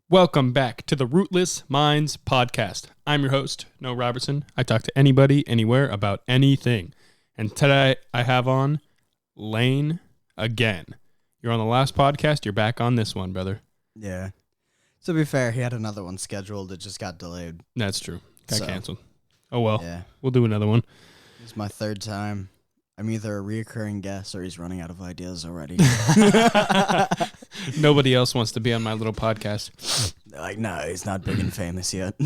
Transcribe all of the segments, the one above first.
Welcome back to the Rootless Minds Podcast. I'm your host, Noah Robertson. I talk to anybody, anywhere, about anything. And today I have on Lane again. You're on the last podcast. You're back on this one, brother. Yeah. To be fair, he had another one scheduled. It just got delayed. That's true. Got canceled. Oh, well. Yeah. We'll do another one. It's my third time. I'm either a reoccurring guest or he's running out of ideas already. Nobody else wants to be on my little podcast. They're like, no, he's not big and famous yet.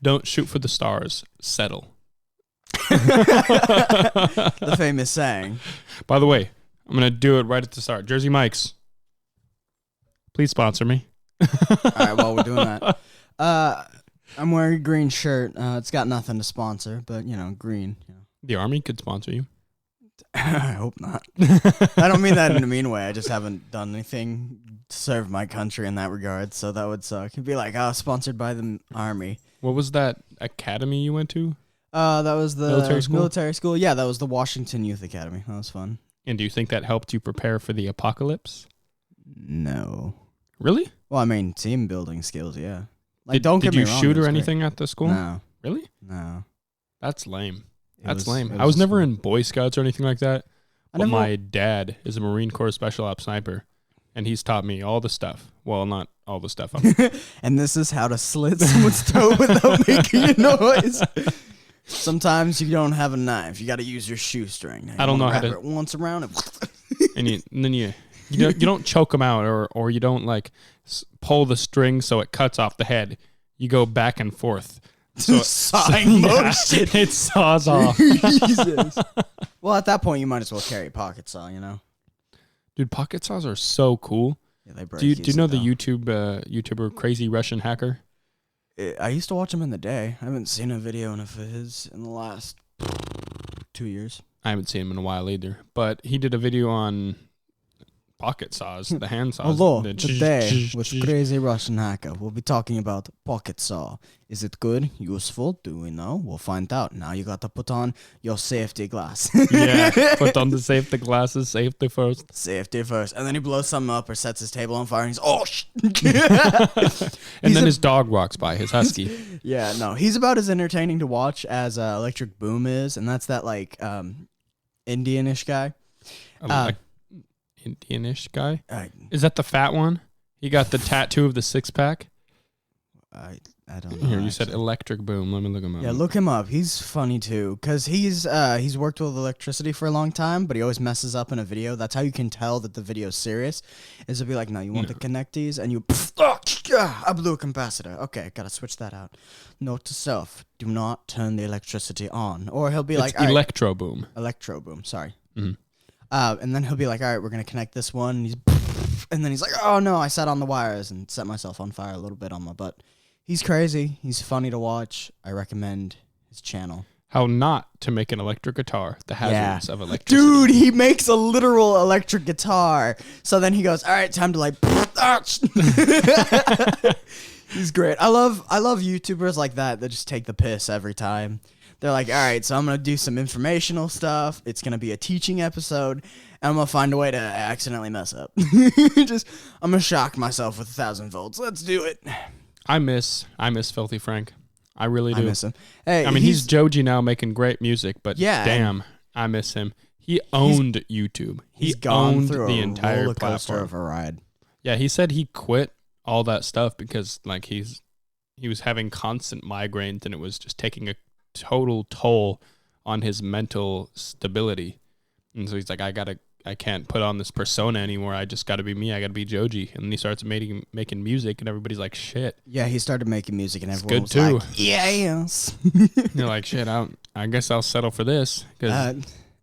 Don't shoot for the stars. Settle. The famous saying. By the way, I'm going to do it right at the start. Jersey Mike's. Please sponsor me. All right, while we're doing that. I'm wearing a green shirt. It's got nothing to sponsor, but, green. The Army could sponsor you. I hope not. I don't mean that in a mean way. I just haven't done anything to serve my country in that regard, so that would suck. It'd be like, sponsored by the Army. What was that academy you went to? That was the military school? Yeah, that was the Washington Youth Academy. That was fun. And do you think that helped you prepare for the apocalypse? No. Really? Well, I mean, team building skills, yeah. Like, don't get me wrong. Did you shoot or anything at the school? No. Really? No. That's lame. It was lame. I was never in Boy Scouts or anything like that. But my dad is a Marine Corps Special Ops sniper, and he's taught me all the stuff. Well, not all the stuff. And this is how to slit someone's toe without making a noise. Sometimes you don't have a knife. You got to use your shoestring. I don't know how to. Wrap it once around and then you don't choke them out, or you don't like pull the string so it cuts off the head. You go back and forth. So sawing motion. It saws off. Jesus. Well, at that point, you might as well carry a pocket saw, Dude, pocket saws are so cool. Yeah, they break. Do you know the YouTuber Crazy Russian Hacker? I used to watch him in the day. I haven't seen a video of his in the last 2 years. I haven't seen him in a while either. But he did a video on pocket saws, the hand saws. Hello, today with Crazy Russian Hacker, we'll be talking about pocket saw. Is it good? Useful? Do we know? We'll find out. Now you got to put on your safety glass. Yeah, put on the safety glasses, safety first. Safety first. And then he blows something up or sets his table on fire and he's, oh, And then his dog walks by, his husky. Yeah, no, he's about as entertaining to watch as Electric Boom is, and that's that, Indian-ish guy. Indian-ish guy? Is that the fat one? He got the tattoo of the six-pack? I don't know. Here, you said Electric Boom. Let me look him up. Yeah, look him up. He's funny, too, because he's worked with electricity for a long time, but he always messes up in a video. That's how you can tell that the video's serious, is to be like, no, you want to connect these, and you, I blew a capacitor. Okay, gotta switch that out. Note to self, do not turn the electricity on. Or he'll be like, Electro Boom. Electro Boom, sorry. Mm-hmm. And then he'll be like, all right, we're going to connect this one. And then he's like, oh, no, I sat on the wires and set myself on fire a little bit on my butt. He's crazy. He's funny to watch. I recommend his channel. How not to make an electric guitar. The hazards of electricity. Dude, he makes a literal electric guitar. So then he goes, all right, time to He's great. I love YouTubers like that just take the piss every time. They're like, all right, so I'm going to do some informational stuff. It's going to be a teaching episode, and I'm going to find a way to accidentally mess up. I'm going to shock myself with 1,000 volts. Let's do it. I miss Filthy Frank. I really do. I miss him. Hey, I mean, he's Joji now making great music, but yeah, damn, I miss him. He owned YouTube. He owned the entire roller coaster platform. Of a ride. Yeah, he said he quit all that stuff because he was having constant migraines, and it was just taking a total toll on his mental stability. And so he's like, I can't put on this persona anymore. I just got to be me. I got to be Joji. And then he starts making music, and everybody's like, shit. Yeah, he started making music, and everyone was like, yes. You're like, shit, I guess I'll settle for this.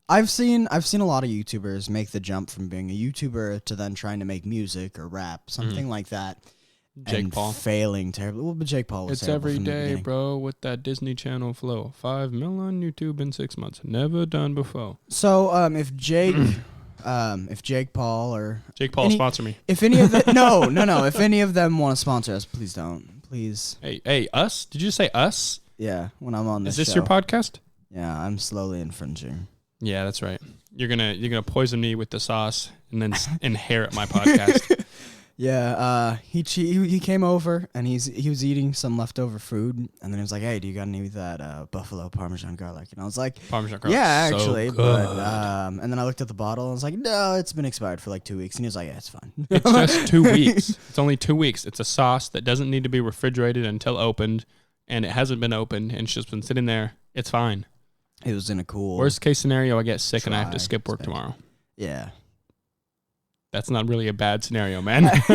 I've seen a lot of YouTubers make the jump from being a YouTuber to then trying to make music or rap, something like that. Jake Paul failing terribly. Well, but Jake Paul was It's every day, bro, with that Disney Channel flow. 5 mil on YouTube in 6 months. Never done before. So, if Jake Paul or Jake Paul sponsor me. If any of them, no. If any of them want to sponsor us, please don't. Please. Hey, us? Did you say us? Yeah, when I'm on this show. Is this your podcast? Yeah, I'm slowly infringing. Yeah, that's right. You're gonna poison me with the sauce and then inherit my podcast. He came over and he was eating some leftover food, and then he was like, "Hey, do you got any of that buffalo Parmesan garlic?" And I was like, Parmesan garlic. "Yeah, so actually." good. But and then I looked at the bottle and I was like, "No, it's been expired for like 2 weeks." And he was like, "Yeah, it's fine." It's just 2 weeks. It's only 2 weeks. It's a sauce that doesn't need to be refrigerated until opened, and it hasn't been opened, and it's just been sitting there. It's fine. It was in a cool. Worst case scenario, I get sick and I have to Try skip work special. tomorrow. Yeah. That's not really a bad scenario, man. I don't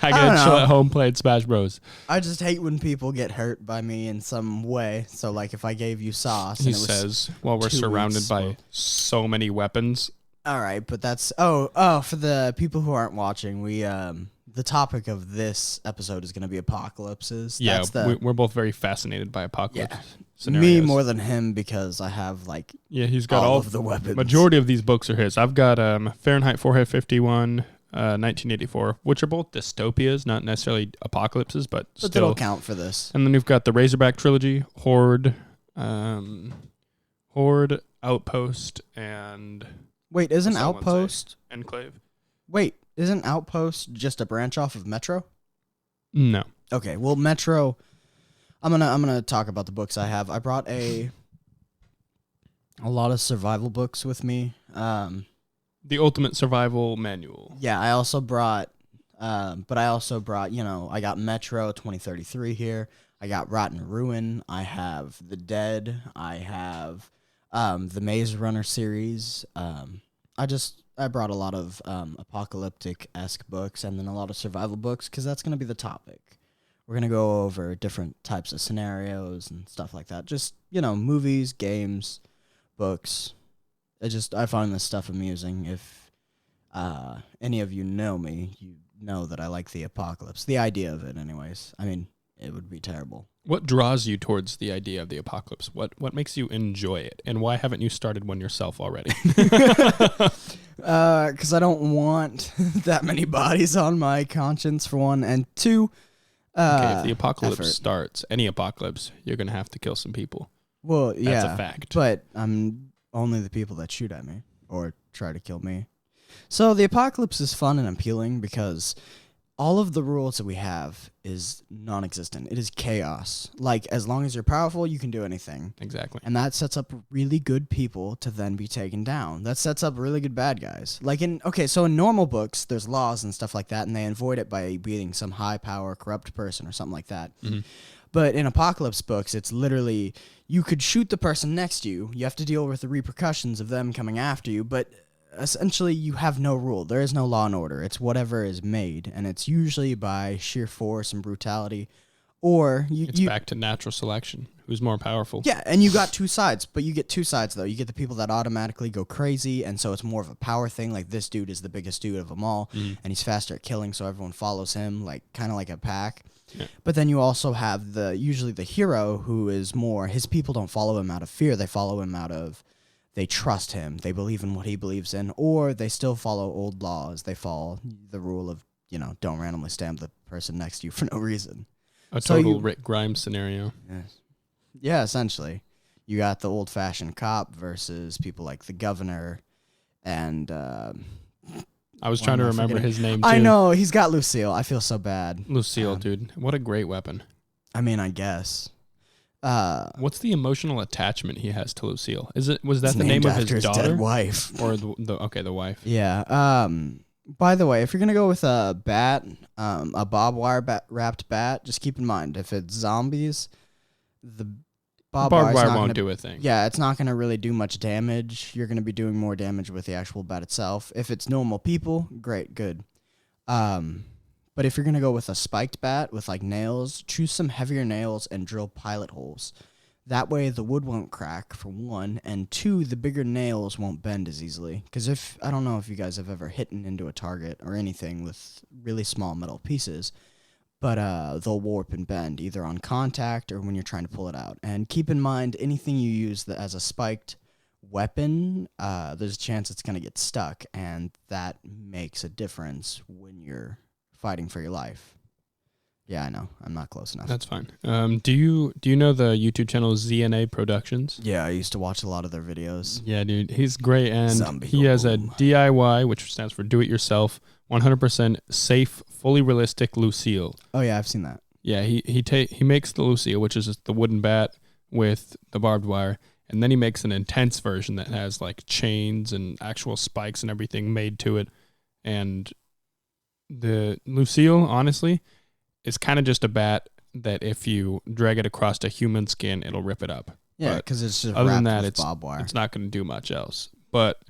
gotta chill know. at home playing Smash Bros. I just hate when people get hurt by me in some way. So like if I gave you sauce, He and it was says, while we're 2 surrounded weeks, by well. so many weapons. all right, but that's for the people who aren't watching, we the topic of this episode is going to be apocalypses. Yeah, That's we're both very fascinated by apocalypse me scenarios. more than him because I have like Yeah, he's got all of the weapons. Majority of these books are his. I've got Fahrenheit 451, 1984, which are both dystopias, not necessarily apocalypses, but But they still. don't count for this. And then we've got the Razorback trilogy, Horde, Outpost, and Wait, isn't What's that one say? Outpost? Enclave. Wait, isn't Outpost just a branch off of Metro? No. Okay, well, Metro. I'm gonna talk about the books I have. I brought a lot of survival books with me. The Ultimate Survival Manual. Yeah, I also brought, I got Metro 2033 here. I got Rotten Ruin. I have The Dead. I have the Maze Runner series. I brought a lot of apocalyptic-esque books and then a lot of survival books because that's going to be the topic. We're going to go over different types of scenarios and stuff like that. Just, movies, games, books. I find this stuff amusing. If any of you know me, you know that I like the apocalypse. The idea of it, anyways. I mean, it would be terrible. What draws you towards the idea of the apocalypse? What makes you enjoy it? And why haven't you started one yourself already? Because I don't want that many bodies on my conscience, for one. And two, Okay, if the apocalypse effort. starts, any apocalypse, you're going to have to kill some people. Well, yeah. That's a fact. But I'm only the people that shoot at me or try to kill me. So the apocalypse is fun and appealing because all of the rules that we have is non-existent. It is chaos. Like, as long as you're powerful, you can do anything. Exactly. And that sets up really good people to then be taken down. That sets up really good bad guys. So in normal books, there's laws and stuff like that, and they avoid it by beating some high-power, corrupt person or something like that. Mm-hmm. But in apocalypse books, it's literally, you could shoot the person next to you. You have to deal with the repercussions of them coming after you, but essentially you have no rule. There is no law and order. It's whatever is made, and it's usually by sheer force and brutality. Or It's back to natural selection. Who's more powerful? yeah, and you got two sides, but you get two sides, though. You get the people that automatically go crazy, and so it's more of a power thing, like this dude is the biggest dude of them all, and he's faster at killing, so everyone follows him, like kind of like a pack. Yeah. But then you also have usually the hero who is more, his people don't follow him out of fear, they follow him out of, they trust him, they believe in what he believes in, or they still follow old laws. They follow the rule of, don't randomly stab the person next to you for no reason. A So total you- Rick Grimes scenario. Yes. Yeah, essentially. You got the old-fashioned cop versus people like the governor and... I was Why trying to am I remember forgetting? his name, too. I know, he's got Lucille. I feel so bad. Lucille, dude. What a great weapon. I mean, I guess. What's the emotional attachment he has to Lucille? Was that It's the name named of after his dead daughter? wife. Or the wife? Yeah. By the way, if you're going to go with a bat, a barbed wire wrapped bat, just keep in mind, if it's zombies, the barbed Barbed wire not won't gonna, do a thing. Yeah, it's not going to really do much damage. You're going to be doing more damage with the actual bat itself. If it's normal people, great, good. But if you're going to go with a spiked bat with like nails, choose some heavier nails and drill pilot holes. That way the wood won't crack, for one, and two, the bigger nails won't bend as easily. Because I don't know if you guys have ever hit into a target or anything with really small metal pieces, but they'll warp and bend either on contact or when you're trying to pull it out. And keep in mind, anything you use as a spiked weapon, there's a chance it's going to get stuck, and that makes a difference when you're fighting for your life. Yeah, I know. I'm not close enough. That's fine. Do you know the YouTube channel ZNA Productions? Yeah, I used to watch a lot of their videos. Yeah, dude. He's great, and Zombie he has a boom. DIY, which stands for do it yourself, 100% safe, fully realistic Lucille. Oh yeah, I've seen that. Yeah, he makes the Lucille, which is just the wooden bat with the barbed wire, and then he makes an intense version that has like chains and actual spikes and everything made to it. And the Lucille, honestly, is kind of just a bat that if you drag it across a human skin, it'll rip it up. Yeah, because it's just other than wrapped that, with barbed wire. It's not going to do much else. But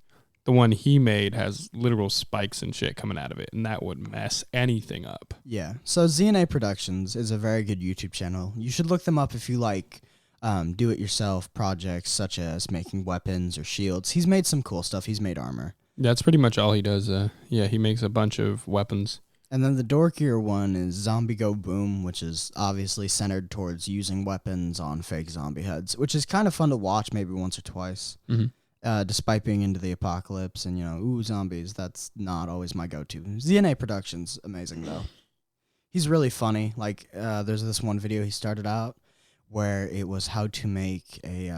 the one he made has literal spikes and shit coming out of it, and that would mess anything up. Yeah. So ZNA Productions is a very good YouTube channel. You should look them up if you like do-it-yourself projects such as making weapons or shields. He's made some cool stuff. He's made armor. That's pretty much all he does. Yeah, he makes a bunch of weapons. And then the dorkier one is Zombie Go Boom, which is obviously centered towards using weapons on fake zombie heads, which is kind of fun to watch maybe once or twice. Mm-hmm. Despite being into the apocalypse and, ooh, zombies, that's not always my go-to. ZNA Productions, amazing, though. He's really funny. Like, there's this one video he started out where it was how to make a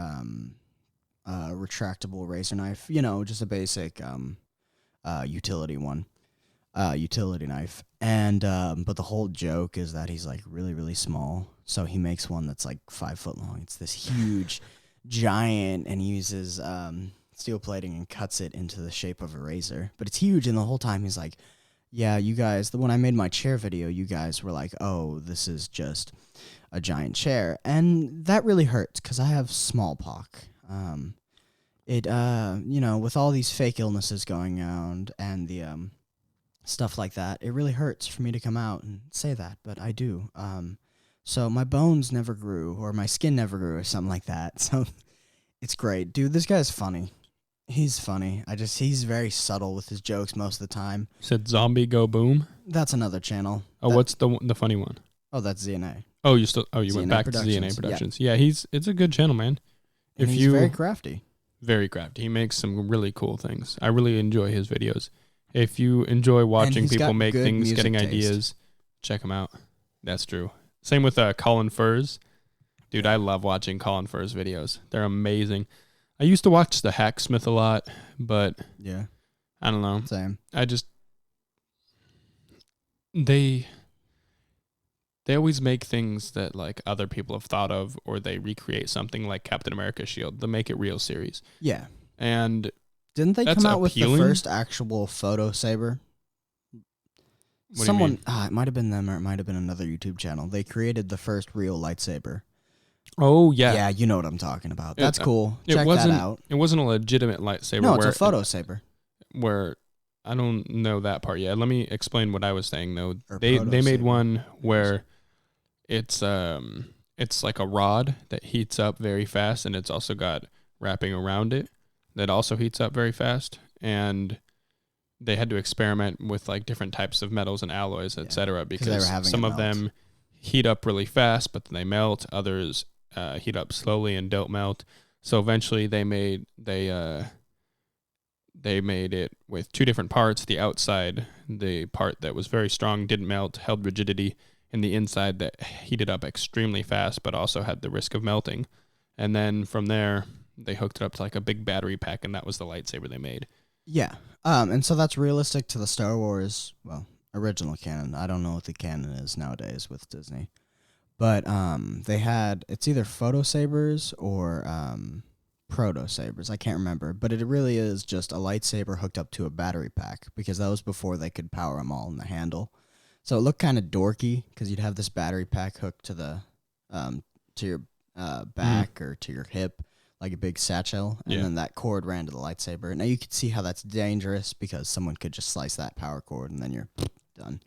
retractable razor knife. Just a basic utility one. Utility knife. And but the whole joke is that he's like really, really small. So he makes one that's like 5 foot long. It's this huge giant, and he uses steel plating and cuts it into the shape of a razor. But it's huge, and the whole time he's like, yeah, you guys, when I made my chair video, you guys were like, oh, this is just a giant chair. And that really hurts because I have smallpox. With all these fake illnesses going around and the stuff like that, it really hurts for me to come out and say that, but I do. So my bones never grew, or my skin never grew, or something like that. So it's great. Dude, this guy's funny. He's funny. He's very subtle with his jokes most of the time. Said Zombie Go Boom? That's another channel. Oh, what's the funny one? Oh, that's ZNA. Oh, you went back Productions. to ZNA Productions. Yeah, it's a good channel, man. And he's very crafty. Very crafty. He makes some really cool things. I really enjoy his videos. If you enjoy watching people make things, getting ideas, check him out. That's true. Same with Colin Furs. Dude, I love watching Colin Furs videos. They're amazing. I used to watch the Hacksmith a lot, but yeah, I don't know. Same. They always make things that like other people have thought of, or they recreate something like Captain America's shield. They make it real series. Yeah. And didn't they come out with the first actual photo saber? Someone, it might have been them, or it might have been another YouTube channel. They created the first real lightsaber. Oh, yeah. Yeah, you know what I'm talking about. That's cool. Check that out. It wasn't a legitimate lightsaber. No, it's a photo saber. Where I don't know that part yet. Let me explain what I was saying, though. They made one where it's like a rod that heats up very fast, and it's also got wrapping around it that also heats up very fast. And they had to experiment with like different types of metals and alloys, etc., because some of them heat up really fast, but then they melt. Others heat up slowly and don't melt. So eventually they made it with two different parts. The outside, the part that was very strong, didn't melt, held rigidity, and the inside that heated up extremely fast, but also had the risk of melting. And then from there, they hooked it up to like a big battery pack, and that was the lightsaber they made. Yeah. And so that's realistic to the Star Wars, original canon. I don't know what the canon is nowadays with Disney. But they had, it's either photo sabers or proto sabers. I can't remember. But it really is just a lightsaber hooked up to a battery pack, because that was before they could power them all in the handle. So it looked kind of dorky because you'd have this battery pack hooked to the to your back or to your hip, like a big satchel, and then that cord ran to the lightsaber. Now you could see how that's dangerous, because someone could just slice that power cord and then you're done.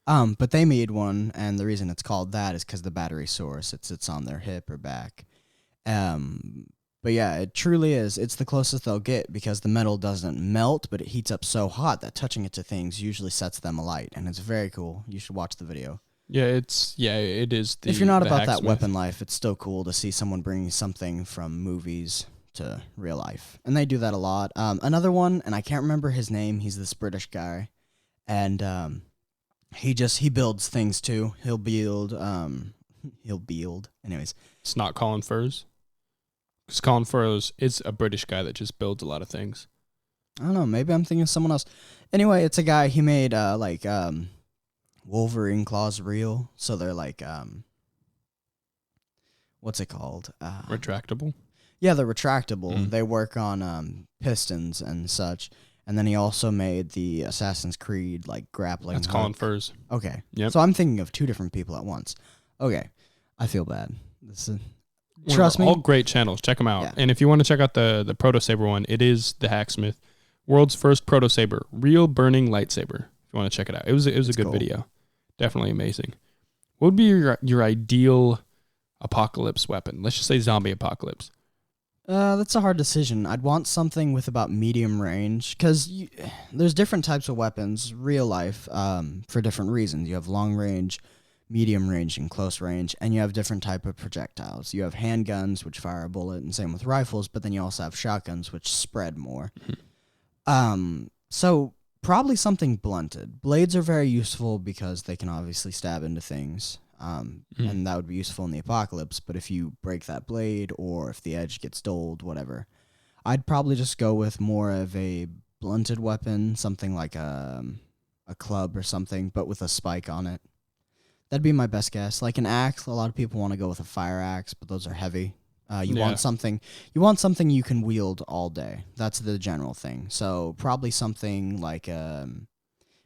But they made one, and the reason it's called that is because the battery source, it sits on their hip or back. But yeah, it truly is. It's the closest they'll get, because the metal doesn't melt, but it heats up so hot that touching it to things usually sets them alight, and it's very cool. You should watch the video. Yeah, it is. If you're not about that weapon life, it's still cool to see someone bringing something from movies to real life, and they do that a lot. Another one, and I can't remember his name. He's this British guy, and he builds things too. He'll build. Anyways, it's not Colin Furs. Because Colin Furs is a British guy that just builds a lot of things. I don't know. Maybe I'm thinking of someone else. Anyway, it's a guy. He made Wolverine claws real, so they're like what's it called? Retractable. Yeah, they're retractable. They work on pistons and such. And then he also made the Assassin's Creed like grappling. That's Colin Furs. Okay. Yep. So I'm thinking of two different people at once. Okay. I feel bad. Trust me. All great channels. Check them out. Yeah. And if you want to check out the Proto Saber one, it is the Hacksmith, world's first Proto Saber, real burning lightsaber. If you want to check it out, it was a good cool. video. Definitely amazing. What would be your ideal apocalypse weapon? Let's just say zombie apocalypse. That's a hard decision. I'd want something with about medium range, because there's different types of weapons, real life, for different reasons. You have long range, medium range, and close range, and you have different type of projectiles. You have handguns, which fire a bullet, and same with rifles, but then you also have shotguns, which spread more. So probably something blunted. Blades are very useful because they can obviously stab into things. And that would be useful in the apocalypse, but if you break that blade or if the edge gets dulled, whatever, I'd probably just go with more of a blunted weapon, something like a club or something, but with a spike on it. That'd be my best guess. Like an axe, a lot of people want to go with a fire axe, but those are heavy. You want something you can wield all day. That's the general thing. So probably something like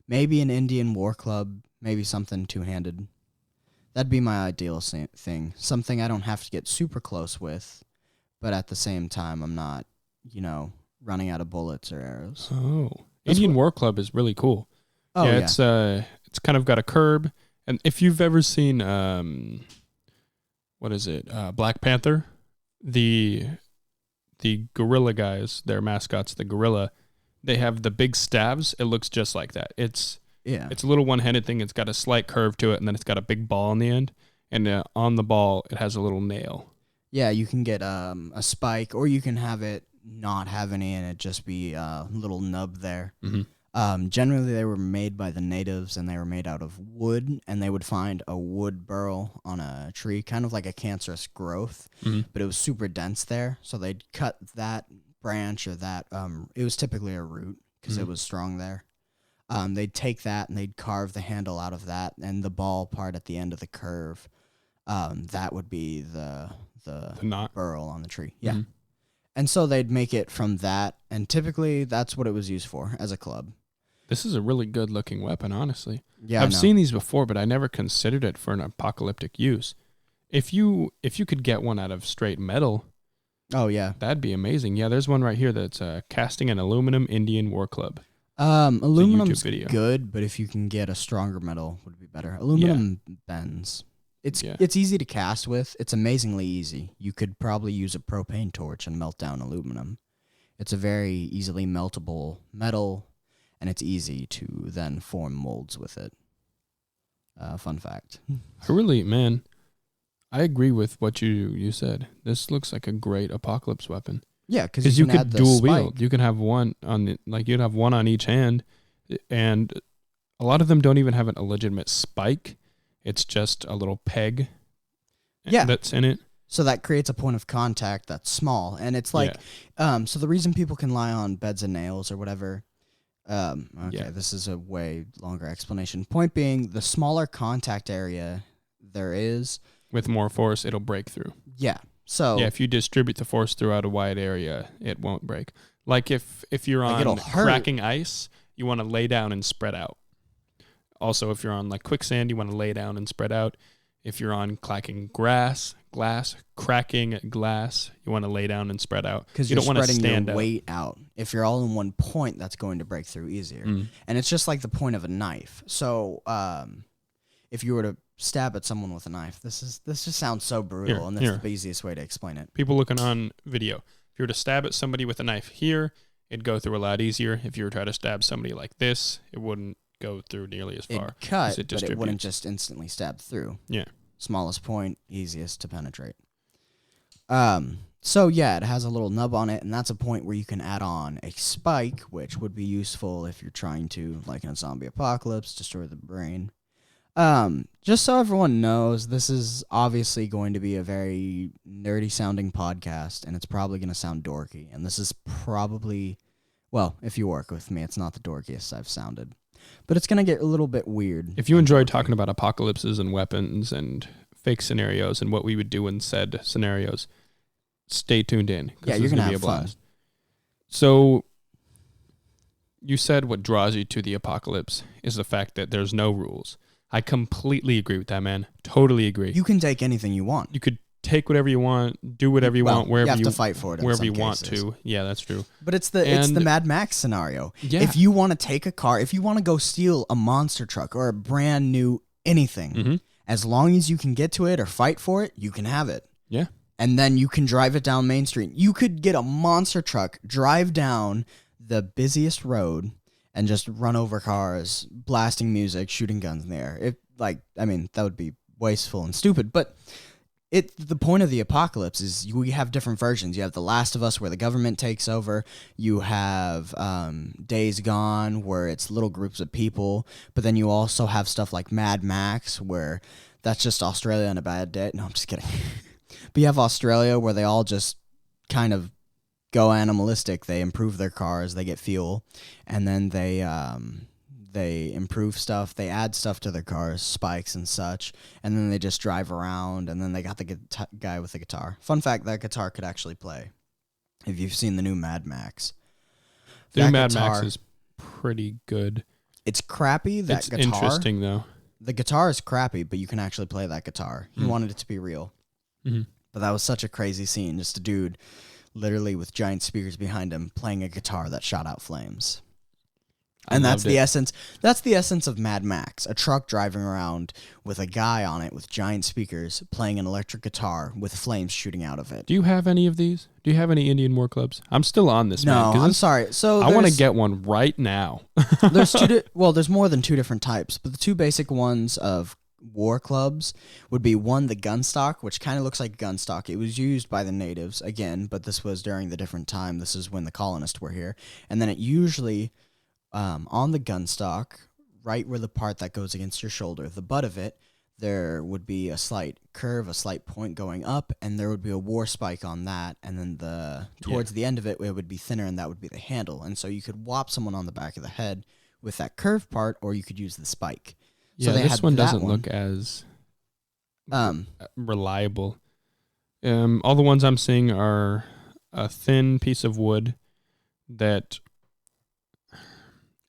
maybe an Indian war club, maybe something two-handed. That'd be my ideal thing. Something I don't have to get super close with, but at the same time, I'm not, running out of bullets or arrows. Oh, Indian War Club is really cool. Oh, yeah. It's kind of got a curb. And if you've ever seen, Black Panther, the gorilla guys, their mascots, the gorilla, they have the big staves. It looks just like that. It's a little one-handed thing. It's got a slight curve to it, and then it's got a big ball on the end. And on the ball, it has a little nail. Yeah, you can get a spike, or you can have it not have any, and it just be a little nub there. Generally, they were made by the natives, and they were made out of wood, and they would find a wood burl on a tree, kind of like a cancerous growth, but it was super dense there, so they'd cut that branch or that. It was typically a root because it was strong there. They'd take that and they'd carve the handle out of that, and the ball part at the end of the curve, that would be the knot burl on the tree. Yeah. And so they'd make it from that, and typically that's what it was used for, as a club. This is a really good-looking weapon, honestly. Yeah, I've seen these before, but I never considered it for an apocalyptic use. If you could get one out of straight metal, oh yeah, that'd be amazing. Yeah, there's one right here that's casting an aluminum Indian War Club. Aluminum's good, but if you can get a stronger metal, would be better. Aluminum bends. It's easy to cast with. It's amazingly easy. You could probably use a propane torch and melt down aluminum. It's a very easily meltable metal, and it's easy to then form molds with it. Fun fact. I agree with what you said. This looks like a great apocalypse weapon. Yeah, because you could dual wield. You can have one you'd have one on each hand, and a lot of them don't even have a legitimate spike. It's just a little peg. That's in it. So that creates a point of contact that's small, and it's like, so the reason people can lie on beds of nails or whatever. This is a way longer explanation. Point being, the smaller contact area there is, with more force, it'll break through. Yeah. So if you distribute the force throughout a wide area, it won't break. Like if you're on cracking ice, you want to lay down and spread out. Also, if you're on like quicksand, you want to lay down and spread out. If you're on cracking cracking glass, you want to lay down and spread out. Because you don't want to stand your weight out. If you're all in one point, that's going to break through easier. And it's just like the point of a knife. So if you were to stab at someone with a knife, this just sounds so brutal, and that's the easiest way to explain it. People looking on video, if you were to stab at somebody with a knife here, it'd go through a lot easier. If you were to try to stab somebody like this, it wouldn't go through nearly as far. It'd cut, but it wouldn't just instantly stab through. Yeah. Smallest point, easiest to penetrate. So yeah, it has a little nub on it, and that's a point where you can add on a spike, which would be useful if you're trying to, like in a zombie apocalypse, destroy the brain. Just so everyone knows, this is obviously going to be a very nerdy sounding podcast, and it's probably going to sound dorky, and this is probably Well, if you work with me, it's not the dorkiest I've sounded. But it's going to get a little bit weird. If you enjoy talking about apocalypses and weapons and fake scenarios and what we would do in said scenarios, stay tuned in. Yeah, you're going to have fun. So you said what draws you to the apocalypse is the fact that there's no rules. I completely agree with that, man. Totally agree. You can take anything you want. You could take whatever you want, do whatever you want, wherever you have to fight for it. Wherever you want to. Yeah, that's true. But it's the Mad Max scenario. Yeah. If you want to take a car, if you want to go steal a monster truck or a brand new anything, as long as you can get to it or fight for it, you can have it. Yeah. And then you can drive it down Main Street. You could get a monster truck, drive down the busiest road, and just run over cars, blasting music, shooting guns in the air. That would be wasteful and stupid, but the point of the apocalypse is we have different versions. You have The Last of Us, where the government takes over. You have Days Gone, where it's little groups of people. But then you also have stuff like Mad Max, where that's just Australia on a bad day. No, I'm just kidding. But you have Australia, where they all just kind of go animalistic. They improve their cars, they get fuel, and then they improve stuff, they add stuff to their cars, spikes and such, and then they just drive around, and then they got the guy with the guitar. Fun fact, that guitar could actually play. If you've seen the new Mad Max. The new Mad Max is pretty good. It's crappy, that guitar. It's interesting, though. The guitar is crappy, but you can actually play that guitar. He wanted it to be real. Mm-hmm. But that was such a crazy scene, just a dude literally with giant speakers behind him playing a guitar that shot out flames. And that's the essence. That's the essence of Mad Max. A truck driving around with a guy on it with giant speakers playing an electric guitar with flames shooting out of it. Do you have any of these? Do you have any Indian war clubs? I'm still on this. No, I'm sorry. So I want to get one right now. There's more than two different types, but the two basic ones of war clubs would be one, the gun stock, which kind of looks like gun stock. It was used by the natives again, but this was during the different time. This is when the colonists were here, and then it usually. On the gun stock, right where the part that goes against your shoulder, the butt of it, there would be a slight curve, a slight point going up, and there would be a war spike on that, and then towards the end of it, it would be thinner, and that would be the handle. And so you could whop someone on the back of the head with that curved part, or you could use the spike. Yeah, so this one doesn't look as reliable. All the ones I'm seeing are a thin piece of wood that...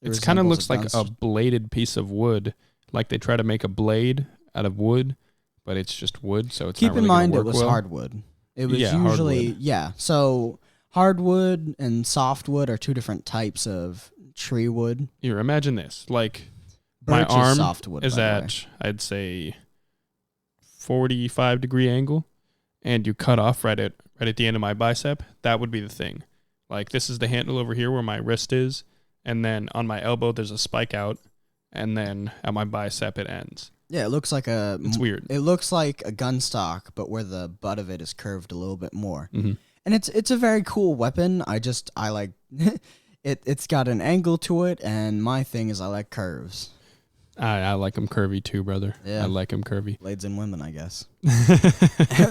It kind of looks like a bladed piece of wood, like they try to make a blade out of wood, but it's just wood, so it's not really gonna work well. Keep in mind it was hardwood. It was usually hardwood. So hardwood and softwood are two different types of tree wood. Here, imagine this: like Birch my arm softwood, is at I'd say 45-degree angle, and you cut off right at the end of my bicep. That would be the thing. Like this is the handle over here where my wrist is. And then on my elbow, there's a spike out, and then at my bicep, it ends. Yeah, it looks like It's weird. It looks like a gun stock, but where the butt of it is curved a little bit more. Mm-hmm. And it's a very cool weapon. I like it. It's got an angle to it, and my thing is I like curves. I like them curvy too, brother. Yeah. I like them curvy. Blades in women, I guess.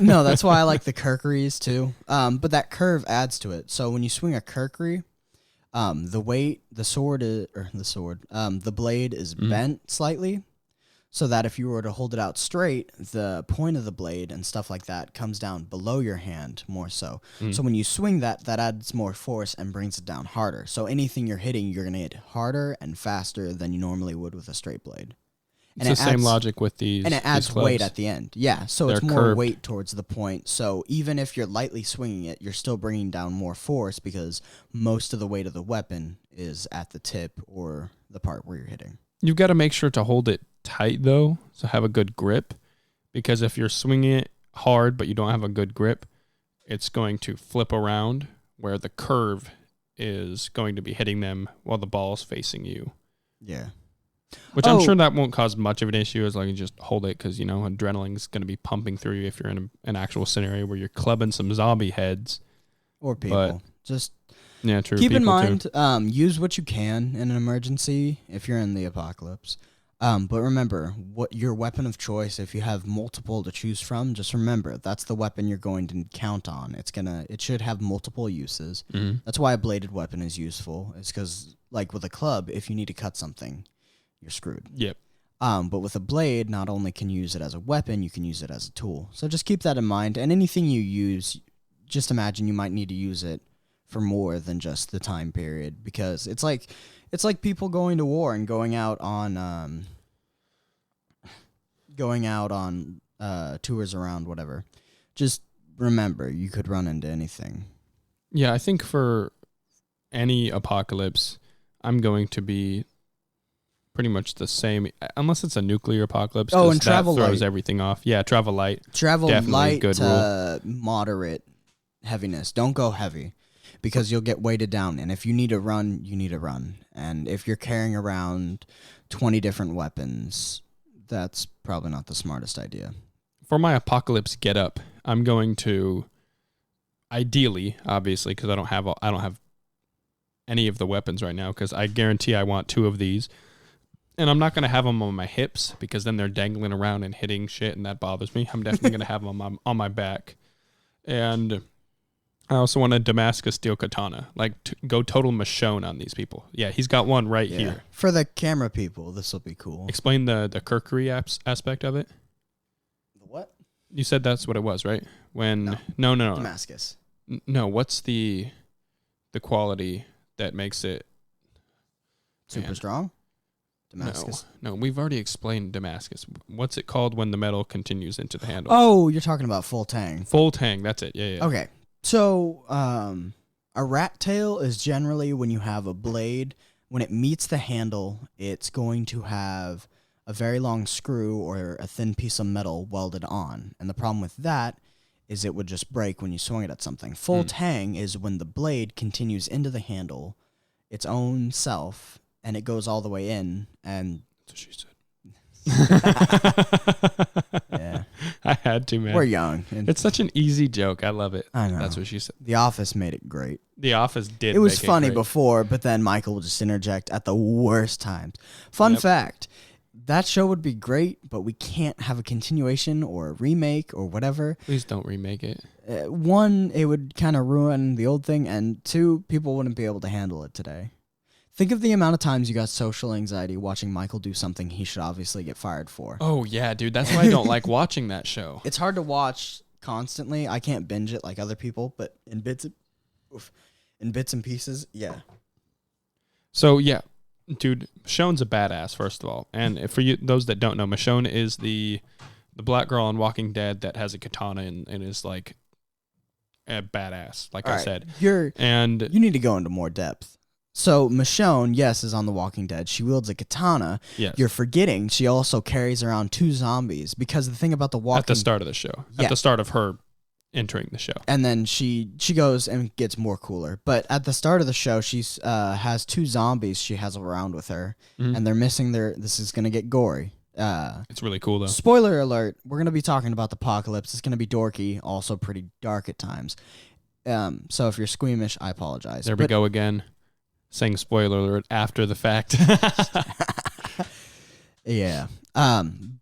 No, that's why I like the Kirkeries too. But that curve adds to it. So when you swing a Kirkery. The blade is bent slightly, so that if you were to hold it out straight, the point of the blade and stuff like that comes down below your hand more so. So when you swing that adds more force and brings it down harder. So anything you're hitting, you're going to hit harder and faster than you normally would with a straight blade. It's the same logic with these. And it adds weight at the end. Yeah, so it's more curved. weight towards the point. So even if you're lightly swinging it, you're still bringing down more force because most of the weight of the weapon is at the tip or the part where you're hitting. You've got to make sure to hold it tight, though, so have a good grip. Because if you're swinging it hard but you don't have a good grip, it's going to flip around where the curve is going to be hitting them while the ball's facing you. Yeah. Which I'm sure that won't cause much of an issue as long as you just hold it because, adrenaline is going to be pumping through you if you're in an actual scenario where you're clubbing some zombie heads. Or people. Just yeah, true. Keep in mind, use what you can in an emergency if you're in the apocalypse. But remember, what your weapon of choice, if you have multiple to choose from, just remember that's the weapon you're going to count on. It should have multiple uses. Mm-hmm. That's why a bladed weapon is useful. It's because, like with a club, if you need to cut something, you're screwed. Yep. But with a blade, not only can you use it as a weapon, you can use it as a tool. So just keep that in mind. And anything you use, just imagine you might need to use it for more than just the time period, because it's like people going to war and going out on tours around whatever. Just remember, you could run into anything. Yeah, I think for any apocalypse, I'm going to be pretty much the same, unless it's a nuclear apocalypse. Oh, and travel that throws light. everything off. Yeah, travel light. Travel Definitely light good to moderate heaviness. Don't go heavy, because you'll get weighted down. And if you need to run, you need to run. And if you're carrying around 20 different weapons, that's probably not the smartest idea. For my apocalypse get up, I'm going to, ideally, obviously, because I don't have any of the weapons right now, because I guarantee I want 2 of these. And I'm not going to have them on my hips, because then they're dangling around and hitting shit, and that bothers me. I'm definitely going to have them on my back. And I also want a Damascus steel katana. Like, go total Michonne on these people. Yeah, he's got one right here. For the camera people, this will be cool. Explain the Kirkery aspect of it. The what? You said that's what it was, right? No. Damascus. No, what's the quality that makes it super strong? Damascus. No, we've already explained Damascus. What's it called when the metal continues into the handle? Oh, you're talking about full tang. Full tang, that's it. Yeah. Okay. So, a rat tail is generally when you have a blade, when it meets the handle, it's going to have a very long screw or a thin piece of metal welded on. And the problem with that is it would just break when you swing it at something. Full tang is when the blade continues into the handle, its own self, and it goes all the way in, and that's what she said. Yeah, I had to, man. We're young. It's such an easy joke. I love it. I know. That's what she said. The Office made it great. The Office did. It was make funny it great. before, but then Michael would just interject at the worst times. Fun fact: that show would be great, but we can't have a continuation or a remake or whatever. Please don't remake it. One, it would kind of ruin the old thing, and 2, people wouldn't be able to handle it today. Think of the amount of times you got social anxiety watching Michael do something he should obviously get fired for. Oh, yeah, dude. That's why I don't like watching that show. It's hard to watch constantly. I can't binge it like other people, but in bits and pieces, yeah. So, yeah, dude, Michonne's a badass, first of all. And for you, those that don't know, Michonne is the black girl on Walking Dead that has a katana and is like a badass, like all I said. You need to go into more depth. So, Michonne, yes, is on The Walking Dead. She wields a katana. Yes. You're forgetting she also carries around 2 zombies, because the thing about The Walking... At the start of the show. Yeah. At the start of her entering the show. And then she goes and gets more cooler. But at the start of the show, she has 2 zombies she has around with her, and they're missing their... This is going to get gory. It's really cool, though. Spoiler alert, we're going to be talking about the apocalypse. It's going to be dorky, also pretty dark at times. So if you're squeamish, I apologize. We go again. Saying spoiler alert after the fact. Yeah.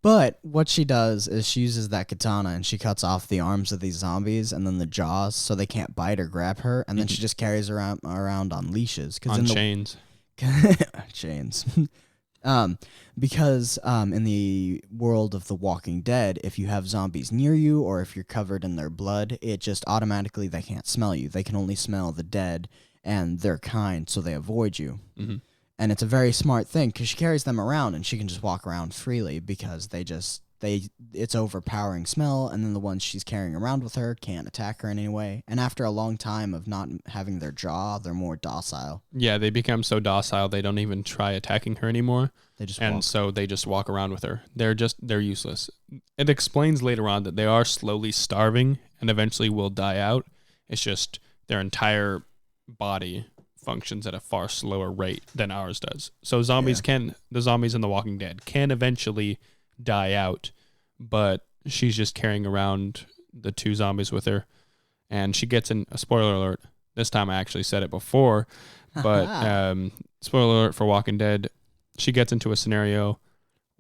But what she does is she uses that katana and she cuts off the arms of these zombies and then the jaws so they can't bite or grab her. And then she just carries around on leashes. On chains. Chains. Because in the world of The Walking Dead, if you have zombies near you or if you're covered in their blood, it just automatically, they can't smell you. They can only smell the dead and their kind, so they avoid you. Mm-hmm. And it's a very smart thing because she carries them around and she can just walk around freely because it's overpowering smell, and then the ones she's carrying around with her can't attack her in any way. And after a long time of not having their jaw, they're more docile. Yeah, they become so docile they don't even try attacking her anymore. They just walk. So they just walk around with her. They're useless. It explains later on that they are slowly starving and eventually will die out. It's just their entire body functions at a far slower rate than ours does. So the zombies in The Walking Dead can eventually die out, but she's just carrying around the 2 zombies with her, and she gets in a spoiler alert. This time I actually said it before, but spoiler alert for Walking Dead, she gets into a scenario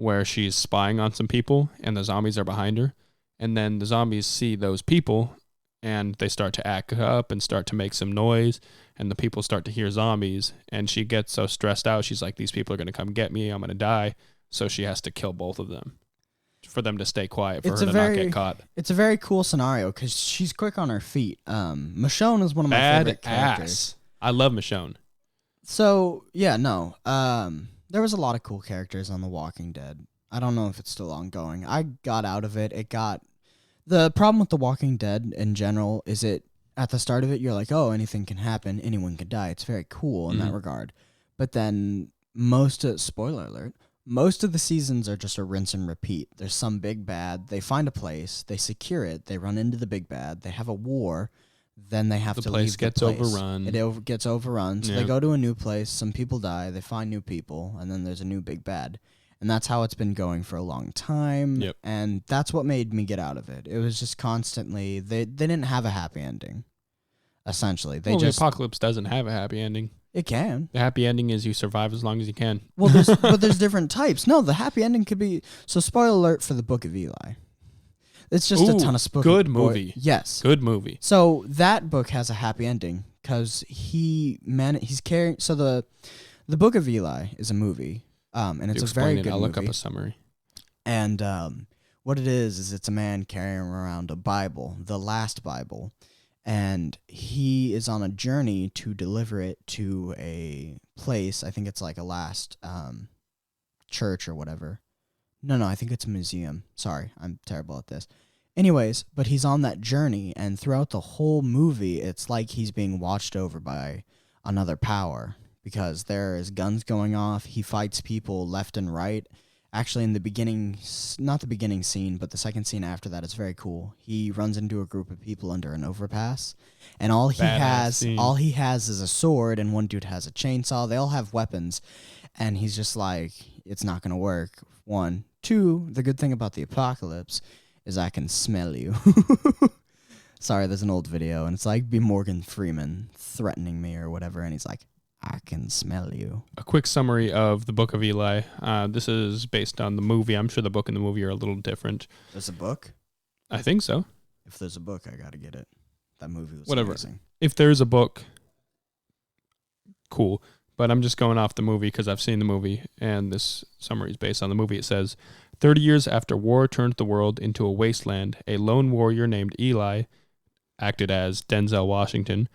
where she's spying on some people and the zombies are behind her. And then the zombies see those people and they start to act up and start to make some noise. And the people start to hear zombies. And she gets so stressed out. She's like, these people are going to come get me. I'm going to die. So she has to kill both of them for them to stay quiet, for her to not get caught. It's a very cool scenario because she's quick on her feet. Michonne is one of my favorite characters. I love Michonne. So, yeah, no. There was a lot of cool characters on The Walking Dead. I don't know if it's still ongoing. I got out of it. The problem with The Walking Dead in general is at the start of it, you're like, oh, anything can happen. Anyone can die. It's very cool in that regard. But then spoiler alert, most of the seasons are just a rinse and repeat. There's some big bad. They find a place. They secure it. They run into the big bad. They have a war. Then they have to leave the place. Gets overrun. It gets overrun. So they go to a new place. Some people die. They find new people. And then there's a new big bad. And that's how it's been going for a long time. Yep. And that's what made me get out of it. It was just constantly, they didn't have a happy ending, essentially. The apocalypse doesn't have a happy ending. It can. The happy ending is you survive as long as you can. Well, there's different types. No, the happy ending could be, so spoiler alert for the Book of Eli. It's just a ton of spooky. Good movie. Yes. Good movie. So that book has a happy ending because he's carrying, so the Book of Eli is a movie. And it's a very good movie. I'll look up a summary. And what it is it's a man carrying around a Bible, the last Bible, and he is on a journey to deliver it to a place. I think it's like a last church or whatever. No, I think it's a museum. Sorry, I'm terrible at this. Anyways, but he's on that journey, and throughout the whole movie, it's like he's being watched over by another power. Because there is guns going off. He fights people left and right. Actually, in the beginning, not the beginning scene, but the second scene after that is very cool. He runs into a group of people under an overpass, and all he has is a sword, and one dude has a chainsaw. They all have weapons, and he's just like, it's not going to work. 1. 2, the good thing about the apocalypse is I can smell you. Sorry, there's an old video, and it's like B. Morgan Freeman threatening me or whatever, and he's like, I can smell you. A quick summary of the Book of Eli. This is based on the movie. I'm sure the book and the movie are a little different. There's a book? I think so. If there's a book, I got to get it. That movie was Whatever. amazing. If there's a book, cool. But I'm just going off the movie because I've seen the movie, and this summary is based on the movie. It says, 30 years after war turned the world into a wasteland, a lone warrior named Eli, acted as Denzel Washington,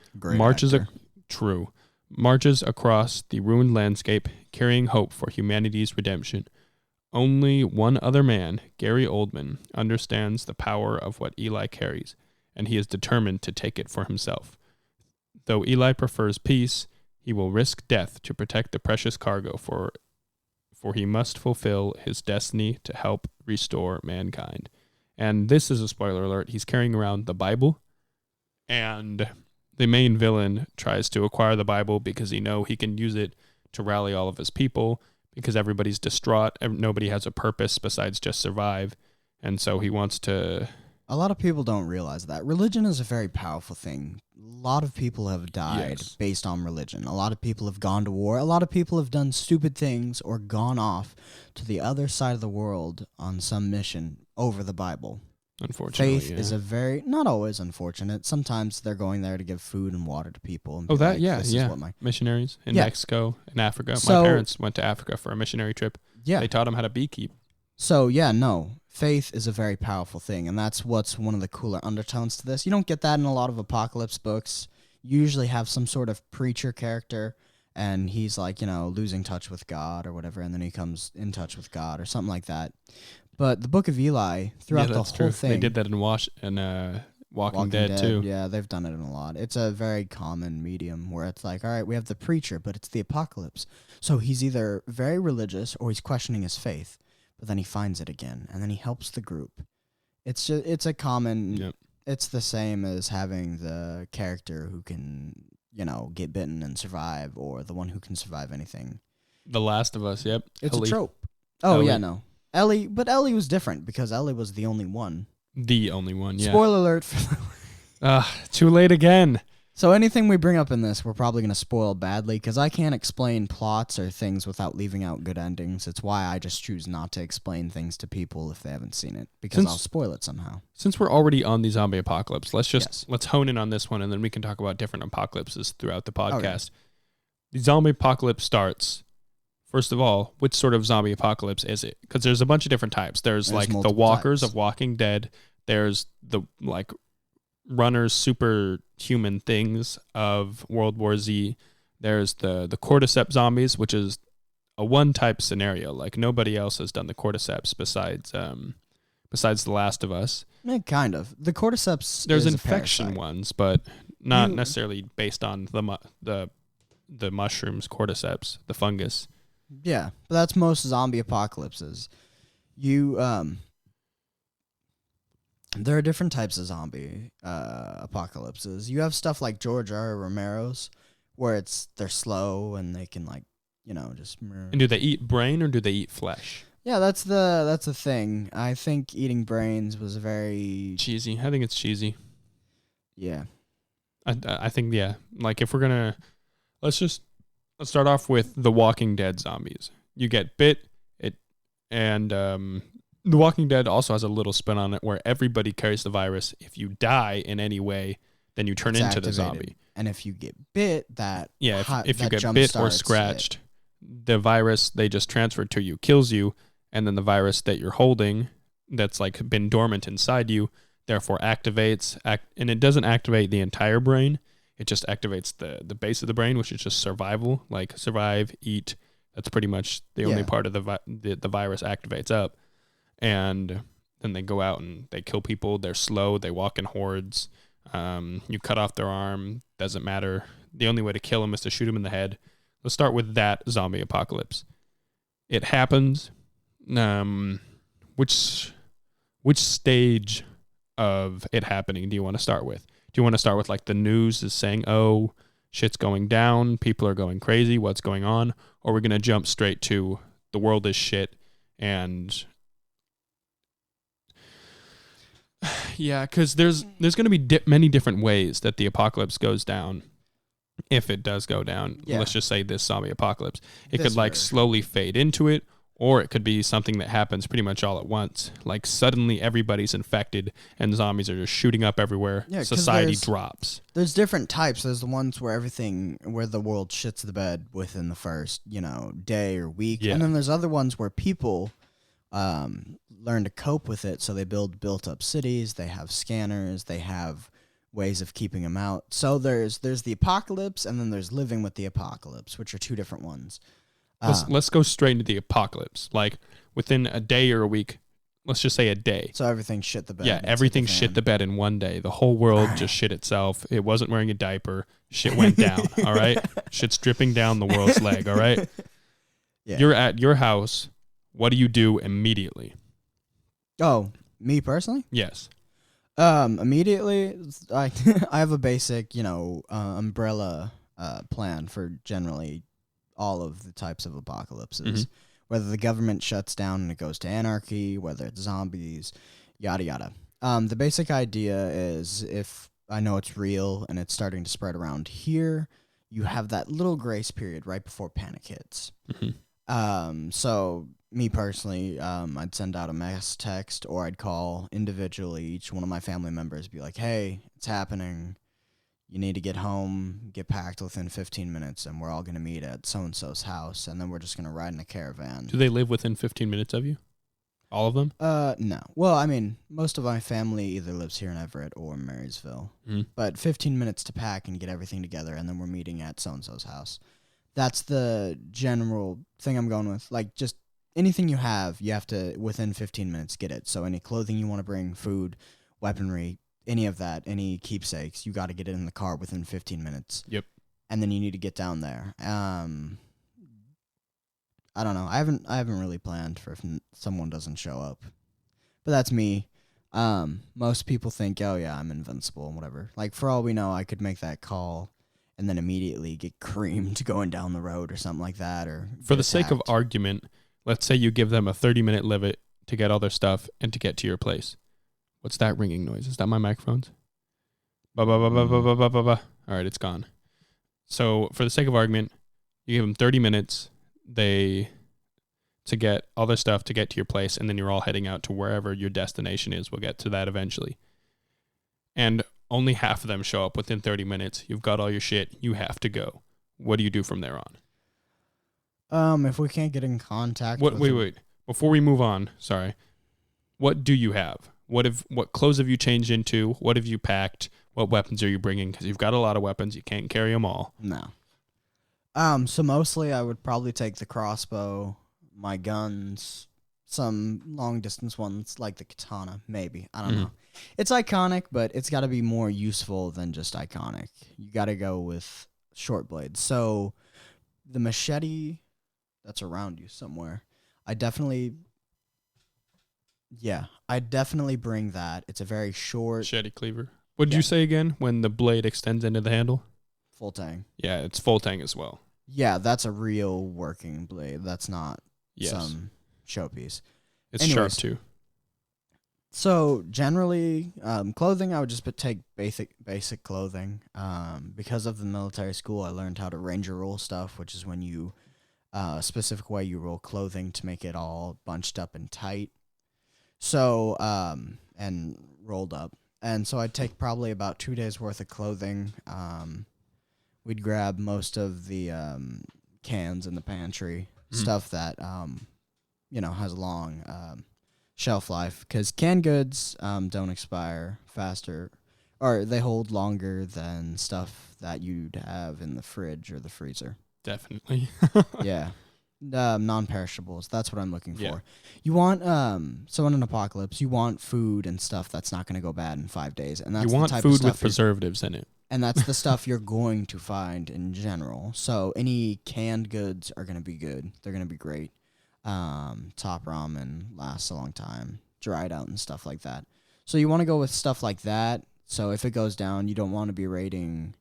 marches across the ruined landscape, carrying hope for humanity's redemption. Only one other man, Gary Oldman, understands the power of what Eli carries, and he is determined to take it for himself. Though Eli prefers peace, he will risk death to protect the precious cargo, for he must fulfill his destiny to help restore mankind. And this is a spoiler alert. He's carrying around the Bible, and the main villain tries to acquire the Bible because he can use it to rally all of his people because everybody's distraught. Nobody has a purpose besides just survive. And so he wants to... A lot of people don't realize that. Religion is a very powerful thing. A lot of people have died based on religion. A lot of people have gone to war. A lot of people have done stupid things or gone off to the other side of the world on some mission over the Bible. Unfortunately, faith is a very, not always unfortunate. Sometimes they're going there to give food and water to people. And missionaries in Mexico and Africa. My parents went to Africa for a missionary trip. Yeah. They taught them how to beekeep. So, faith is a very powerful thing, and that's what's one of the cooler undertones to this. You don't get that in a lot of apocalypse books. You usually have some sort of preacher character, and he's like, losing touch with God or whatever, and then he comes in touch with God or something like that. But the Book of Eli, throughout the whole thing... They did that in Walking Dead, too. Yeah, they've done it in a lot. It's a very common medium where it's like, all right, we have the preacher, but it's the apocalypse. So he's either very religious or he's questioning his faith, but then he finds it again, and then he helps the group. It's a common... Yep. It's the same as having the character who can, get bitten and survive, or the one who can survive anything. The Last of Us, yep. It's a trope. Oh, Ellie. Yeah, no. Ellie was different because Ellie was the only one. The only one, yeah. Spoiler alert. Too late again. So anything we bring up in this, we're probably going to spoil badly because I can't explain plots or things without leaving out good endings. It's why I just choose not to explain things to people if they haven't seen it because I'll spoil it somehow. Since we're already on the zombie apocalypse, let's hone in on this one and then we can talk about different apocalypses throughout the podcast. Okay. The zombie apocalypse starts, first of all, which sort of zombie apocalypse is it? Because there's a bunch of different types. There's like the walkers of Walking Dead. There's the like runners, superhuman things of World War Z. There's the cordyceps zombies, which is a one type scenario. Like nobody else has done the cordyceps besides The Last of Us. Kind of. The cordyceps. There's infection ones, but not necessarily based on the mushrooms, cordyceps, the fungus. Yeah, but that's most zombie apocalypses. There are different types of zombie apocalypses. You have stuff like George R. Romero's, where they're slow and they can just. And do they eat brain or do they eat flesh? Yeah, that's the thing. I think eating brains was very cheesy. I think it's cheesy. Yeah, I think Like if we're gonna, let's start off with the Walking Dead zombies. You get bit, and The Walking Dead also has a little spin on it where everybody carries the virus. If you die in any way, then you turn into the zombie. And if you get bit, if you get bit or scratched, the virus they just transferred to you kills you, and then the virus that you're holding that's like been dormant inside you, therefore activates, and it doesn't activate the entire brain. It just activates the base of the brain, which is just survival, like survive, eat. That's pretty much the only part of the virus activates up. And then they go out and they kill people. They're slow. They walk in hordes. You cut off their arm. Doesn't matter. The only way to kill them is to shoot them in the head. Let's start with that zombie apocalypse. It happens. Which stage of it happening do you want to start with? Do you want to start with like the news is saying, oh, shit's going down, people are going crazy, what's going on? Or we're going to jump straight to the world is shit and... Yeah, because there's going to be many different ways that the apocalypse goes down. If it does go down, let's just say this zombie apocalypse. It could like slowly fade into it, or it could be something that happens pretty much all at once. Like suddenly everybody's infected and zombies are just shooting up everywhere. Yeah, society drops. There's different types. There's the ones where the world shits the bed within the first, day or week. Yeah. And then there's other ones where people learn to cope with it. So they built up cities. They have scanners. They have ways of keeping them out. So there's the apocalypse, and then there's living with the apocalypse, which are two different ones. Let's go straight into the apocalypse. Like within a day or a week, let's just say a day. So everything shit the bed. Yeah, everything shit the bed in one day. The whole world just shit itself. It wasn't wearing a diaper. Shit went down. All right, shit's dripping down the world's leg. All right. Yeah. You're at your house. What do you do immediately? Oh, me personally? Yes. Immediately, I have a basic, umbrella plan for generally all of the types of apocalypses. Mm-hmm. Whether the government shuts down and it goes to anarchy, whether it's zombies, yada yada. The basic idea is if I know it's real and it's starting to spread around here, you have that little grace period right before panic hits. Mm-hmm. So me personally, I'd send out a mass text or I'd call individually each one of my family members, be like, hey, it's happening. You need to get home, get packed within 15 minutes, and we're all going to meet at so-and-so's house, and then we're just going to ride in a caravan. Do they live within 15 minutes of you? All of them? No. Well, I mean, most of my family either lives here in Everett or Marysville. Mm-hmm. But 15 minutes to pack and get everything together, and then we're meeting at so-and-so's house. That's the general thing I'm going with. Like, just anything you have to, within 15 minutes, get it. So any clothing you want to bring, food, weaponry, any of that, any keepsakes, you got to get it in the car within 15 minutes. Yep. And then you need to get down there. I don't know. I haven't really planned for if someone doesn't show up. But that's me. Most people think, oh yeah, I'm invincible and whatever. Like for all we know, I could make that call and then immediately get creamed going down the road or something like that. Or for the sake of argument, let's say you give them a 30-minute limit to get all their stuff and to get to your place. What's that ringing noise? Is that my microphones? Ba ba ba ba ba ba ba ba ba. All right, it's gone. So for the sake of argument, you give them 30 minutes to get all their stuff to get to your place, and then you're all heading out to wherever your destination is. We'll get to that eventually. And only half of them show up within 30 minutes. You've got all your shit. You have to go. What do you do from there on? If we can't get in contact Wait. Before we move on, sorry. What do you have? What clothes have you changed into? What have you packed? What weapons are you bringing? Because you've got a lot of weapons. You can't carry them all. No. So mostly I would probably take the crossbow, my guns, some long distance ones like the katana, maybe. I don't know. It's iconic, but it's got to be more useful than just iconic. You got to go with short blades. So the machete that's around you somewhere, I'd definitely bring that. It's a very short machete cleaver. What did you say again when the blade extends into the handle? Full tang. Yeah, it's full tang as well. Yeah, that's a real working blade. That's not some showpiece. It's sharp too. So generally, clothing, I would just take basic clothing. Because of the military school, I learned how to ranger roll stuff, which is when you, a specific way you roll clothing to make it all bunched up and tight. So, and rolled up. And so I'd take probably about 2 days worth of clothing. We'd grab most of the cans in the pantry, stuff that, has a long shelf life, because canned goods don't expire faster, or they hold longer than stuff that you'd have in the fridge or the freezer. Definitely. Yeah. Non-perishables. That's what I'm looking for. Yeah. You want so in an apocalypse, you want food and stuff that's not going to go bad in 5 days, and that's you want the type food of stuff with preservatives in it. And that's the stuff you're going to find in general. So any canned goods are going to be good. They're going to be great. Top ramen lasts a long time. Dried out and stuff like that. So you want to go with stuff like that. So if it goes down, you don't want to be raiding.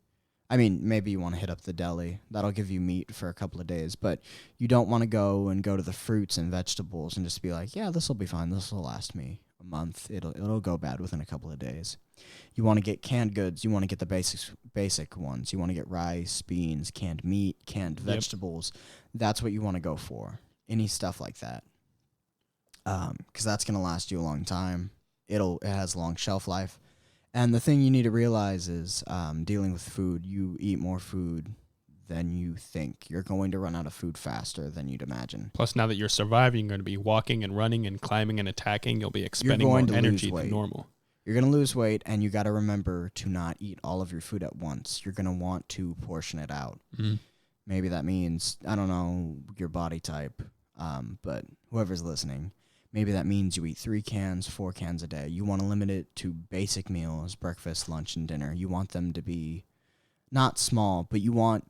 I mean, maybe you want to hit up the deli. That'll give you meat for a couple of days. But you don't want to go to the fruits and vegetables and just be like, yeah, this will be fine. This will last me a month. It'll go bad within a couple of days. You want to get canned goods. You want to get the basic ones. You want to get rice, beans, canned meat, canned vegetables. That's what you want to go for. Any stuff like that. Because that's going to last you a long time. It has a long shelf life. And the thing you need to realize is dealing with food, you eat more food than you think. You're going to run out of food faster than you'd imagine. Plus, now that you're surviving, you're going to be walking and running and climbing and attacking. You'll be expending more energy than normal. You're going to lose weight, and you got to remember to not eat all of your food at once. You're going to want to portion it out. Mm-hmm. Maybe that means, I don't know, your body type, but whoever's listening, maybe that means you eat 3 cans, 4 cans a day. You want to limit it to basic meals, breakfast, lunch, and dinner. You want them to be not small, but you want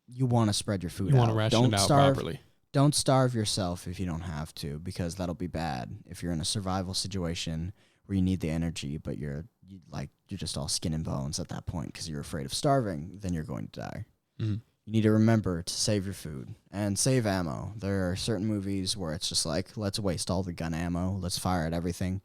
to spread your food out. You want to ration it out properly. Don't starve yourself if you don't have to, because that'll be bad. If you're in a survival situation where you need the energy, but you're just all skin and bones at that point because you're afraid of starving, then you're going to die. Mm-hmm. You need to remember to save your food and save ammo. There are certain movies where it's just like, let's waste all the gun ammo. Let's fire at everything.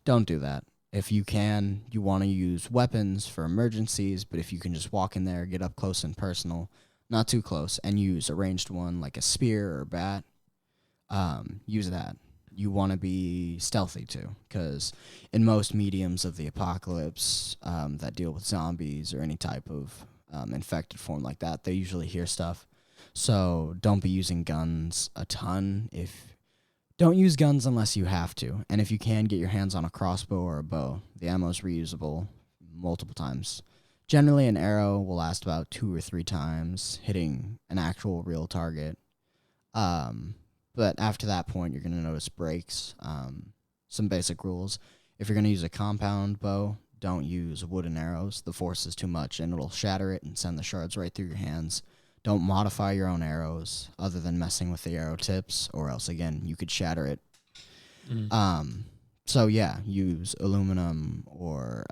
Don't do that. If you can, you want to use weapons for emergencies, but if you can just walk in there, get up close and personal, not too close, and use a ranged one like a spear or a bat, use that. You want to be stealthy too, because in most mediums of the apocalypse that deal with zombies or any type of infected form like that, they usually hear stuff. So don't be using guns a ton. Don't use guns unless you have to. And if you can, get your hands on a crossbow or a bow. The ammo is reusable multiple times. Generally, an arrow will last about 2 or 3 times, hitting an actual real target. But after that point, you're going to notice breaks. Some basic rules. If you're going to use a compound bow, don't use wooden arrows. The force is too much, and it'll shatter it and send the shards right through your hands. Don't modify your own arrows other than messing with the arrow tips, or else, again, you could shatter it. Mm. So, yeah, use aluminum or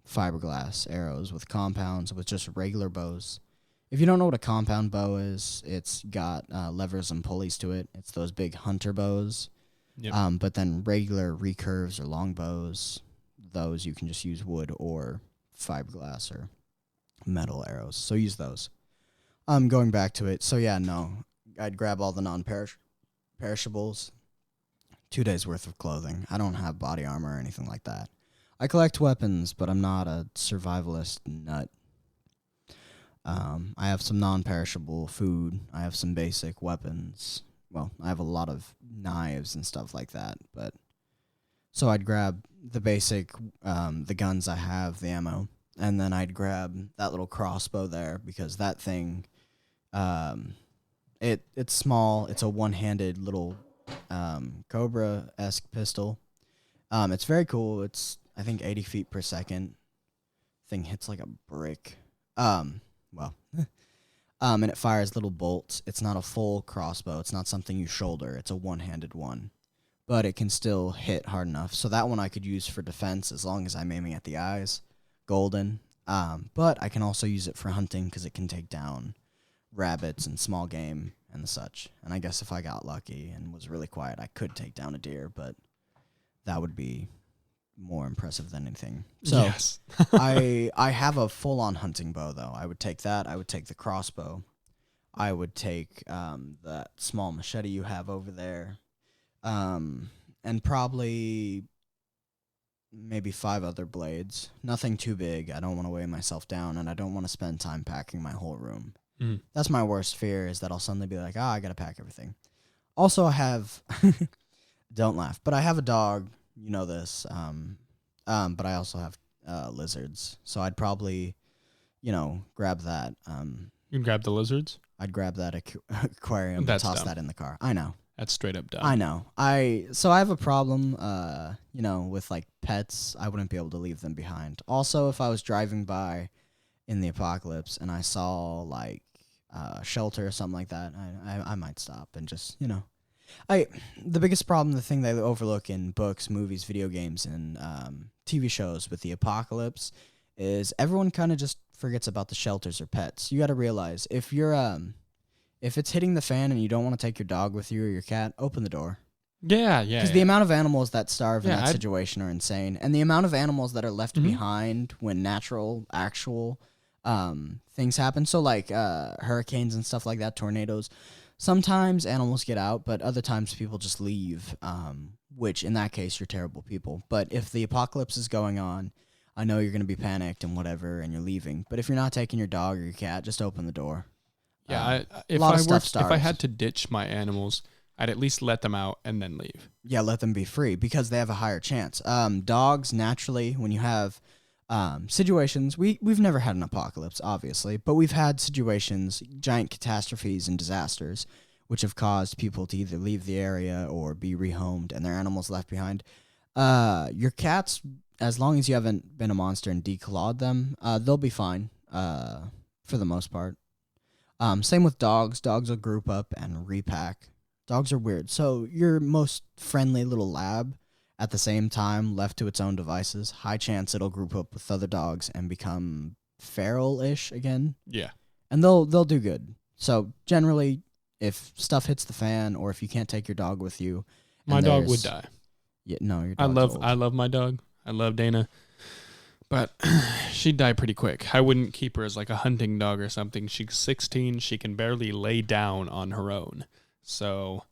fiberglass arrows with compounds with just regular bows. If you don't know what a compound bow is, it's got levers and pulleys to it. It's those big hunter bows. Yep. But then regular recurves or long bows, those you can just use wood or fiberglass or metal arrows. So use those. Going back to it. So yeah, no, I'd grab all the non-perishables. 2 days worth of clothing. I don't have body armor or anything like that. I collect weapons, but I'm not a survivalist nut. I have some non-perishable food. I have some basic weapons. Well, I have a lot of knives and stuff like that. But so I'd grab the basic, the guns I have, the ammo, and then I'd grab that little crossbow there because that thing, it's small. It's a one-handed little Cobra-esque pistol. It's very cool. It's I think 80 feet per second. Thing hits like a brick. And it fires little bolts. It's not a full crossbow. It's not something you shoulder. It's a one-handed one. But it can still hit hard enough. So that one I could use for defense as long as I'm aiming at the eyes. Golden. But I can also use it for hunting because it can take down rabbits and small game and the such. And I guess if I got lucky and was really quiet, I could take down a deer, but that would be more impressive than anything. So yes. I have a full-on hunting bow, though. I would take that. I would take the crossbow. I would take that small machete you have over there, and probably maybe 5 other blades. Nothing too big. I don't want to weigh myself down, and I don't want to spend time packing my whole room. Mm. That's my worst fear, is that I'll suddenly be like, I got to pack everything. Also, I have... don't laugh. But I have a dog. You know this. But I also have lizards. So I'd probably, grab that. You can grab the lizards? I'd grab that aquarium and toss that in the car. I know. That's straight up dumb. I know. So I have a problem, with like pets. I wouldn't be able to leave them behind. Also, if I was driving by in the apocalypse and I saw like a shelter or something like that, I might stop and just, the biggest problem, the thing they overlook in books, movies, video games, and TV shows with the apocalypse is everyone kind of just forgets about the shelters or pets. You got to realize if it's hitting the fan and you don't want to take your dog with you or your cat, open the door. Yeah. Because the amount of animals that starve in that situation are insane, and the amount of animals that are left behind when actual things happen. So like hurricanes and stuff like that, tornadoes. Sometimes animals get out, but other times people just leave, which in that case, you're terrible people. But if the apocalypse is going on, I know you're going to be panicked and whatever, and you're leaving. But if you're not taking your dog or your cat, just open the door. Yeah, if I had to ditch my animals, I'd at least let them out and then leave. Yeah, let them be free because they have a higher chance. Dogs, naturally, when you have... situations, we've never had an apocalypse, obviously, but we've had situations, giant catastrophes and disasters, which have caused people to either leave the area or be rehomed and their animals left behind. Your cats, as long as you haven't been a monster and declawed them, they'll be fine, for the most part. Same with dogs. Dogs will group up and repack. Dogs are weird. So your most friendly little lab, at the same time, left to its own devices, high chance it'll group up with other dogs and become feral-ish again. Yeah. And they'll do good. So generally, if stuff hits the fan or if you can't take your dog with you... My dog would die. Yeah, no, your dog's old. I love my dog. I love Dana. But she'd die pretty quick. I wouldn't keep her as like a hunting dog or something. She's 16. She can barely lay down on her own. So...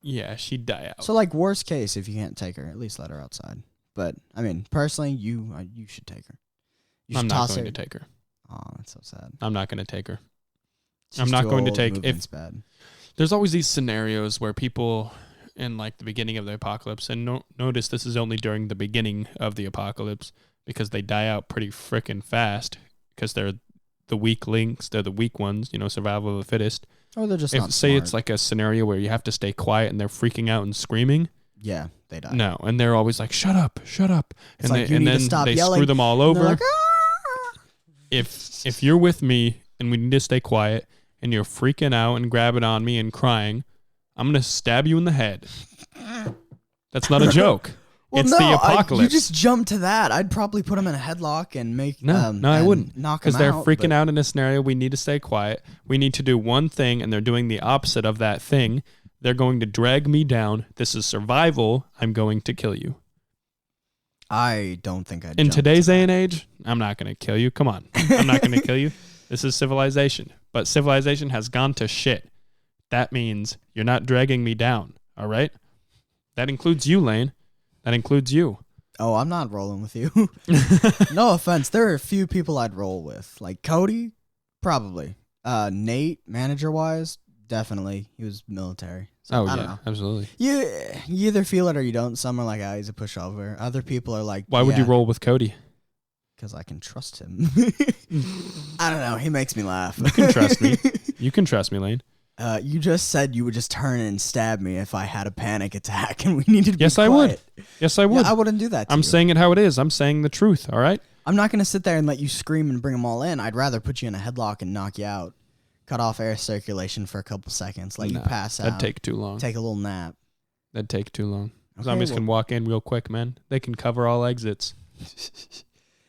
yeah, she'd die out. So, like, worst case, if you can't take her, at least let her outside. But, I mean, personally, you should take her. I'm not going to take her. Oh, that's so sad. I'm not going to take her. I'm not going to take... bad. There's always these scenarios where people, in, like, the beginning of the apocalypse, and notice this is only during the beginning of the apocalypse, because they die out pretty frickin' fast, because they're the weak links, they're the weak ones, survival of the fittest. Or they're just not smart. Say it's like a scenario where you have to stay quiet and they're freaking out and screaming. Yeah, they die. No, and they're always like, shut up. It's like, you need to stop yelling. Screw them all over. Like, If you're with me and we need to stay quiet and you're freaking out and grabbing on me and crying, I'm going to stab you in the head. That's not a joke. Well, it's the apocalypse. You just jump to that. I'd probably put them in a headlock and make No, I wouldn't. Knock them out. Because they're freaking out in a scenario. We need to stay quiet. We need to do one thing, and they're doing the opposite of that thing. They're going to drag me down. This is survival. I'm going to kill you. I don't think I'd In jump today's to day that. and age, I'm not going to kill you. Come on. I'm not going to kill you. This is civilization. But civilization has gone to shit. That means you're not dragging me down. All right? That includes you, Lane. That includes you. Oh, I'm not rolling with you. No offense. There are a few people I'd roll with. Like Cody, probably. Nate, manager-wise, definitely. He was military. So, I don't know. Absolutely. You either feel it or you don't. Some are like, he's a pushover. Other people are like, Why would you roll with Cody? Because I can trust him. I don't know. He makes me laugh. You can trust me. You can trust me, Lane. You just said you would just turn and stab me if I had a panic attack and we needed to be Yes, I quiet. would. Yes, I would. Yeah, I wouldn't do that to I'm you. saying it how it is. I'm saying the truth, all right? I'm not going to sit there and let you scream and bring them all in. I'd rather put you in a headlock and knock you out. Cut off air circulation for a couple seconds. Let you pass out. That'd take too long. Take a little nap. That'd take too long. Okay, Zombies can walk in real quick, man. They can cover all exits.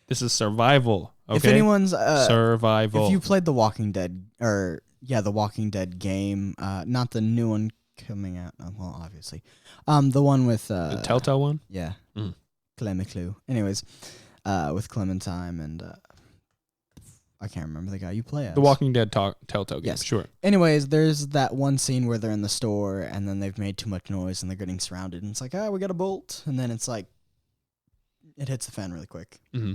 This is survival, okay? If anyone's... survival. If you played The Walking Dead, The Walking Dead game, not the new one coming out, well, obviously. The one with... the Telltale one? Yeah. Mm. Clay McClue. Anyways, with Clementine and... I can't remember the guy you play as. The Walking Dead Telltale game, Yes. sure. Anyways, there's that one scene where they're in the store and then they've made too much noise and they're getting surrounded. And it's like, we got a bolt. And then it's like, it hits the fan really quick. Mm-hmm.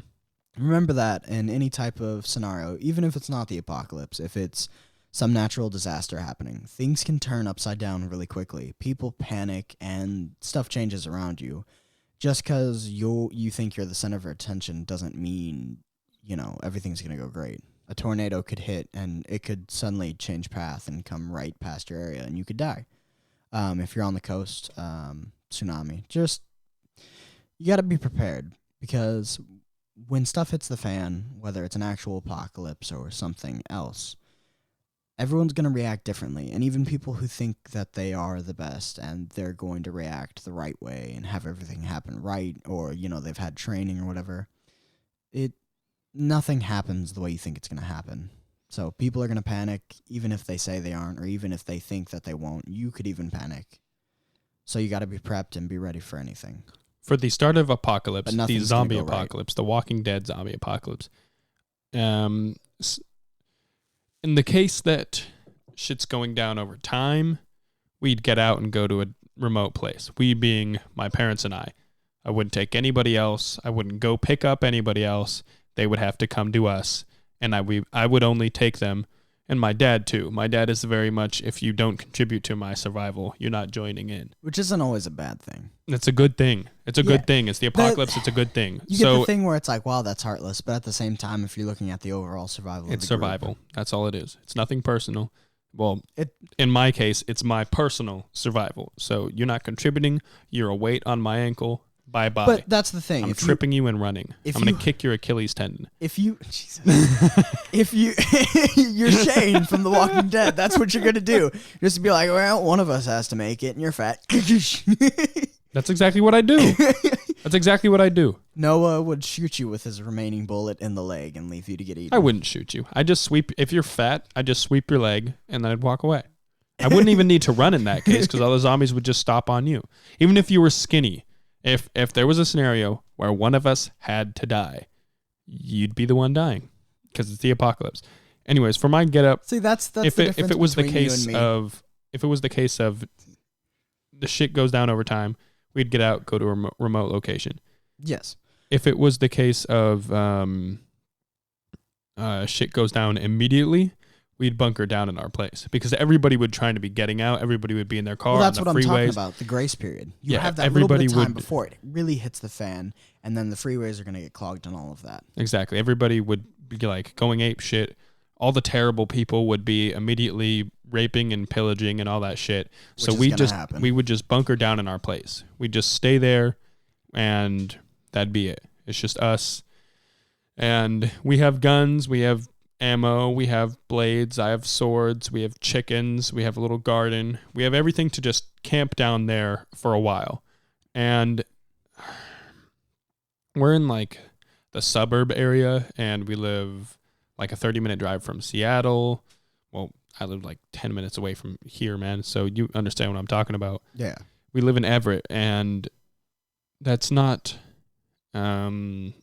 Remember that in any type of scenario, even if it's not the apocalypse, if it's some natural disaster happening, things can turn upside down really quickly. People panic and stuff changes around you. Just because you think you're the center of attention doesn't mean, everything's going to go great. A tornado could hit and it could suddenly change path and come right past your area and you could die. If you're on the coast, tsunami. Just, you got to be prepared because when stuff hits the fan, whether it's an actual apocalypse or something else, everyone's going to react differently. And even people who think that they are the best and they're going to react the right way and have everything happen right, or, they've had training or whatever, nothing happens the way you think it's going to happen. So people are going to panic, even if they say they aren't, or even if they think that they won't. You could even panic. So you got to be prepped and be ready for anything. For the start of apocalypse, But the nothing's zombie gonna go right. apocalypse, the Walking Dead zombie apocalypse, in the case that shit's going down over time, we'd get out and go to a remote place. We being my parents and I. I wouldn't take anybody else. I wouldn't go pick up anybody else. They would have to come to us, and I would only take them, and my dad too. My dad is very much, if you don't contribute to my survival, you're not joining in. Which isn't always a bad thing. It's a good thing. It's a good thing. It's the apocalypse. It's a good thing. You get the thing where it's like, wow, that's heartless. But at the same time, if you're looking at the overall survival, it's of the group, survival. That's all it is. It's nothing personal. Well, in my case, it's my personal survival. So you're not contributing. You're a weight on my ankle. Bye-bye. But that's the thing. I'm tripping you and running. I'm going to kick your Achilles tendon. If you, Jesus, if you're Shane from The Walking Dead, that's what you're going to do. Just be like, well, one of us has to make it, and you're fat. That's exactly what I do. That's exactly what I do. Noah would shoot you with his remaining bullet in the leg and leave you to get eaten. I wouldn't shoot you. I just sweep. If you're fat, I just sweep your leg, and then I'd walk away. I wouldn't even need to run in that case because all the zombies would just stop on you. Even if you were skinny. If there was a scenario where one of us had to die, you'd be the one dying because it's the apocalypse. Anyways, for my get up, see that's if the difference it was the between case you and me. if it was the case of the shit goes down over time, we'd get out, go to a remote location. Yes. If it was the case of shit goes down immediately, we'd bunker down in our place because everybody would try to be getting out. Everybody would be in their car. Well, that's on the what I'm talking freeways. about. The grace period. You Yeah, have that little bit of time would- before it really hits the fan, and then the freeways are going to get clogged and all of that. Exactly. Everybody would be like going ape shit. All the terrible people would be immediately raping and pillaging and all that shit. So Which is gonna happen. we would just bunker down in our place. We'd just stay there, and that'd be it. It's just us, and we have guns. We have ammo, we have blades, I have swords, we have chickens, we have a little garden. We have everything to just camp down there for a while. And we're in like the suburb area, and we live like a 30-minute drive from Seattle. Well, I live like 10 minutes away from here, man. So you understand what I'm talking about. Yeah. We live in Everett, and that's not I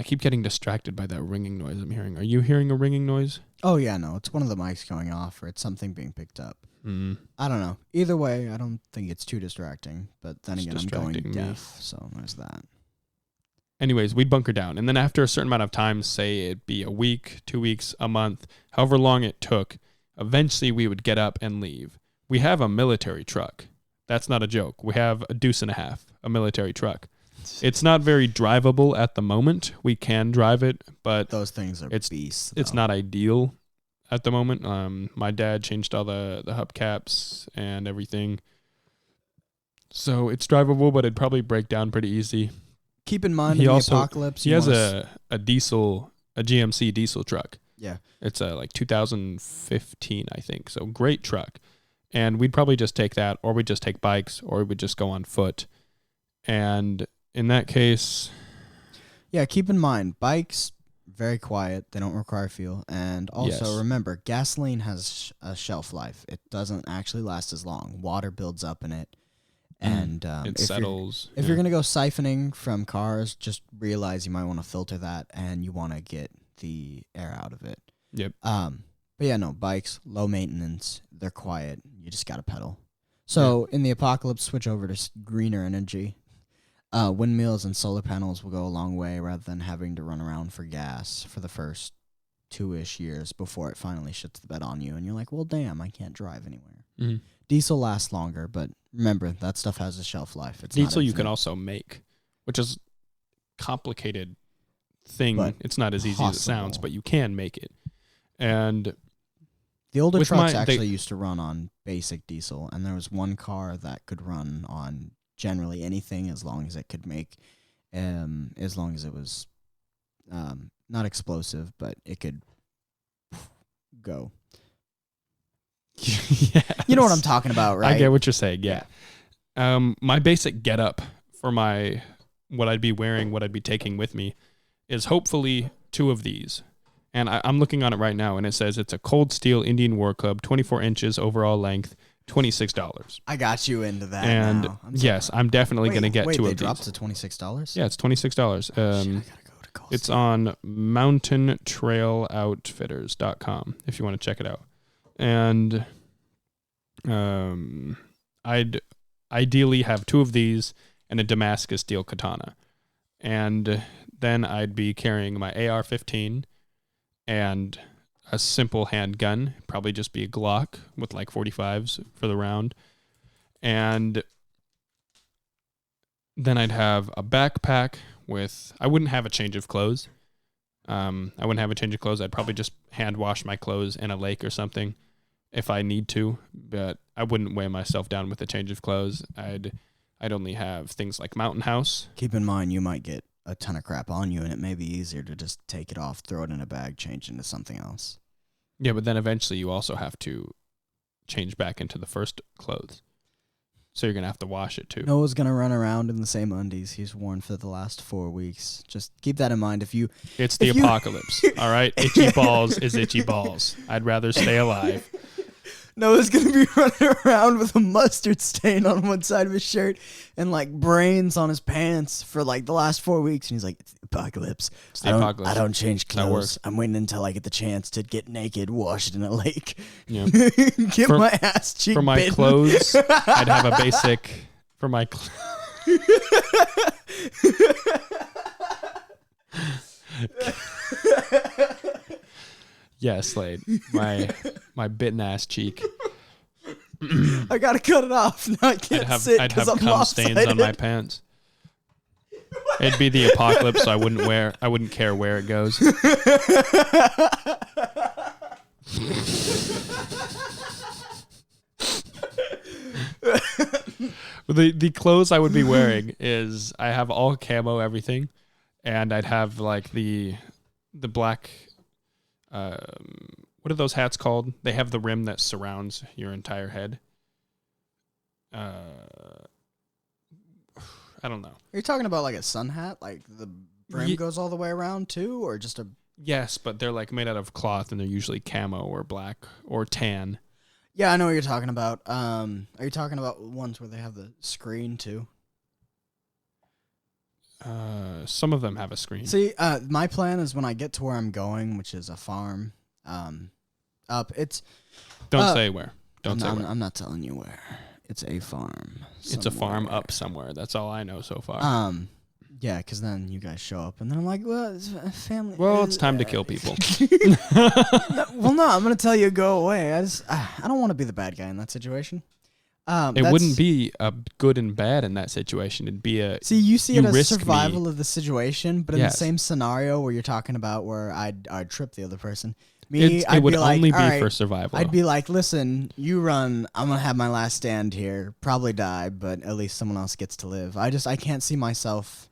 keep getting distracted by that ringing noise I'm hearing. Are you hearing a ringing noise? Oh, yeah, no. It's one of the mics going off, or it's something being picked up. I don't know. Either way, I don't think it's too distracting. But then again, I'm going deaf, so there's that. Anyways, we'd bunker down. And then after a certain amount of time, say it'd be a week, 2 weeks, a month, however long it took, eventually we would get up and leave. We have a military truck. That's not a joke. We have a deuce and a half, a military truck. It's not very drivable at the moment. We can drive it, but those things are beasts. It's not ideal at the moment. My dad changed all the hubcaps and everything. So it's drivable, but it'd probably break down pretty easy. Keep in mind, in the apocalypse, he has a GMC diesel truck. Yeah. It's like 2015, I think. So great truck. And we'd probably just take that, or we'd just take bikes, or we'd just go on foot. And in that case... Yeah, keep in mind, bikes, very quiet. They don't require fuel. And also, remember, gasoline has a shelf life. It doesn't actually last as long. Water builds up in it. And it settles. If you're going to go siphoning from cars, just realize you might want to filter that, and you want to get the air out of it. Yep. But yeah, no, bikes, low maintenance, they're quiet. You just got to pedal. So in the apocalypse, switch over to greener energy. Windmills and solar panels will go a long way rather than having to run around for gas for the first 2-ish years before it finally shits the bed on you. And you're like, well, damn, I can't drive anywhere. Mm-hmm. Diesel lasts longer, but remember, that stuff has a shelf life. It's diesel you can also make, which is a complicated thing. But it's not as easy as it sounds, but you can make it. And the older trucks used to run on basic diesel, and there was one car that could run on generally anything as long as it could make, as long as it was not explosive, but it could go. Yes. You know what I'm talking about, right? I get what you're saying, yeah. My basic getup for what I'd be wearing, what I'd be taking with me, is hopefully 2 of these. And I'm looking on it right now, and it says it's a cold steel Indian War Club, 24 inches overall length, $26. I got you into that. And now. yes, I'm definitely going to get 2 of these. Wait, they dropped to $26? Yeah, it's $26. Oh, shit, I gotta go to Cold it's Steel. on mountaintrailoutfitters.com if you want to check it out. And I'd ideally have 2 of these and a Damascus steel katana. And then I'd be carrying my AR-15 and a simple handgun, probably just be a Glock with like 45s for the round. And then I'd have a backpack with, I wouldn't have a change of clothes. I'd probably just hand wash my clothes in a lake or something if I need to, but I wouldn't weigh myself down with a change of clothes. I'd only have things like Mountain House. Keep in mind, you might get a ton of crap on you, and it may be easier to just take it off, throw it in a bag, change into something else. Yeah, but then eventually you also have to change back into the first clothes. So you're going to have to wash it too. Noah's going to run around in the same undies he's worn for the last 4 weeks. Just keep that in mind. It's the apocalypse, all right? Itchy balls is itchy balls. I'd rather stay alive. Noah's going to be running around with a mustard stain on one side of his shirt and like brains on his pants for like the last 4 weeks. And he's like, it's the apocalypse. It's the apocalypse. I don't change clothes. I'm waiting until I get the chance to get naked, wash it in a lake. Yeah. Get my ass cheek For my bitten. clothes, I'd have a basic... For my Yeah, Slade. My bitten ass cheek. I gotta cut it off. No, I can't sit I'd have I'm cum stains on my pants. It'd be the apocalypse, so I wouldn't care where it goes. The clothes I would be wearing is I have all camo everything, and I'd have like the black. What are those hats called? They have the rim that surrounds your entire head. I don't know. Are you talking about like a sun hat? Like the brim goes all the way around too, or just a... Yes, but they're like made out of cloth, and they're usually camo or black or tan. Yeah, I know what you're talking about. Are you talking about ones where they have the screen too? Some of them have a screen. See, my plan is when I get to where I'm going, which is a farm, up. Don't say where. Don't say where. I'm not telling you where. It's a farm. It's a farm up somewhere. That's all I know so far. Yeah, because then you guys show up, and then I'm like, well, it's a family. Well, it's time to kill people. Well, no, I'm gonna tell you go away. I don't want to be the bad guy in that situation. It wouldn't be a good and bad in that situation. It'd be a you see it as survival of the situation, but in the same scenario where you're talking about where I'd trip the other person. It would only be for survival. I'd be like, listen, you run. I'm gonna have my last stand here. Probably die, but at least someone else gets to live. I can't see myself.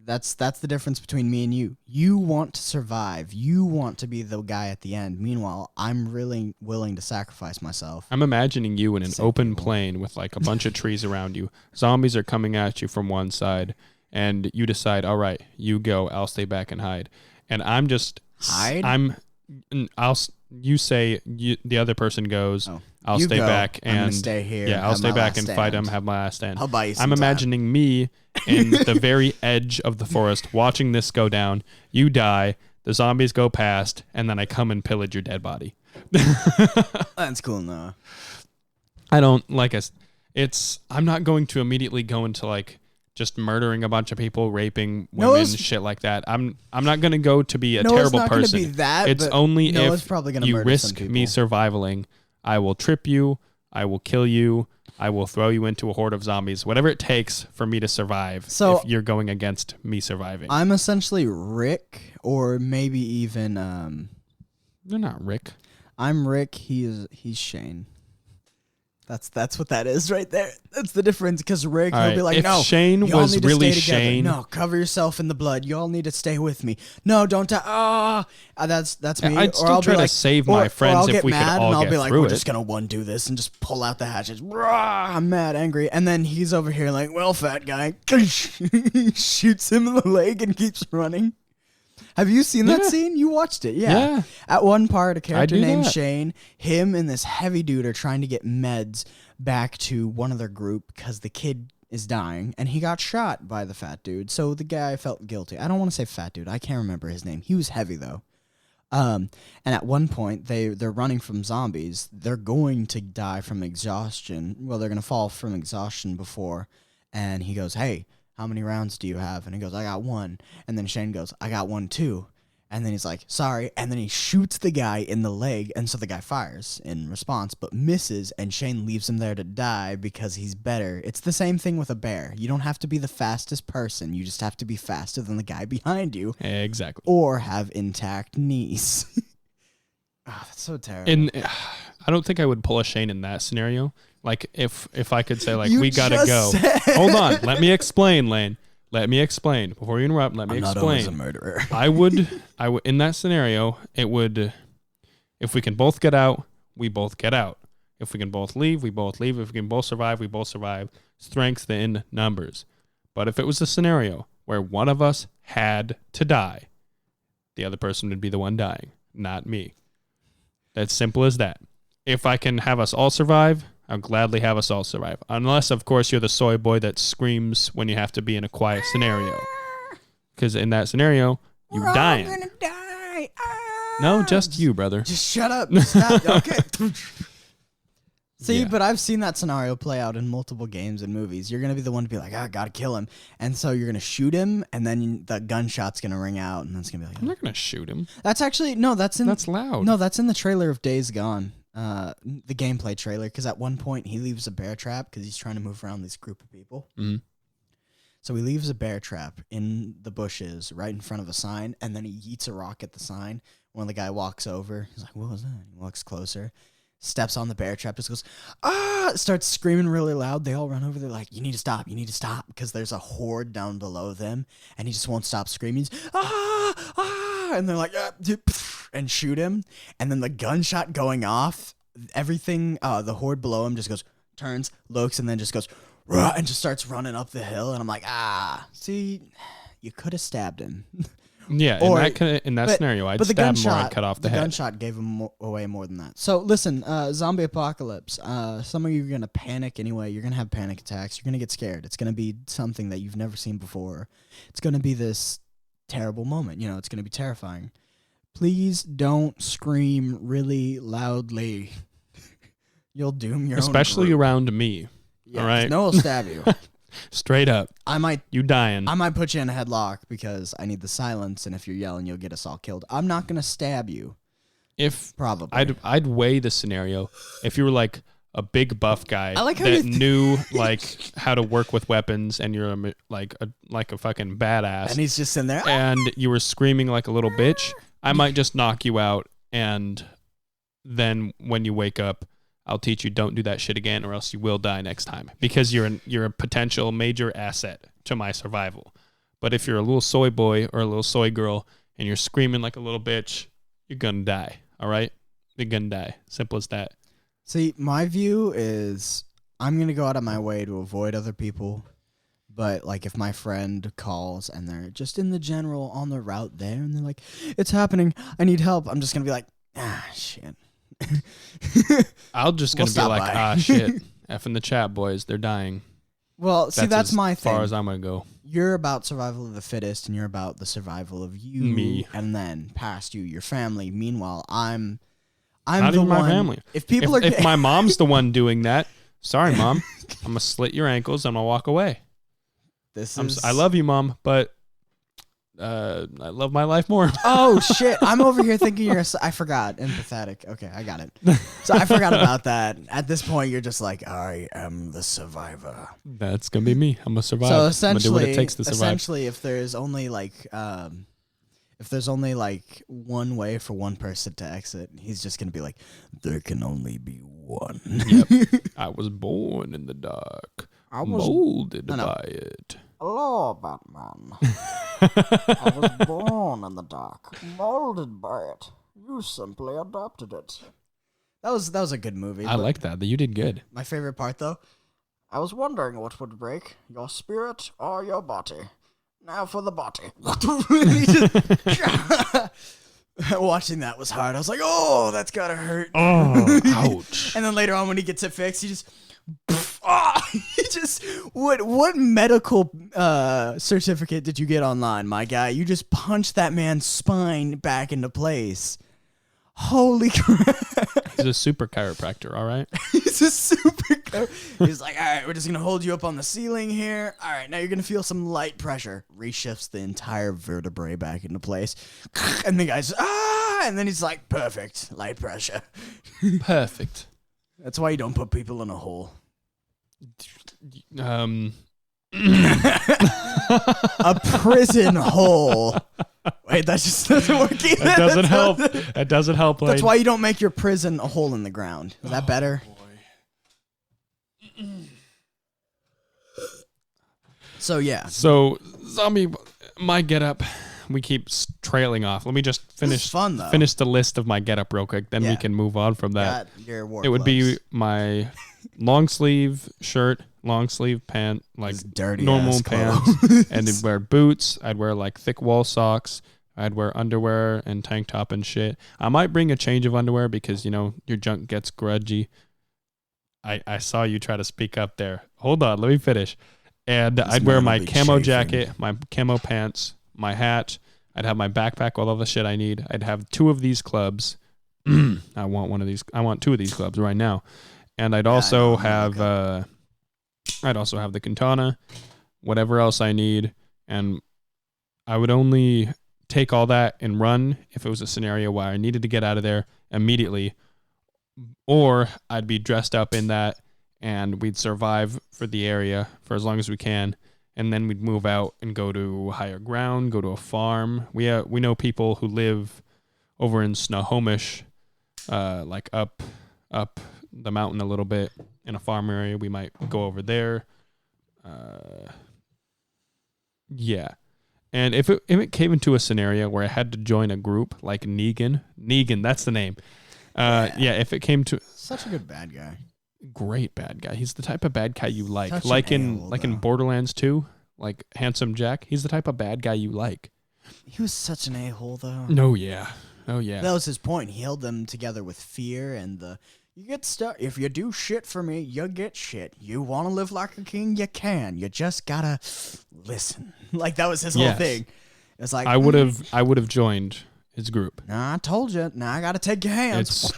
That's the difference between me and you. You want to survive. You want to be the guy at the end. Meanwhile, I'm really willing to sacrifice myself. I'm imagining you in an open plain with like a bunch of trees around you. Zombies are coming at you from one side, and you decide, all right, you go. I'll stay back and hide. And I'm just hide. You say the other person goes. Oh. I'll stay back and I'm gonna stay here. Yeah, I'll stay back and fight them. Have my last stand. I'll buy you some I'm imagining me in the very edge of the forest, watching this go down. You die. The zombies go past, and then I come and pillage your dead body. That's cool, no. I don't like us. I'm not going to immediately go into like just murdering a bunch of people, raping women, shit like that. I'm not going to go to be a terrible person. It's not going to be that. It's only if probably gonna you murder risk me surviving. I will trip you. I will kill you. I will throw you into a horde of zombies. Whatever it takes for me to survive. So if you're going against me surviving, I'm essentially Rick, or maybe even You're not Rick. I'm Rick. He's Shane. That's what that is right there. That's the difference. Because Rick, he'll be like, if no, Shane y'all was need to really stay together. Shane. No, cover yourself in the blood. Y'all need to stay with me. No, don't die. That's me. I'd still try to save my friends if we could all get through it. And I'll be like, we're just gonna undo this and just pull out the hatches. I'm mad, angry, and then he's over here like, well, fat guy, shoots him in the leg and keeps running. Have you seen that scene? You watched it, yeah. At one part, a character named Shane, him and this heavy dude are trying to get meds back to one of their group because the kid is dying, and he got shot by the fat dude. So the guy felt guilty. I don't want to say fat dude. I can't remember his name. He was heavy, though. And at one point, they're running from zombies. They're going to die from exhaustion. Well, they're going to fall from exhaustion before. And he goes, hey, how many rounds do you have? And he goes, I got one. And then Shane goes, I got one too. And then he's like, sorry. And then he shoots the guy in the leg. And so the guy fires in response, but misses. And Shane leaves him there to die because he's better. It's the same thing with a bear. You don't have to be the fastest person. You just have to be faster than the guy behind you. Exactly. Or have intact knees. Oh, that's so terrible. I don't think I would pull a Shane in that scenario. Like if I could say like, you we gotta go. Hold on, let me explain, Lane. Let me explain before you interrupt. Let me explain. I'm not always a murderer. I would in that scenario. It would, if we can both get out, we both get out. If we can both leave, we both leave. If we can both survive, we both survive. Strength in numbers. But if it was a scenario where one of us had to die, the other person would be the one dying, not me. That's simple as that. If I can have us all survive, I'll gladly have us all survive. Unless, of course, you're the soy boy that screams when you have to be in a quiet scenario. Because in that scenario, you're dying. We're all gonna die. No, just you, brother. Just shut up. Stop. Okay. See, but I've seen that scenario play out in multiple games and movies. You're going to be the one to be like, I got to kill him. And so you're going to shoot him, and then the gunshot's going to ring out, and then it's going to be like... I'm not going to shoot him. That's actually... No, that's loud. No, that's in the trailer of Days Gone. The gameplay trailer, because at one point he leaves a bear trap because he's trying to move around this group of people. Mm-hmm. So he leaves a bear trap in the bushes right in front of a sign, and then he yeets a rock at the sign. When the guy walks over, he's like, what was that? He walks closer, steps on the bear trap, just goes, starts screaming really loud. They all run over. They're like, you need to stop, because there's a horde down below them, and he just won't stop screaming. And they're like, and shoot him. And then the gunshot going off, everything, the horde below him just goes, turns, looks, and then just goes, and just starts running up the hill. And I'm like, see, you could have stabbed him. Yeah, in that scenario, I'd stab him or I'd cut off the head. The gunshot gave him away more than that. So listen, zombie apocalypse. Some of you are going to panic anyway. You're going to have panic attacks. You're going to get scared. It's going to be something that you've never seen before. It's going to be this terrible moment. You know, it's going to be terrifying. Please don't scream really loudly. You'll doom your especially own around me. Yeah, all right? No one will stab you. Straight up. You dying. I might put you in a headlock because I need the silence, and if you're yelling, you'll get us all killed. I'm not going to stab you. Probably. I'd weigh the scenario. If you were like a big buff guy that knew like how to work with weapons, and you're like a fucking badass, and he's just in there, and you were screaming like a little bitch, I might just knock you out, and then when you wake up, I'll teach you don't do that shit again, or else you will die next time, because you're a potential major asset to my survival. But if you're a little soy boy or a little soy girl and you're screaming like a little bitch, you're gonna die. All right, you're gonna die. Simple as that. See, my view is I'm gonna go out of my way to avoid other people. But, like, if my friend calls and they're just in the general on the route there and they're like, it's happening, I need help, I'm just going to be like, shit. I'll just going to be like, shit. F in the chat, boys. They're dying. Well, that's my thing. As far as I'm going to go. You're about survival of the fittest, and you're about the survival of you. Me. And then past you, your family. Meanwhile, I'm not the even one. My family. If my mom's the one doing that, sorry, Mom. I'm going to slit your ankles and I'm going to walk away. I love you, Mom, but I love my life more. Oh, shit. I'm over here thinking I forgot. Empathetic. Okay, I got it. So I forgot about that. At this point, you're just like, I am the survivor. That's going to be me. I'm a survivor. So essentially, I'm gonna do what it takes to survive. If there's only like one way for one person to exit, he's just going to be like, there can only be one. Yep. I was born in the dark. Molded by it. Hello, Batman. I was born in the dark, molded by it. You simply adopted it. That was a good movie. I like that. You did good. My favorite part, though, I was wondering what would break, your spirit or your body. Now for the body. Watching that was hard. I was like, oh, that's gotta hurt. Oh, ouch. And then later on when he gets it fixed, he just what medical certificate did you get online, my guy? You just punched that man's spine back into place. Holy crap. He's a super chiropractor, all right? He's a super He's like, all right, we're just going to hold you up on the ceiling here. All right, now you're going to feel some light pressure. Reshifts the entire vertebrae back into place. And the guy's, and then he's like, perfect, light pressure. Perfect. That's why you don't put people in a hole. A prison hole. Wait, that just doesn't work either. That doesn't help. That doesn't help. That's why you don't make your prison a hole in the ground. Is that better? Boy. So, yeah. So, zombie, my getup, we keep trailing off. Let me just finish the list of my getup real quick. Then we can move on from that. It would be my long sleeve shirt, long sleeve pant, like dirty normal pants, and I'd wear boots. I'd wear like thick wall socks. I'd wear underwear and tank top and shit. I might bring a change of underwear because, you know, your junk gets grudgy. I saw you try to speak up there. Hold on, let me finish. And I'd wear my camo jacket, my camo pants, my hat. I'd have my backpack, all of the shit I need. I'd have 2 of these clubs. I want 2 of these clubs right now. And I'd also have the katana, whatever else I need. And I would only take all that and run if it was a scenario where I needed to get out of there immediately. Or I'd be dressed up in that and we'd survive for the area for as long as we can. And then we'd move out and go to higher ground, go to a farm. We know people who live over in Snohomish, like up the mountain a little bit in a farm area. We might go over there. Yeah. And if it came into a scenario where I had to join a group like Negan, that's the name. If it came to such a good bad guy. Great bad guy. He's the type of bad guy you like. In Borderlands 2, like Handsome Jack. He's the type of bad guy you like. He was such an a-hole, though. Oh, yeah. That was his point. He held them together with fear and you get stuck. If you do shit for me, you get shit. You want to live like a king, you can. You just gotta listen. Like, that was his whole thing. It's like, I would have joined his group. Nah, I told you. Now I gotta take your hands.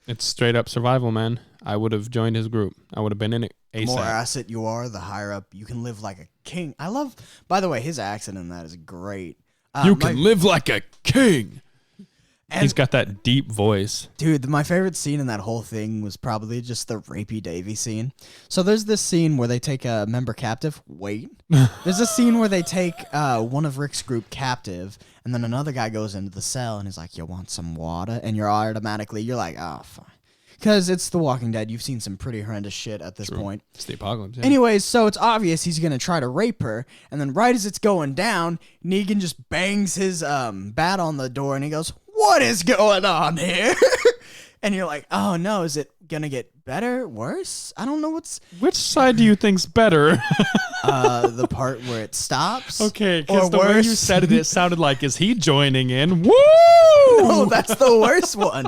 It's straight up survival, man. I would have joined his group. I would have been in it ASAP. The more asset you are, the higher up you can live like a king. I love, by the way, his accent in that is great. You can live like a king. And he's got that deep voice. Dude, my favorite scene in that whole thing was probably just the Rapey Davy scene. So there's this scene where they take a member captive. Wait. There's a scene where they take one of Rick's group captive, and then another guy goes into the cell, and he's like, you want some water? And you're like, oh, fine. Because it's The Walking Dead. You've seen some pretty horrendous shit at this point. It's the apocalypse. Yeah. Anyways, so it's obvious he's going to try to rape her. And then right as it's going down, Negan just bangs his bat on the door and he goes, what is going on here? And you're like, oh no, is it going to get better? Worse? I don't know Which side do you think's better? The part where it stops. Okay, because the way you said it, it sounded like, is he joining in? Woo! No, that's the worst one.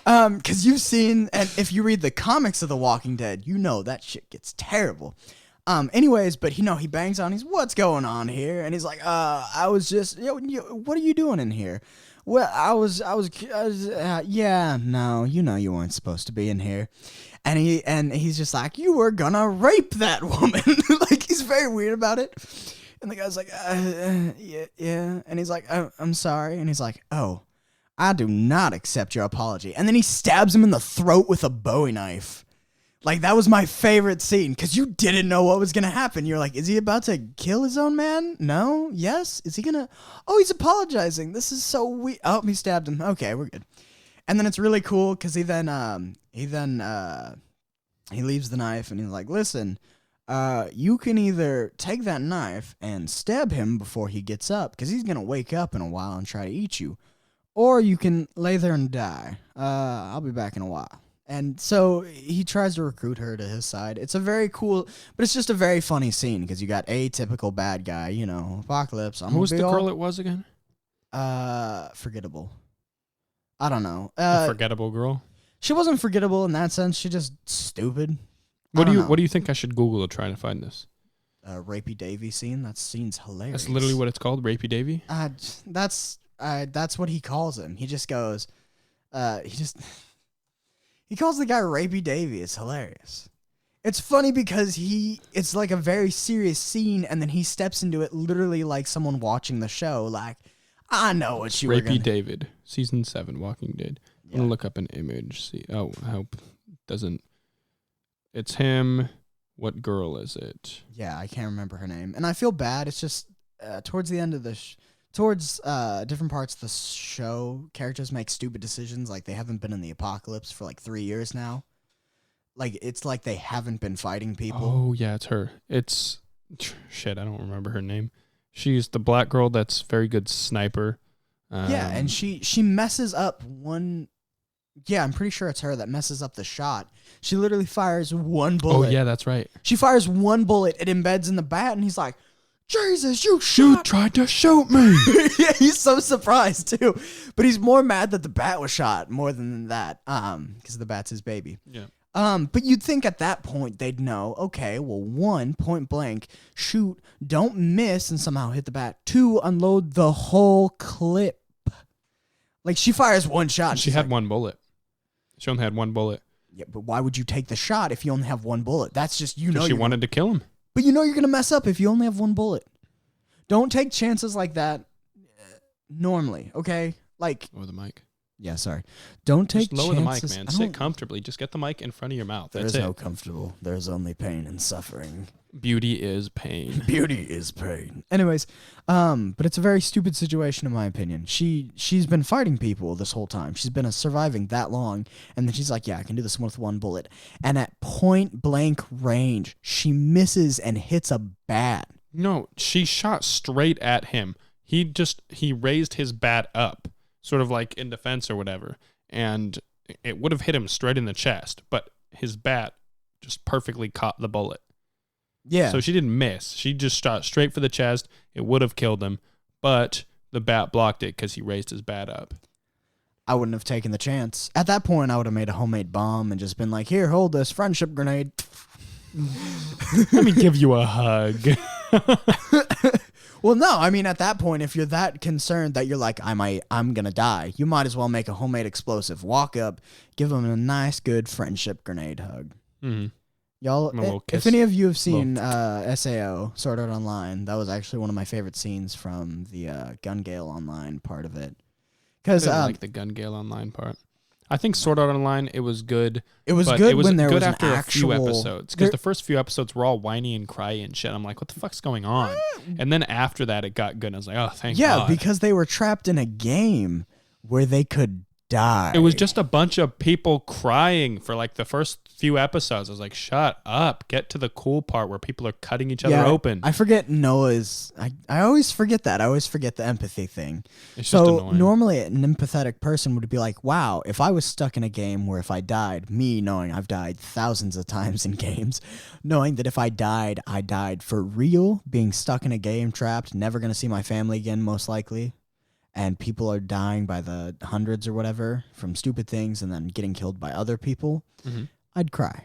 Because you've seen, and if you read the comics of The Walking Dead, you know that shit gets terrible. Anyways, but he bangs on. He's, what's going on here? And he's like, I was just, what are you doing in here? Well, yeah, no, you weren't supposed to be in here. And he's just like, you were gonna rape that woman. Like, he's very weird about it. And the guy's like, yeah. And he's like, I'm sorry. And he's like, oh, I do not accept your apology. And then he stabs him in the throat with a Bowie knife. Like, that was my favorite scene, because you didn't know what was going to happen. You're like, is he about to kill his own man? No? Yes? Is he going to? Oh, he's apologizing. This is so weird. Oh, he stabbed him. Okay, we're good. And then it's really cool, because he leaves the knife, and he's like, listen, you can either take that knife and stab him before he gets up, because he's going to wake up in a while and try to eat you. Or you can lay there and die. I'll be back in a while. And so he tries to recruit her to his side. It's a very cool, but it's just a very funny scene because you got a typical bad guy, Apocalypse. Who was the girl it was again? Forgettable. I don't know. Forgettable girl? She wasn't forgettable in that sense. She just stupid. What do you think I should Google to try to find this? Rapey Davy scene. That scene's hilarious. That's literally what it's called, Rapey Davy? That's what he calls him. He just goes, he calls the guy Rapey Davy. It's hilarious. It's funny because it's like a very serious scene, and then he steps into it literally like someone watching the show. Like, I know what you were Rapey David, season 7, Walking Dead. I'm gonna look up an image. See, I hope doesn't. It's him. What girl is it? Yeah, I can't remember her name, and I feel bad. It's just towards the end of the. Towards different parts of the show, characters make stupid decisions. Like, they haven't been in the apocalypse for like 3 years now. Like, it's like they haven't been fighting people. Oh, yeah, it's her. It's... Shit, I don't remember her name. She's the black girl that's very good sniper. Yeah, and she messes up one... Yeah, I'm pretty sure it's her that messes up the shot. She literally fires one bullet. Oh, yeah, that's right. She fires one bullet. It embeds in the bat, and he's like... Jesus, you tried to shoot me. Yeah, he's so surprised too. But he's more mad that the bat was shot more than that. Because the bat's his baby. Yeah. But you'd think at that point they'd know, okay, well, 1, point blank, shoot, don't miss and somehow hit the bat. 2, unload the whole clip. Like, she fires one shot. She had one bullet. She only had one bullet. Yeah, but why would you take the shot if you only have one bullet? That's just, she wanted to kill him. But you're going to mess up if you only have one bullet. Don't take chances like that normally, okay? Like... Or the mic. Yeah, sorry. Don't take chances. Just lower the mic, man. Sit comfortably. Just get the mic in front of your mouth. There's no comfortable. There's only pain and suffering. Beauty is pain. Beauty is pain. Anyways, but it's a very stupid situation in my opinion. She's been fighting people this whole time. She's been surviving that long, and then she's like, yeah, I can do this with one bullet. And at point blank range, she misses and hits a bat. No, she shot straight at him. He raised his bat up, sort of like in defense or whatever, and it would have hit him straight in the chest, but his bat just perfectly caught the bullet. Yeah. So she didn't miss. She just shot straight for the chest. It would have killed him, but the bat blocked it because he raised his bat up. I wouldn't have taken the chance. At that point, I would have made a homemade bomb and just been like, here, hold this friendship grenade. Let me give you a hug. Well, no, I mean, at that point, if you're that concerned that you're like, I'm going to die, you might as well make a homemade explosive. Walk up, give them a nice, good friendship grenade hug. Mm-hmm. Y'all, if any of you have seen SAO, Sword Art Online, that was actually one of my favorite scenes from the Gun Gale Online part of it. Because I like the Gun Gale Online part. I think Sword Art Online, it was good. It was good when there was after an a actual... few episodes. Because the first few episodes were all whiny and cryy and shit. I'm like, what the fuck's going on? And then after that, it got good. And I was like, oh, thank God. Yeah, because they were trapped in a game where they could die. It was just a bunch of people crying for like the first few episodes. I was like, shut up. Get to the cool part where people are cutting each other open. I forget Noah's... I always forget that. I always forget the empathy thing. It's just annoying. Normally an empathetic person would be like, wow, if I was stuck in a game where if I died, me knowing I've died thousands of times in games, knowing that if I died, I died for real, being stuck in a game, trapped, never going to see my family again, most likely, and people are dying by the hundreds or whatever from stupid things and then getting killed by other people, I'd cry.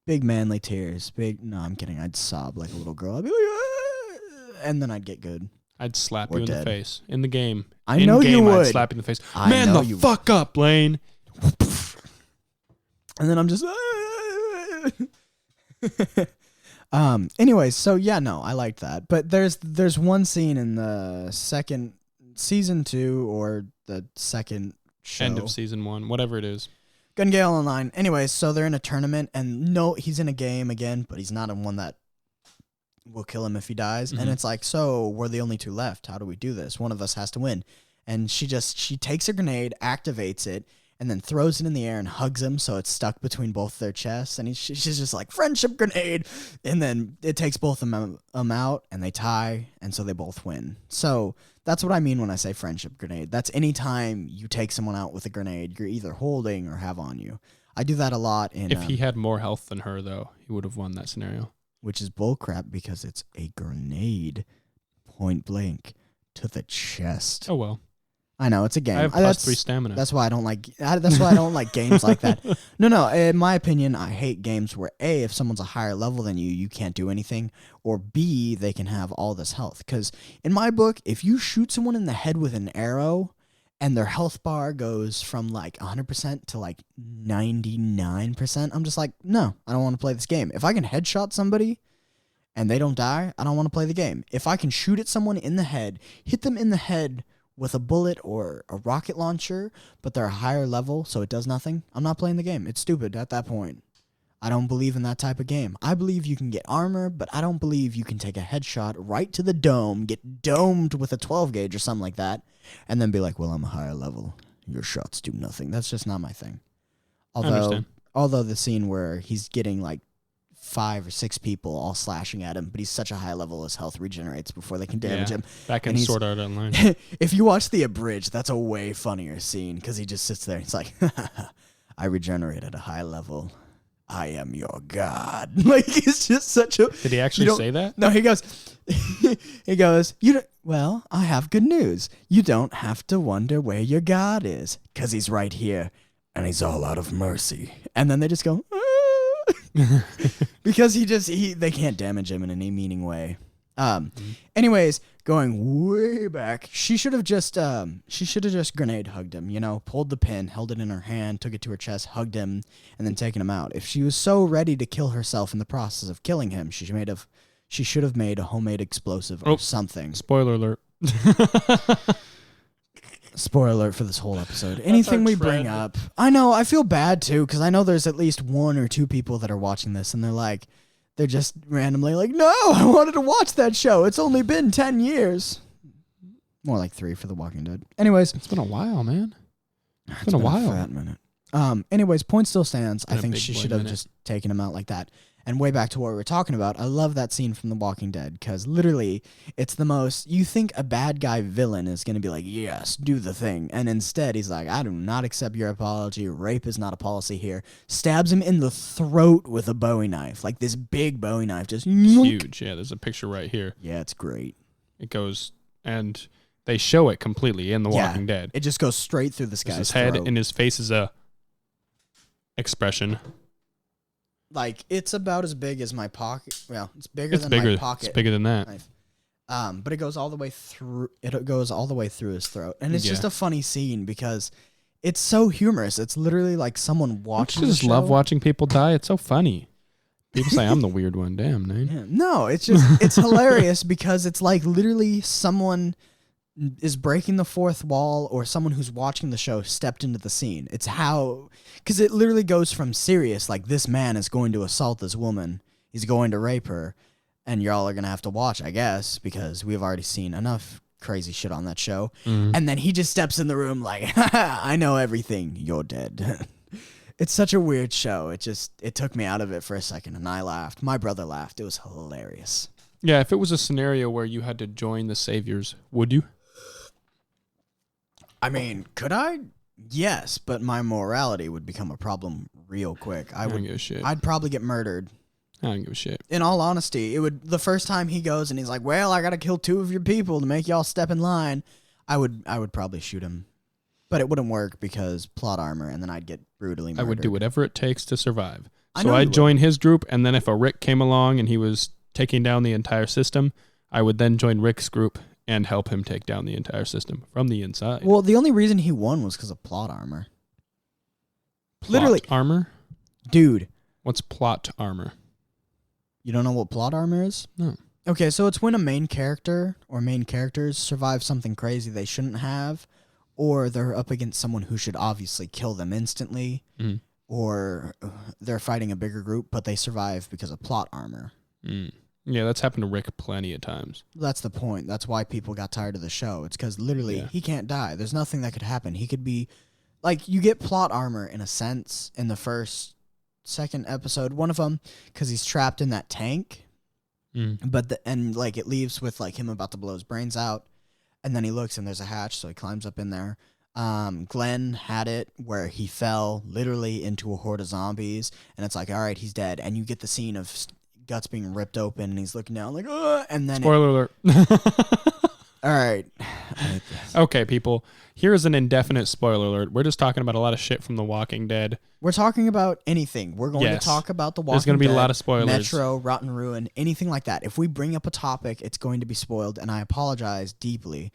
Big manly tears. No, I'm kidding. I'd sob like a little girl. I'd be like, ah! And then I'd get good. I'd slap you in the face. In the game. I know you would. I'd slap you in the face. Man the fuck up, Blaine. And then I'm just... Anyways, so yeah, no, I liked that. But there's one scene in the second season 2 or the second show. End of season 1, whatever it is. Gun Gale Online. Anyways, so they're in a tournament, and no, he's in a game again, but he's not in one that will kill him if he dies. And it's like, so we're the only 2 left. How do we do this? One of us has to win. And she takes a grenade, activates it, and then throws it in the air and hugs him so it's stuck between both their chests. And she's just like, friendship grenade. And then it takes both of them out, and they tie, and so they both win. So that's what I mean when I say friendship grenade. That's any time you take someone out with a grenade you're either holding or have on you. I do that a lot in... If he had more health than her, though, he would have won that scenario. Which is bullcrap because it's a grenade, point blank, to the chest. Oh, well. I know, it's a game. I have plus 3 stamina. That's why I don't like games like that. No, in my opinion, I hate games where A, if someone's a higher level than you, you can't do anything, or B, they can have all this health. Because in my book, if you shoot someone in the head with an arrow and their health bar goes from like 100% to like 99%, I'm just like, no, I don't want to play this game. If I can headshot somebody and they don't die, I don't want to play the game. If I can shoot at someone in the head, hit them in the head with a bullet or a rocket launcher, but they're a higher level, so it does nothing, I'm not playing the game. It's stupid at that point. I don't believe in that type of game. I believe you can get armor, but I don't believe you can take a headshot right to the dome, get domed with a 12 gauge or something like that, and then be like, well, I'm a higher level. Your shots do nothing. That's just not my thing. Although the scene where he's getting like 5 or 6 people all slashing at him, but he's such a high level his health regenerates before they can damage him. Back in Sword Art Online. If you watch the abridged, that's a way funnier scene because he just sits there and he's like, I regenerate at a high level. I am your god. Like, it's just such a... Did he actually say that? No, he goes, well, I have good news. You don't have to wonder where your god is because he's right here and he's all out of mercy. And then they just go, because they can't damage him in any meaning way. Anyways, going way back, she should have just grenade hugged him, pulled the pin, held it in her hand, took it to her chest, hugged him, and then taken him out. If she was so ready to kill herself in the process of killing him, she should have made a homemade explosive or something. Spoiler alert. Spoiler alert for this whole episode. Anything we bring up. I know, I feel bad too, because I know there's at least 1 or 2 people that are watching this, and they're just randomly like, no, I wanted to watch that show. It's only been 10 years. More like 3 for The Walking Dead. Anyways. It's been a while, man. It's been a while. A fat minute. Anyways, point still stands. I think she should have just taken him out like that. And way back to what we were talking about, I love that scene from The Walking Dead because literally it's the most, you think a bad guy villain is going to be like, yes, do the thing. And instead he's like, I do not accept your apology. Rape is not a policy here. Stabs him in the throat with a Bowie knife, like this big Bowie knife. Just huge. Yeah, there's a picture right here. Yeah, it's great. It goes, and They show it completely in The Yeah. Walking Dead. It just goes straight through this There's guy's his head throat. and his face is a expression. Like, it's about as big as my pocket. Well, it's bigger than my pocket. It's bigger than that. Knife. But it goes all the way through. It goes all the way through his throat, and it's just a funny scene because it's so humorous. It's literally like someone watching. I just love watching people die. It's so funny. People say I'm the weird one. Damn, man. Yeah. No, it's hilarious because it's like literally someone is breaking the fourth wall, or someone who's watching the show stepped into the scene. It's how, because it literally goes from serious, like this man is going to assault this woman, he's going to rape her, and y'all are gonna have to watch, I guess, because we've already seen enough crazy shit on that show. And then he just steps in the room like, I know everything, you're dead. It's such a weird show. It took me out of it for a second, and I laughed. My brother laughed. It was hilarious. Yeah, if it was a scenario where you had to join the Saviors, would you? I mean, could I? Yes, but my morality would become a problem real quick. I don't give a shit. I'd probably get murdered. I don't give a shit. In all honesty, it would. The first time he goes and he's like, "Well, I gotta kill 2 of your people to make y'all step in line," I would probably shoot him, but it wouldn't work because plot armor, and then I'd get brutally murdered. I would do whatever it takes to survive. I So know I'd you would. join his group, and then if a Rick came along and he was taking down the entire system, I would then join Rick's group and help him take down the entire system from the inside. Well, the only reason he won was because of plot armor. Plot Literally, armor? dude. What's plot armor? You don't know what plot armor is? No. Okay, so it's when a main character or main characters survive something crazy they shouldn't have, or they're up against someone who should obviously kill them instantly, or they're fighting a bigger group, but they survive because of plot armor. Yeah, that's happened to Rick plenty of times. That's the point. That's why people got tired of the show. It's because literally he can't die. There's nothing that could happen. He could be... Like, you get plot armor in a sense in the second episode. One of them, because he's trapped in that tank. But it leaves with like him about to blow his brains out, and then he looks and there's a hatch, so he climbs up in there. Glenn had it where he fell literally into a horde of zombies, and it's like, all right, he's dead, and you get the scene of guts being ripped open, and he's looking down like, and then spoiler alert. All right. Okay, people. Here's an indefinite spoiler alert. We're just talking about a lot of shit from The Walking Dead. We're talking about anything. We're going to talk about The Walking Dead. There's going to be a lot of spoilers. Metro, Rotten Ruin, anything like that. If we bring up a topic, it's going to be spoiled, and I apologize deeply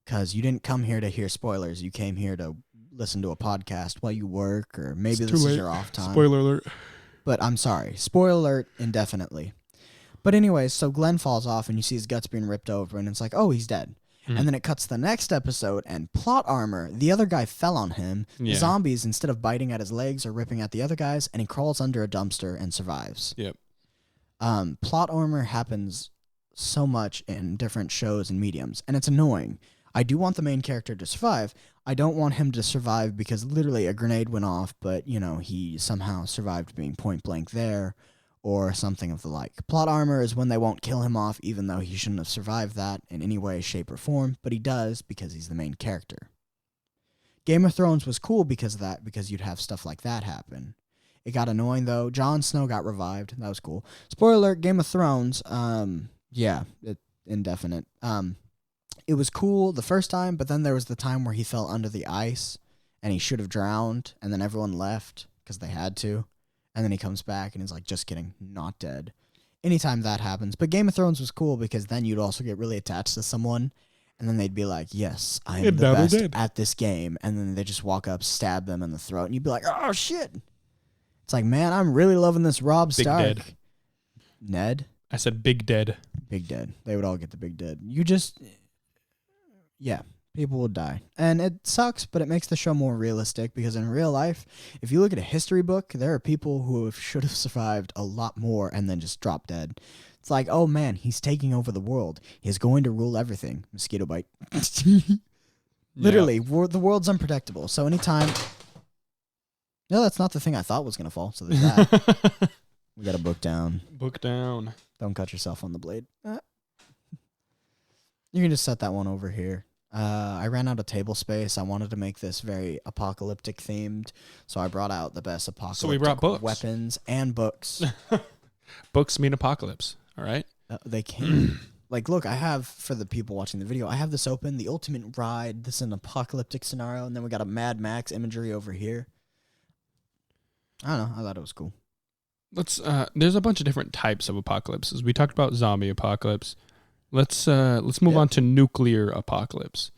because you didn't come here to hear spoilers. You came here to listen to a podcast while you work, or maybe this is your off time. Spoiler alert. But I'm sorry. Spoiler alert indefinitely. But anyways, so Glenn falls off, and you see his guts being ripped over, and it's like, oh, he's dead. And then it cuts to the next episode, and plot armor, the other guy fell on him. The zombies, instead of biting at his legs, are ripping at the other guys, and he crawls under a dumpster and survives. Yep. Plot armor happens so much in different shows and mediums, and it's annoying. I do want the main character to survive. I don't want him to survive because literally a grenade went off, but, he somehow survived being point blank there, or something of the like. Plot armor is when they won't kill him off, even though he shouldn't have survived that in any way, shape, or form, but he does because he's the main character. Game of Thrones was cool because of that, because you'd have stuff like that happen. It got annoying, though. Jon Snow got revived. That was cool. Spoiler alert, Game of Thrones, indefinite. It was cool the first time, but then there was the time where he fell under the ice, and he should have drowned, and then everyone left because they had to. And then he comes back and is like, just kidding, not dead. Anytime that happens. But Game of Thrones was cool because then you'd also get really attached to someone. And then they'd be like, yes, I am the best at this game. And then they just walk up, stab them in the throat. And you'd be like, oh, shit. It's like, man, I'm really loving this Robb Stark. Big dead. Ned? I said big dead. Big dead. They would all get the big dead. Yeah. People will die. And it sucks, but it makes the show more realistic because in real life, if you look at a history book, there are people who should have survived a lot more and then just drop dead. It's like, oh man, he's taking over the world. He's going to rule everything. Mosquito bite. Literally, the world's unpredictable. So anytime... No, that's not the thing I thought was going to fall. So there's that. We got to book down. Book down. Don't cut yourself on the blade. You can just set that one over here. I ran out of table space. I wanted to make this very apocalyptic themed, so I brought out the best apocalyptic So we brought books. Weapons and books. Books mean apocalypse, all right? They can. Like, look, I have, for the people watching the video, I have this open, the ultimate ride. This is an apocalyptic scenario, and then we got a Mad Max imagery over here. I don't know. I thought it was cool. There's a bunch of different types of apocalypses. We talked about zombie apocalypse. Let's move on to nuclear apocalypse.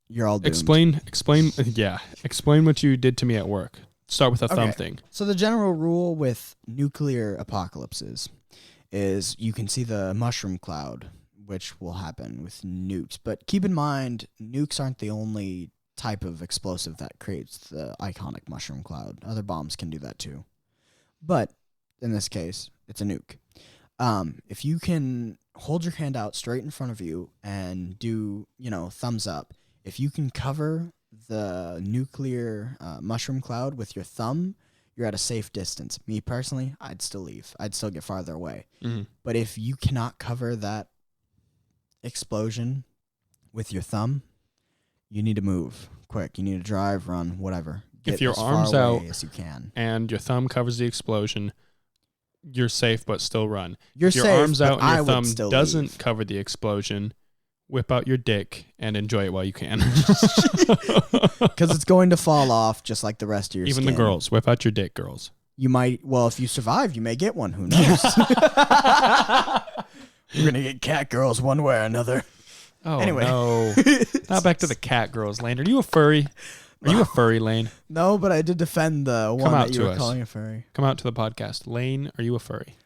You're all doomed. Explain what you did to me at work. Start with a thumb thing. So the general rule with nuclear apocalypses is you can see the mushroom cloud, which will happen with nukes. But keep in mind, nukes aren't the only type of explosive that creates the iconic mushroom cloud. Other bombs can do that too. But in this case, it's a nuke. If you can hold your hand out straight in front of you and do, thumbs up, if you can cover the nuclear mushroom cloud with your thumb, you're at a safe distance. Me personally, I'd still leave. I'd still get farther away. Mm-hmm. But if you cannot cover that explosion with your thumb, you need to move quick. You need to drive, run, whatever. Get if your as arm's far out away as you can, and your thumb covers the explosion, you're safe, but still run. You're if your safe, arm's out but and your I thumb doesn't cover the explosion, whip out your dick and enjoy it while you can. Because it's going to fall off just like the rest of your Even skin. the girls. Whip out your dick, girls. You might, if you survive, you may get one. Who knows? We're going to get cat girls one way or another. Oh, anyway. No. Now back to the cat girls, Lane. Are you a furry? Are you a furry, Lane? No, but I did defend the one that you were calling a furry. Come out to the podcast. Lane, are you a furry?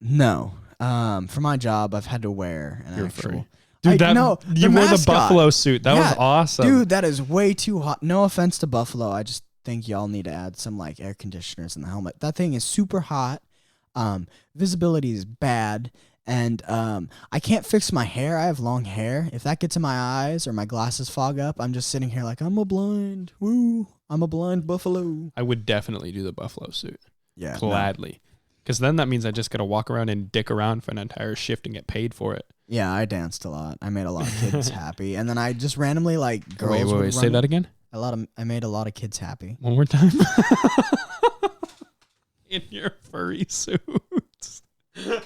No. For my job, I've had to wear an actual... Furry. Dude, you wore the buffalo suit. That was awesome. Dude, that is way too hot. No offense to Buffalo. I just think y'all need to add some air conditioners in the helmet. That thing is super hot. Visibility is bad. And I can't fix my hair. I have long hair. If that gets in my eyes or my glasses fog up, I'm just sitting here like, I'm a blind. Woo. I'm a blind buffalo. I would definitely do the buffalo suit. Yeah. Gladly. Because then that means I just got to walk around and dick around for an entire shift and get paid for it. Yeah, I danced a lot. I made a lot of kids happy. And then I just randomly, girls Wait, say that again? I made a lot of kids happy. One more time. In your furry suits. There's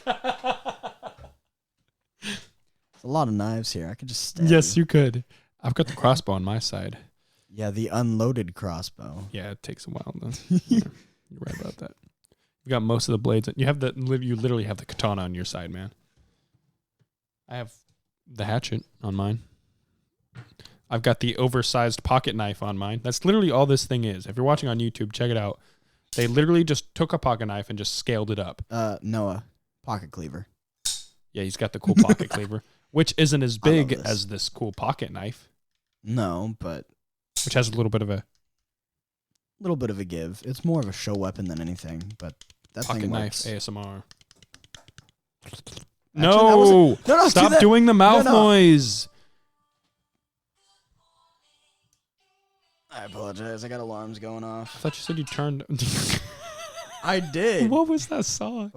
a lot of knives here. I could just stab Yes, you could. I've got the crossbow on my side. Yeah, the unloaded crossbow. Yeah, it takes a while. You're right about that. You got most of the blades. You literally have the katana on your side, man. I have the hatchet on mine. I've got the oversized pocket knife on mine. That's literally all this thing is. If you're watching on YouTube, check it out. They literally just took a pocket knife and just scaled it up. Noah, pocket cleaver. Yeah, he's got the cool pocket cleaver, which isn't as big as this cool pocket knife. No, but which has a little bit of a give. It's more of a show weapon than anything, but that pocket thing knife works. ASMR. Actually, no, stop doing the mouth noise. I apologize. I got alarms going off. I thought you said you turned. I did. What was that song?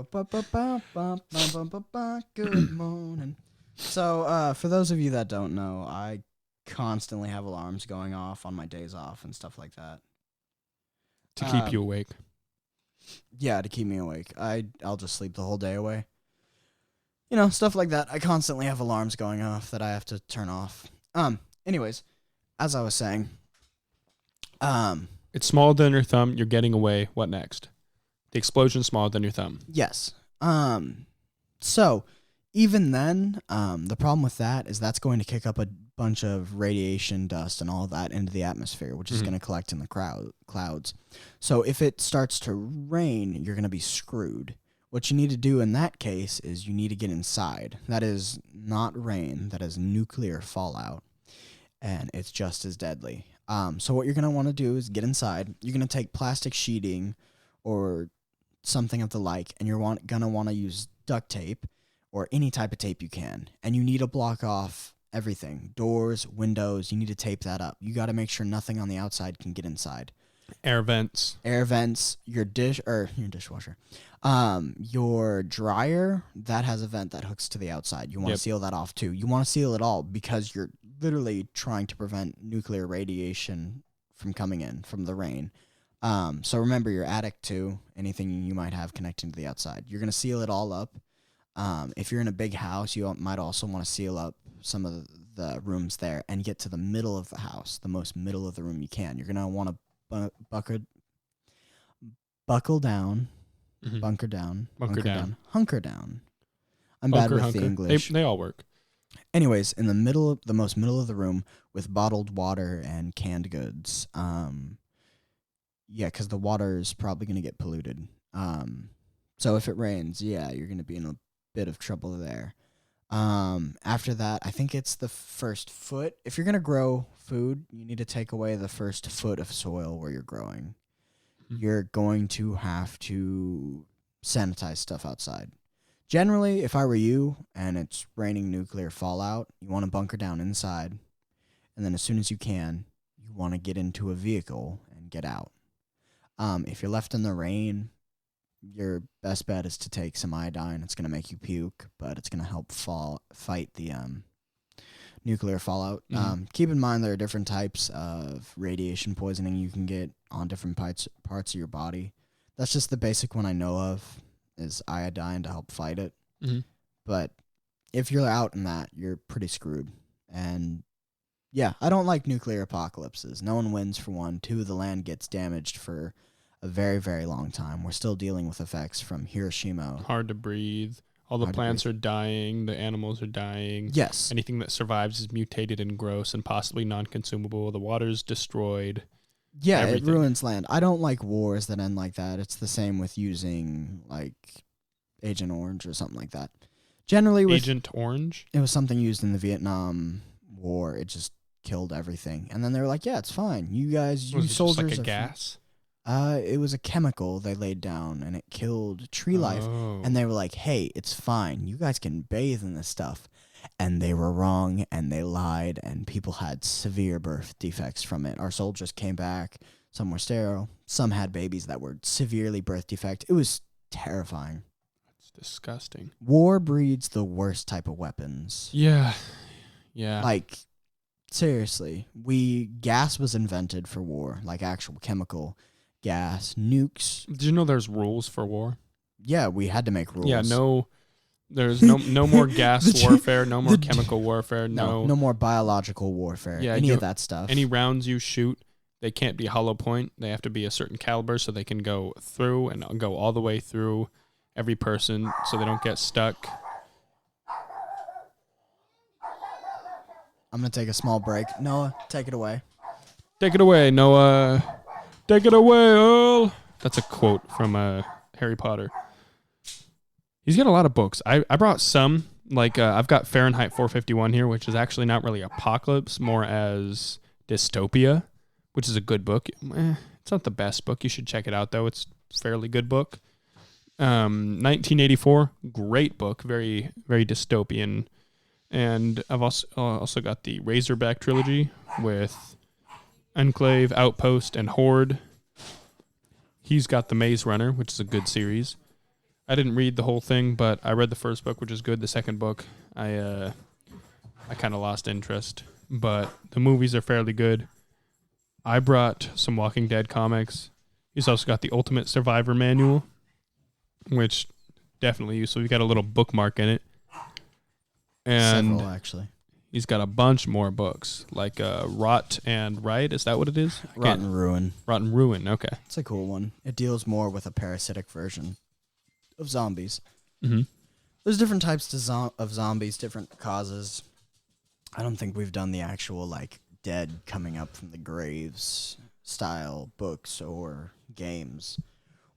Good morning. So, for those of you that don't know, I constantly have alarms going off on my days off and stuff like that. To keep you awake. Yeah, to keep me awake. I'll just sleep the whole day away. Stuff like that. I constantly have alarms going off that I have to turn off. Anyways, as I was saying, it's smaller than your thumb. You're getting away. What next? The explosion's smaller than your thumb. Yes. So even then, the problem with that is that's going to kick up a bunch of radiation, dust, and all that into the atmosphere, which is going to collect in the clouds. So if it starts to rain, you're going to be screwed. What you need to do in that case is you need to get inside. That is not rain. That is nuclear fallout. And it's just as deadly. So what you're going to want to do is get inside. You're going to take plastic sheeting or something of the like, and you're going to want to use duct tape or any type of tape you can. And you need to block off everything. Doors, windows, you need to tape that up. You got to make sure nothing on the outside can get inside. Air vents, your dishwasher. Your dryer, that has a vent that hooks to the outside. You want to seal that off too. You want to seal it all because you're literally trying to prevent nuclear radiation from coming in from the rain. So remember your attic too, anything you might have connecting to the outside. You're going to seal it all up. If you're in a big house, you might also want to seal up some of the rooms there and get to the middle of the house, the most middle of the room you can. You're gonna want to buckle down, bunker down, hunker down. I'm bad with the English. They all work. Anyways, in the most middle of the room with bottled water and canned goods. Yeah, because the water is probably going to get polluted. So if it rains, yeah, you're going to be in a bit of trouble there. After that, I think it's the first foot. If you're going to grow food, you need to take away the first foot of soil where you're growing. You're going to have to sanitize stuff outside. Generally, if I were you and it's raining nuclear fallout, you want to bunker down inside. And then as soon as you can, you want to get into a vehicle and get out. If you're left in the rain, your best bet is to take some iodine. It's going to make you puke, but it's going to help fight the nuclear fallout. Keep in mind there are different types of radiation poisoning you can get on different parts of your body. That's just the basic one I know of, is iodine to help fight it. But if you're out in that, you're pretty screwed. And yeah, I don't like nuclear apocalypses. No one wins for one. Two, the land gets damaged for a very, very long time. We're still dealing with effects from Hiroshima. Hard to breathe. All the plants are dying. The animals are dying. Yes. Anything that survives is mutated and gross and possibly non-consumable. The water's destroyed. Yeah, everything. It ruins land. I don't like wars that end like that. It's the same with using, like, Agent Orange or something like that. Generally, with Agent Orange? It was something used in the Vietnam War. It just killed everything. And then they were like, yeah, it's fine. You guys, you soldiers like a are gas? It was a chemical they laid down, and it killed tree life. And they were like, hey, it's fine. You guys can bathe in this stuff. And they were wrong, and they lied, and people had severe birth defects from it. Our soldiers came back. Some were sterile. Some had babies that were severely birth defect. It was terrifying. That's disgusting. War breeds the worst type of weapons. Yeah. Yeah. Like, seriously. Gas was invented for war, like actual chemical gas, nukes. Did you know there's rules for war? Yeah, we had to make rules. Yeah, there's no more gas warfare, no more chemical warfare, no more biological warfare. Yeah, any of that stuff. Any rounds you shoot, they can't be hollow point. They have to be a certain caliber so they can go through and go all the way through every person so they don't get stuck. I'm going to take a small break. Noah, take it away. Take it away, Noah. Take it away, Earl. That's a quote from Harry Potter. He's got a lot of books. I brought some. Like, I've got Fahrenheit 451 here, which is actually not really apocalypse, more as dystopia, which is a good book. It's not the best book. You should check it out, though. It's a fairly good book. 1984, great book, very, very dystopian. And I've also got the Razorback trilogy with Enclave, Outpost, and Horde. He's got The Maze Runner, which is a good series. I didn't read the whole thing, but I read the first book, which is good. The second book, I kind of lost interest, but the movies are fairly good. I brought some Walking Dead comics. He's also got the Ultimate Survivor Manual, which definitely useful. You got a little bookmark in it. And several, actually. He's got a bunch more books, like Rot and Right. Is that what it is? Rotten Ruin. Rotten Ruin, okay. It's a cool one. It deals more with a parasitic version of zombies. Mm-hmm. There's different types of zombies, different causes. I don't think we've done the actual, like, dead coming up from the graves style books or games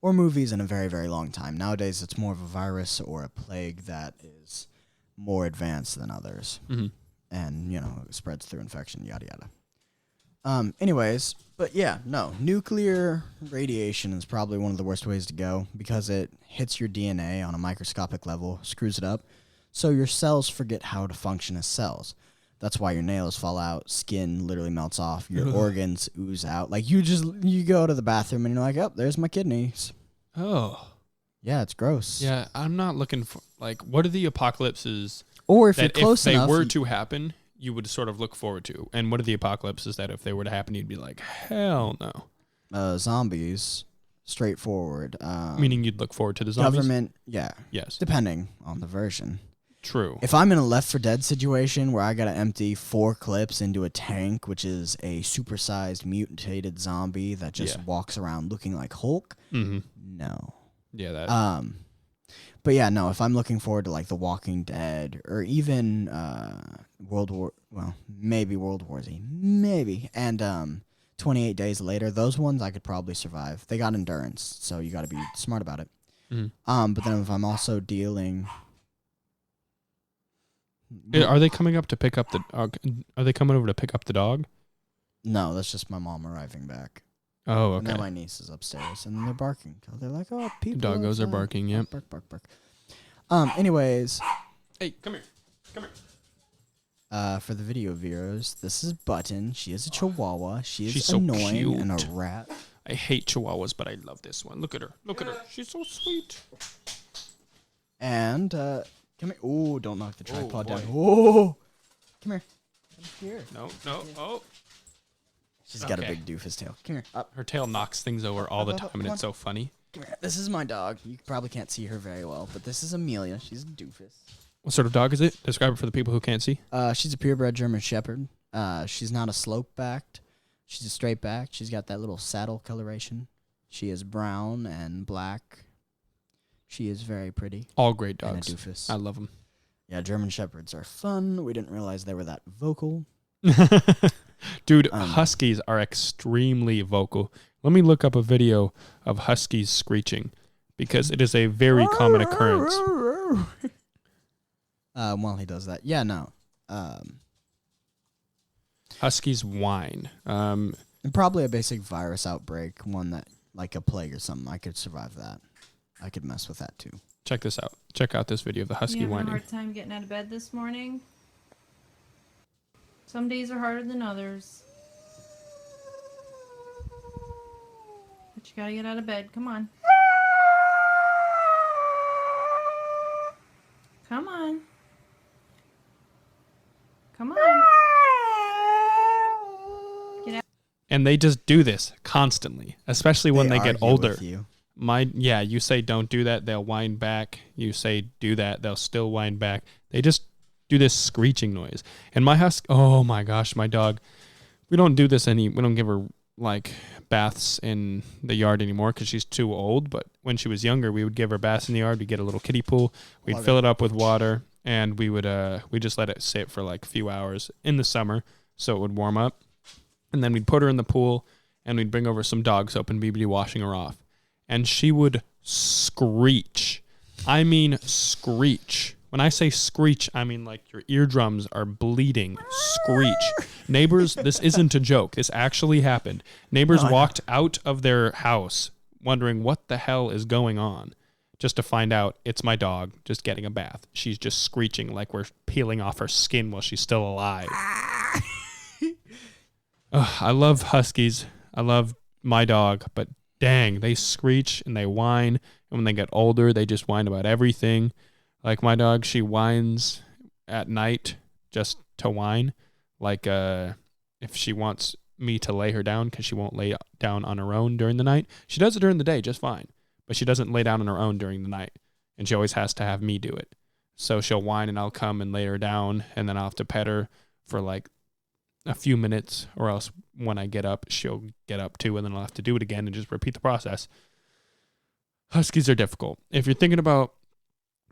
or movies in a very, very long time. Nowadays, it's more of a virus or a plague that is more advanced than others. Mm-hmm. And, it spreads through infection, yada, yada. Anyways, but yeah, no. Nuclear radiation is probably one of the worst ways to go because it hits your DNA on a microscopic level, screws it up, so your cells forget how to function as cells. That's why your nails fall out, skin literally melts off, your organs ooze out. Like, you go to the bathroom and you're like, oh, there's my kidneys. Oh. Yeah, it's gross. Yeah, I'm not looking for, like, what are the apocalypses or if you're close enough, if they were to happen, you would sort of look forward to? And what are the apocalypses that if they were to happen, you'd be like, hell no? Zombies. straightforward. Meaning you'd look forward to the zombies? Government, yeah. Yes. Depending on the version. True. If I'm in a Left 4 Dead situation where I gotta empty 4 clips into a tank, which is a supersized mutated zombie that just walks around looking like Hulk, no. Yeah, that. But yeah, no. If I'm looking forward to like The Walking Dead or even maybe World War Z, maybe, and 28 Days Later, those ones I could probably survive. They got endurance, so you got to be smart about it. But then if I'm also dealing. Are they coming up to pick up the? Are they coming over to pick up the dog? No, that's just my mom arriving back. Oh, okay. And now my niece is upstairs, and they're barking. They're like, "Oh, people." The doggos are barking. Yep. Bark, bark, bark. Anyways. Hey, come here. Come here. For the video viewers, this is Button. She is a Chihuahua. She's so annoying cute. and a rat. I hate Chihuahuas, but I love this one. Look at her. Look at her. She's so sweet. And come here. Oh, don't knock the tripod down. boy. Oh, come here. Come here. No. Oh. She's got a big doofus tail. Come here. Up. Her tail knocks things over all the time, and come it's so funny. Come here. This is my dog. You probably can't see her very well, but this is Amelia. She's a doofus. What sort of dog is it? Describe it for the people who can't see. She's a purebred German Shepherd. She's not a slope-backed. She's a straight-backed. She's got that little saddle coloration. She is brown and black. She is very pretty. All great dogs. And a doofus. I love them. Yeah, German Shepherds are fun. We didn't realize they were that vocal. Dude, Huskies are extremely vocal. Let me look up a video of Huskies screeching because it is a very common occurrence. While he does that. Yeah, no. Huskies whine. And probably a basic virus outbreak, one that, like a plague or something. I could survive that. I could mess with that too. Check this out. Check out this video of the husky You having whining. a hard time getting out of bed this morning? Some days are harder than others. But you gotta get out of bed. Come on. Come on. Come on. Get out. And they just do this constantly, especially when they get argue older. with you. You say don't do that, they'll whine back. You say do that, they'll still whine back. They just do this screeching noise. And my husky, oh my gosh, my dog, we don't do this we don't give her like baths in the yard anymore because she's too old. But when she was younger, we would give her baths in the yard. We'd get a little kiddie pool. We'd fill it up with water, and we just let it sit for like a few hours in the summer so it would warm up. And then we'd put her in the pool, and we'd bring over some dog soap, and we'd be washing her off. And she would screech. I mean screech. When I say screech, I mean like your eardrums are bleeding. Screech. Neighbors, this isn't a joke. This actually happened. Neighbors walked out of their house wondering what the hell is going on, just to find out it's my dog just getting a bath. She's just screeching like we're peeling off her skin while she's still alive. I love huskies. I love my dog, but dang, they screech and they whine. And when they get older, they just whine about everything. Like my dog, she whines at night just to whine. Like if she wants me to lay her down because she won't lay down on her own during the night. She does it during the day just fine, but she doesn't lay down on her own during the night. And she always has to have me do it. So she'll whine and I'll come and lay her down, and then I'll have to pet her for like a few minutes, or else when I get up, she'll get up too, and then I'll have to do it again and just repeat the process. Huskies are difficult. If you're thinking about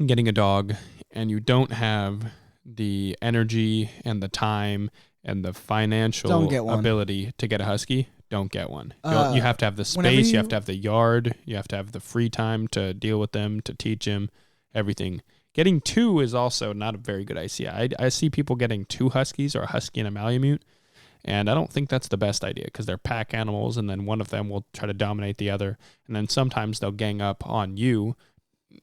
getting a dog and you don't have the energy and the time and the financial ability to get a husky, don't get one. You have to have the space, you have to have the yard, you have to have the free time to deal with them, to teach them, everything. Getting two is also not a very good idea. I see people getting two huskies or a husky and a Malamute, and I don't think that's the best idea because they're pack animals, and then one of them will try to dominate the other, and then sometimes they'll gang up on you,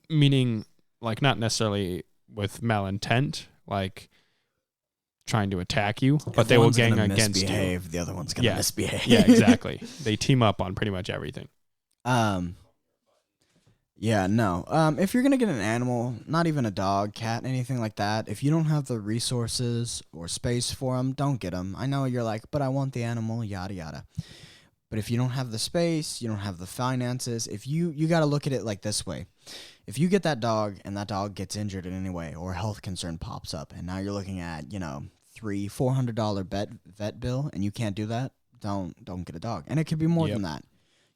meaning like not necessarily with malintent, like trying to attack you, but they will gang against you. The other one's going to misbehave. Yeah, exactly. They team up on pretty much everything. Yeah, no. If you're going to get an animal, not even a dog, cat, anything like that, if you don't have the resources or space for them, don't get them. I know you're like, but I want the animal, yada, yada. But if you don't have the space, you don't have the finances, if you got to look at it like this way. If you get that dog and that dog gets injured in any way or a health concern pops up and now you're looking at, $300-$400 vet bill and you can't do that, don't get a dog. And it could be more than that.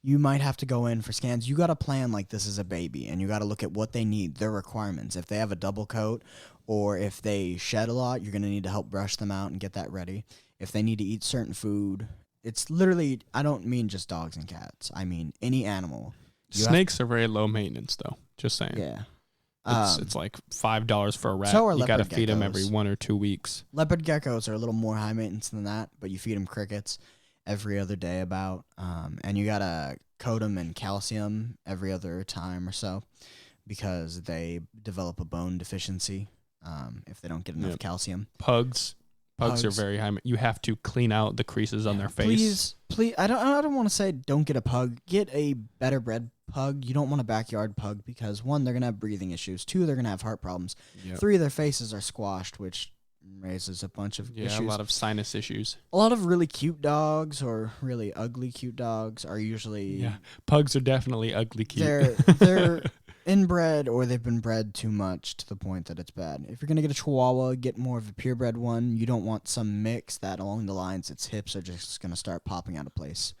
You might have to go in for scans. You got to plan like this is a baby, and you got to look at what they need, their requirements. If they have a double coat or if they shed a lot, you're going to need to help brush them out and get that ready. If they need to eat certain food, it's literally, I don't mean just dogs and cats. I mean any animal. Snakes are very low maintenance, though. Just saying. Yeah. It's like $5 for a rat. So are you got to leopard feed them geckos. every 1 or 2 weeks. Leopard geckos are a little more high maintenance than that, but you feed them crickets every other day about, and you got to coat them in calcium every other time or so because they develop a bone deficiency if they don't get enough calcium. Pugs are very high. You have to clean out the creases on their face. Please, I don't want to say don't get a pug. Get a better bred pug. You don't want a backyard pug because 1, they're going to have breathing issues. 2, they're going to have heart problems. 3, their faces are squashed, which raises a bunch of issues. A lot of sinus issues. A lot of really cute dogs or really ugly cute dogs are usually... Yeah, pugs are definitely ugly cute. They're inbred or they've been bred too much to the point that it's bad. If you're going to get a Chihuahua, get more of a purebred one. You don't want some mix that along the lines its hips are just going to start popping out of place.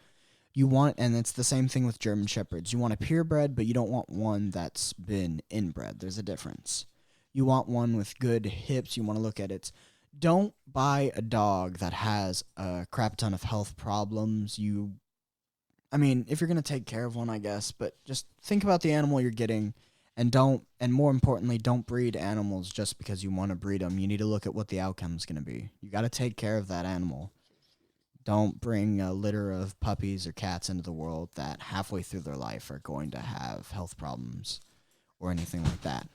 You want, and it's the same thing with German Shepherds. You want a purebred, but you don't want one that's been inbred. There's a difference. You want one with good hips. You want to look at it. Don't buy a dog that has a crap ton of health problems. If you're going to take care of one, I guess, but just think about the animal you're getting and more importantly, don't breed animals just because you want to breed them. You need to look at what the outcome's going to be. You got to take care of that animal. Don't bring a litter of puppies or cats into the world that halfway through their life are going to have health problems or anything like that.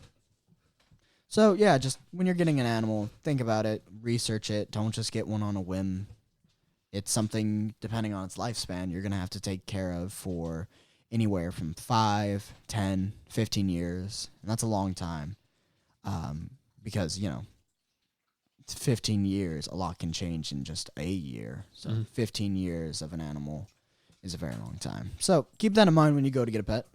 So, yeah, just when you're getting an animal, think about it, research it. Don't just get one on a whim. It's something, depending on its lifespan, you're going to have to take care of for anywhere from 5, 10, 15 years. And that's a long time because, 15 years, a lot can change in just a year. So 15 years of an animal is a very long time. So keep that in mind when you go to get a pet.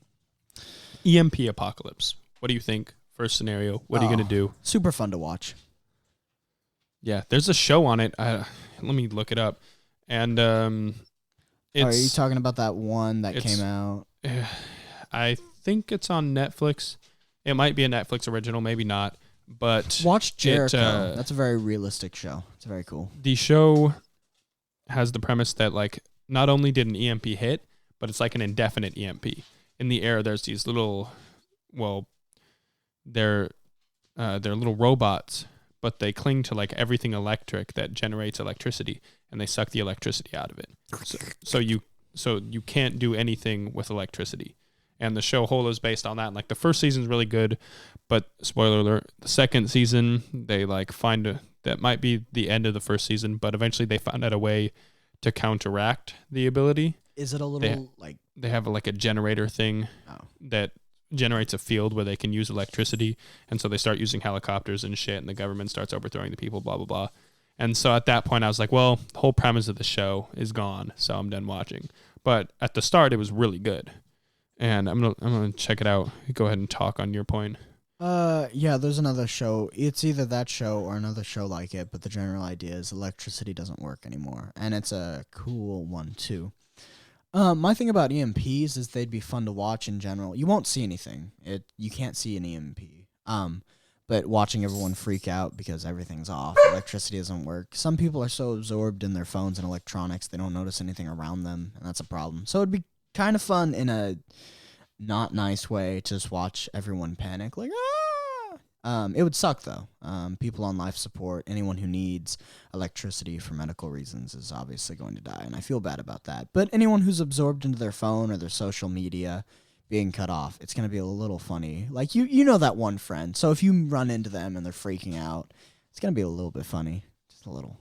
EMP apocalypse. What do you think? First scenario. What are you going to do? Super fun to watch. Yeah, there's a show on it. Let me look it up. And are you talking about that one that came out? I think it's on Netflix. It might be a Netflix original, maybe not. But watch Jericho. That's a very realistic show. It's very cool. The show has the premise that not only did an EMP hit, but it's like an indefinite EMP. In the air, there's these little, they're little robots, but they cling to everything electric that generates electricity, and they suck the electricity out of it. So you can't do anything with electricity. And the show whole is based on that. And the first season's really good, but spoiler alert, the second season they that might be the end of the first season, but eventually they found out a way to counteract the ability. Is it a little they have a generator thing that generates a field where they can use electricity, and so they start using helicopters and shit, and the government starts overthrowing the people, blah blah blah. And so at that point I was like, well, the whole premise of the show is gone, so I'm done watching. But at the start it was really good. And I'm gonna check it out. Go ahead and talk on your point. Yeah, there's another show. It's either that show or another show like it, but the general idea is electricity doesn't work anymore, and it's a cool one too. My thing about EMPs is they'd be fun to watch in general. You won't see anything. You can't see an EMP. But watching everyone freak out because everything's off, electricity doesn't work. Some people are so absorbed in their phones and electronics they don't notice anything around them, and that's a problem. So it'd be kind of fun in a not nice way to just watch everyone panic it would suck though. People on life support, anyone who needs electricity for medical reasons is obviously going to die, and I feel bad about that. But anyone who's absorbed into their phone or their social media being cut off, it's going to be a little funny. You know that one friend, so if you run into them and they're freaking out, it's going to be a little bit funny, just a little.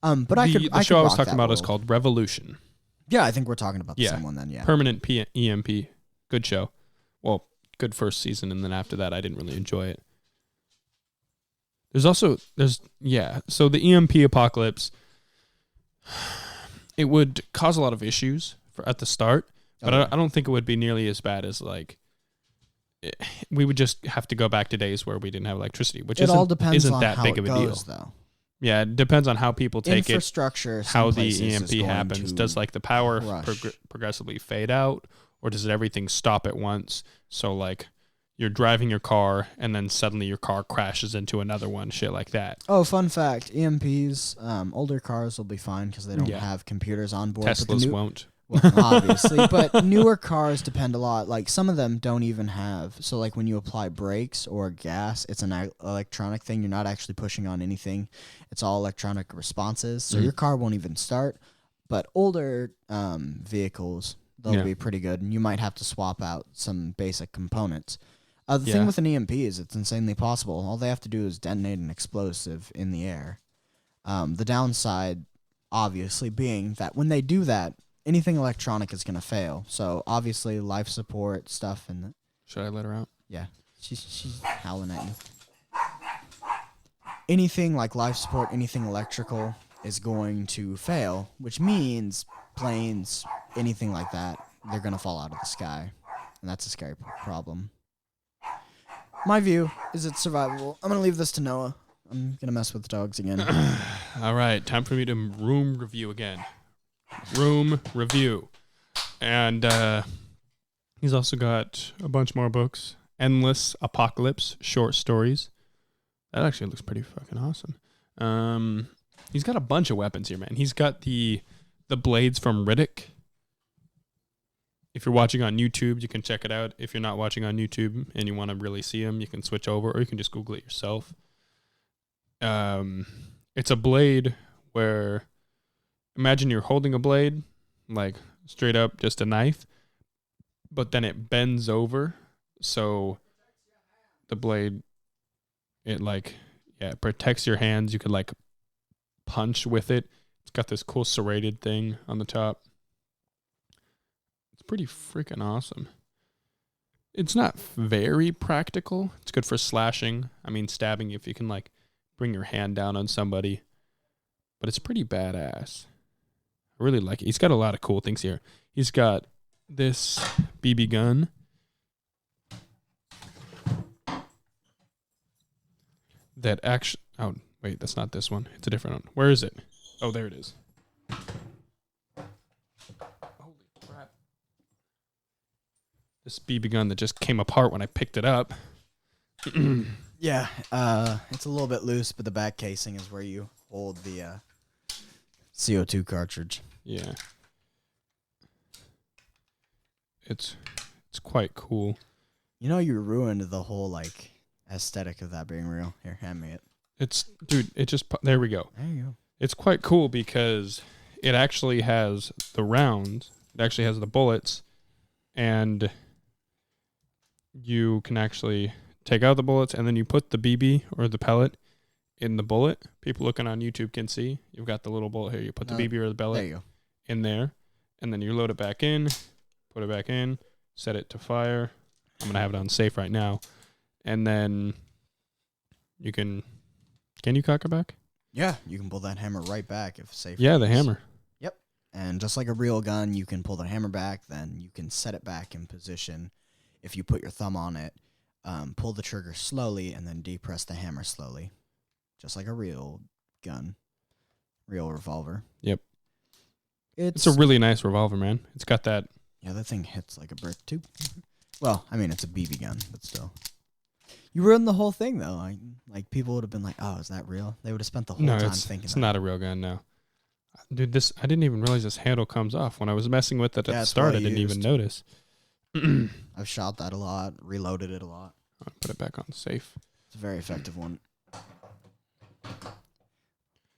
But the show I was talking about is called Revolution. Yeah, I think we're talking about the same one then, yeah. Permanent EMP. Good show. Well, good first season, and then after that, I didn't really enjoy it. So the EMP apocalypse, it would cause a lot of issues at the start, but Okay. I don't think it would be nearly as bad as like. We would just have to go back to days where we didn't have electricity, which It all isn't depends on that how big it of a goes, deal. though. Yeah, it depends on how people take it, Infrastructure, how some the places is EMP going happens. to Does like the power crush. progressively fade out, or does it everything stop at once? So like you're driving your car and then suddenly your car crashes into another one, shit like that. Oh, fun fact: EMPs, older cars will be fine because they don't Yeah. have computers on board. but the Teslas new- won't. Well, obviously, but newer cars depend a lot. Like some of them don't even have. So like when you apply brakes or gas, it's an electronic thing. You're not actually pushing on anything. It's all electronic responses. So your car won't even start. But older vehicles, they'll be pretty good, and you might have to swap out some basic components. The thing with an EMP is it's insanely possible. All they have to do is detonate an explosive in the air. The downside, obviously, being that when they do that, anything electronic is going to fail. So, obviously, life support stuff and... Should I let her out? Yeah, she's howling at you. Anything like life support, anything electrical is going to fail, which means planes, anything like that, they're going to fall out of the sky. And that's a scary problem. My view is it's survivable. I'm going to leave this to Noah. I'm going to mess with the dogs again. All right, time for me to room review again. Room review. And he's also got a bunch more books. Endless Apocalypse short stories. That actually looks pretty fucking awesome. He's got a bunch of weapons here, man. He's got the blades from Riddick. If you're watching on YouTube, you can check it out. If you're not watching on YouTube and you want to really see them, you can switch over, or you can just Google it yourself. It's a blade where, imagine you're holding a blade, like straight up just a knife, but then it bends over, so the blade, it protects your hands. You could like punch with it. It's got this cool serrated thing on the top. It's pretty freaking awesome. It's not very practical. It's good for slashing. I mean, stabbing if you can like bring your hand down on somebody. But it's pretty badass. I really like it. He's got a lot of cool things here. He's got this BB gun. That actually... Oh, wait, that's not this one. It's a different one. Where is it? Oh, there it is. Holy crap. This BB gun that just came apart when I picked it up. Yeah, it's a little bit loose, but the back casing is where you hold the CO2 cartridge. Yeah. It's quite cool. You know, you ruined the whole like aesthetic of that being real. Here, hand me it. There we go. There you go. It's quite cool because it actually has the rounds. It actually has the bullets, and you can actually take out the bullets, and then you put the BB or the pellet in the bullet. People looking on YouTube can see. You've got the little bullet here. You put the BB or the pellet There you go. in there, and then you load it back in, put it back in, set it to fire. I'm going to have it on safe right now. And then you can you cock it back? Yeah, you can pull that hammer right back if safe. Yeah, the hammer. Yep. And just like a real gun, you can pull the hammer back, then you can set it back in position. If you put your thumb on it, pull the trigger slowly, and then depress the hammer slowly. Just like a real gun. Real revolver. Yep. It's a really nice revolver, man. It's got that. Yeah, that thing hits like a brick, too. Well, I mean, it's a BB gun, but still. You ruined the whole thing, though. Like people would have been like, "Oh, is that real?" They would have spent the whole time thinking. It's not a real gun, no. Dude, I didn't even realize this handle comes off. When I was messing with it at the start, I didn't even notice. I've shot that a lot, reloaded it a lot. I'll put it back on safe. It's a very effective one.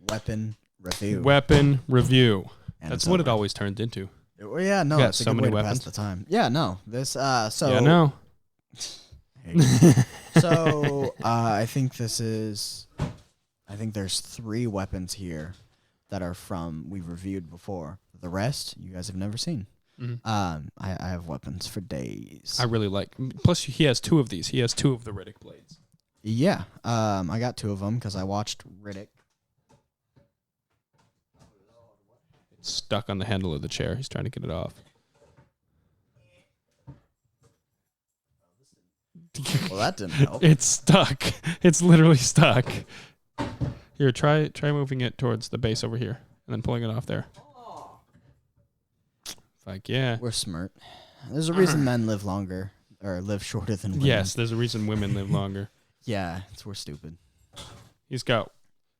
Weapon review. Weapon review. And That's it's what over. it always turns into. Well, yeah, no, got it's a so good many way to weapons. pass the time. Yeah, no, this so Yeah, no. So I think there's 3 weapons here that are from we've reviewed before. The rest you guys have never seen. Mhm. I have weapons for days. I really like. Plus, he has 2 of these. He has 2 of the Riddick blades. Yeah, I got 2 of them because I watched Riddick. stuck on the handle of the chair. He's trying to get it off. Well, that didn't help. It's stuck. It's literally stuck. Here, try moving it towards the base over here and then pulling it off there. Like, yeah. We're smart. There's a reason men live longer or live shorter than women. Yes, there's a reason women live longer. Yeah, we're stupid. He's got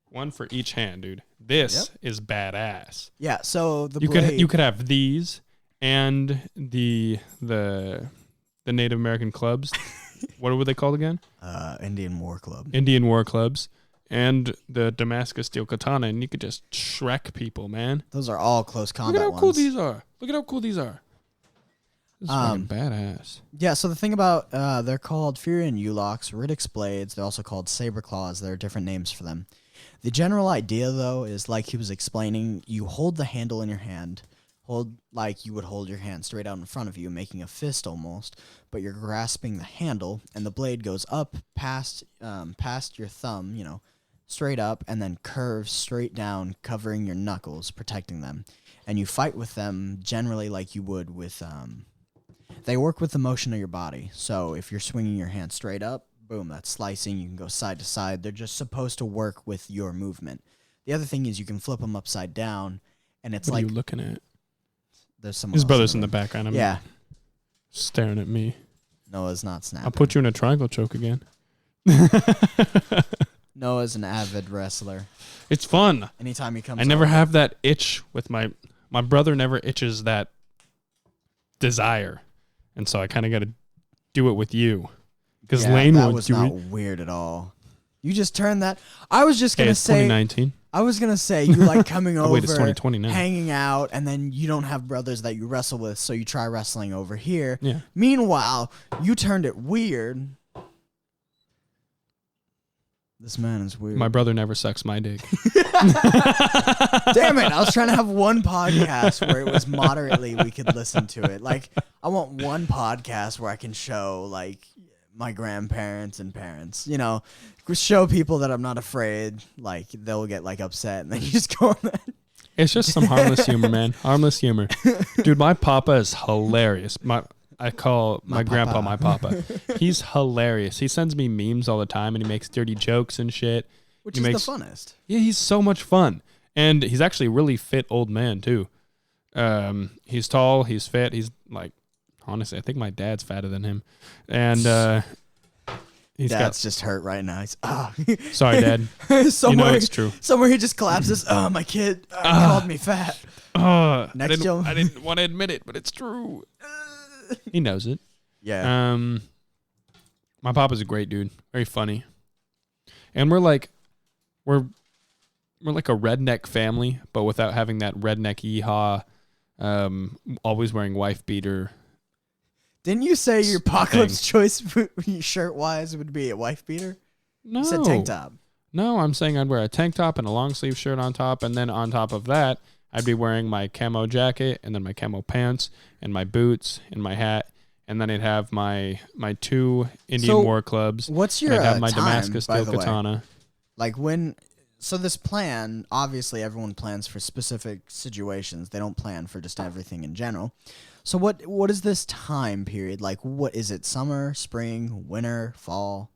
one for each hand, dude. This is badass. Yeah, so the you blade... you could have these and the Native American clubs. What were they called again? Indian War Club. Indian War Clubs. And the Damascus Steel Katana, and you could just Shrek people, man. Those are all close combat Look at how ones. cool these are. Look at how cool these are. This is fucking badass. Yeah, so the thing about, they're called Furian U-locks, Riddick's blades. They're also called saber claws. There are different names for them. The general idea, though, is like he was explaining, you hold the handle in your hand, hold like you would hold your hand straight out in front of you, making a fist almost, but you're grasping the handle, and the blade goes up past your thumb, you know, straight up, and then curves straight down, covering your knuckles, protecting them. And you fight with them generally like you would with... They work with the motion of your body. So if you're swinging your hand straight up, boom, that's slicing. You can go side to side. They're just supposed to work with your movement. The other thing is you can flip them upside down, and it's What like... are you looking at? There's someone His else brother's in the the background. I'm Yeah. staring at me. Noah's not snapping. I'll put you in a triangle choke again. Noah's an avid wrestler. It's fun. Anytime he comes I never over- have that itch with my brother never itches that desire. And so I kind of got to do it with you. Because Lane that won't was do not it. weird at all. You just turned that... I was just Hey, going to it's say... 2019. I was going to say, you like coming Oh, over, wait, it's 2020 now. hanging out, and then you don't have brothers that you wrestle with, so you try wrestling over here. Yeah. Meanwhile, you turned it weird. This man is weird. My brother never sucks my dick. Damn it. I was trying to have one podcast where it was moderately we could listen to it. Like, I want one podcast where I can show, like, my grandparents and parents, you know, show people that I'm not afraid, like, they'll get, like, upset, and then you just go on that. It's just some harmless humor, man. Harmless humor. Dude, my papa is hilarious. I call my grandpa my papa. He's hilarious. He sends me memes all the time, and he makes dirty jokes and shit. Which is the funnest. Yeah, he's so much fun. And he's actually a really fit old man, too. He's tall. He's fit. He's, like, honestly, I think my dad's fatter than him. And Dad's just hurt right now. He's, sorry, Dad. Somewhere, it's true. Somewhere he just collapses. Oh, my kid called me fat. Next, I didn't want to admit it, but it's true. He knows it. Yeah. My papa's a great dude. Very funny. And we're like a redneck family, but without having that redneck yeehaw, always wearing wife beater. Didn't you say your apocalypse choice shirt-wise would be a wife beater? No. You said tank top. No, I'm saying I'd wear a tank top and a long sleeve shirt on top, and then on top of that, I'd be wearing my camo jacket and then my camo pants and my boots and my hat, and then I'd have my two Indian War Clubs. What's your and I'd have my time, Damascus by Steel the way? Katana. Like so this plan, obviously everyone plans for specific situations. They don't plan for just everything in general. So what is this time period? Like, what is it? Summer, spring, winter, fall?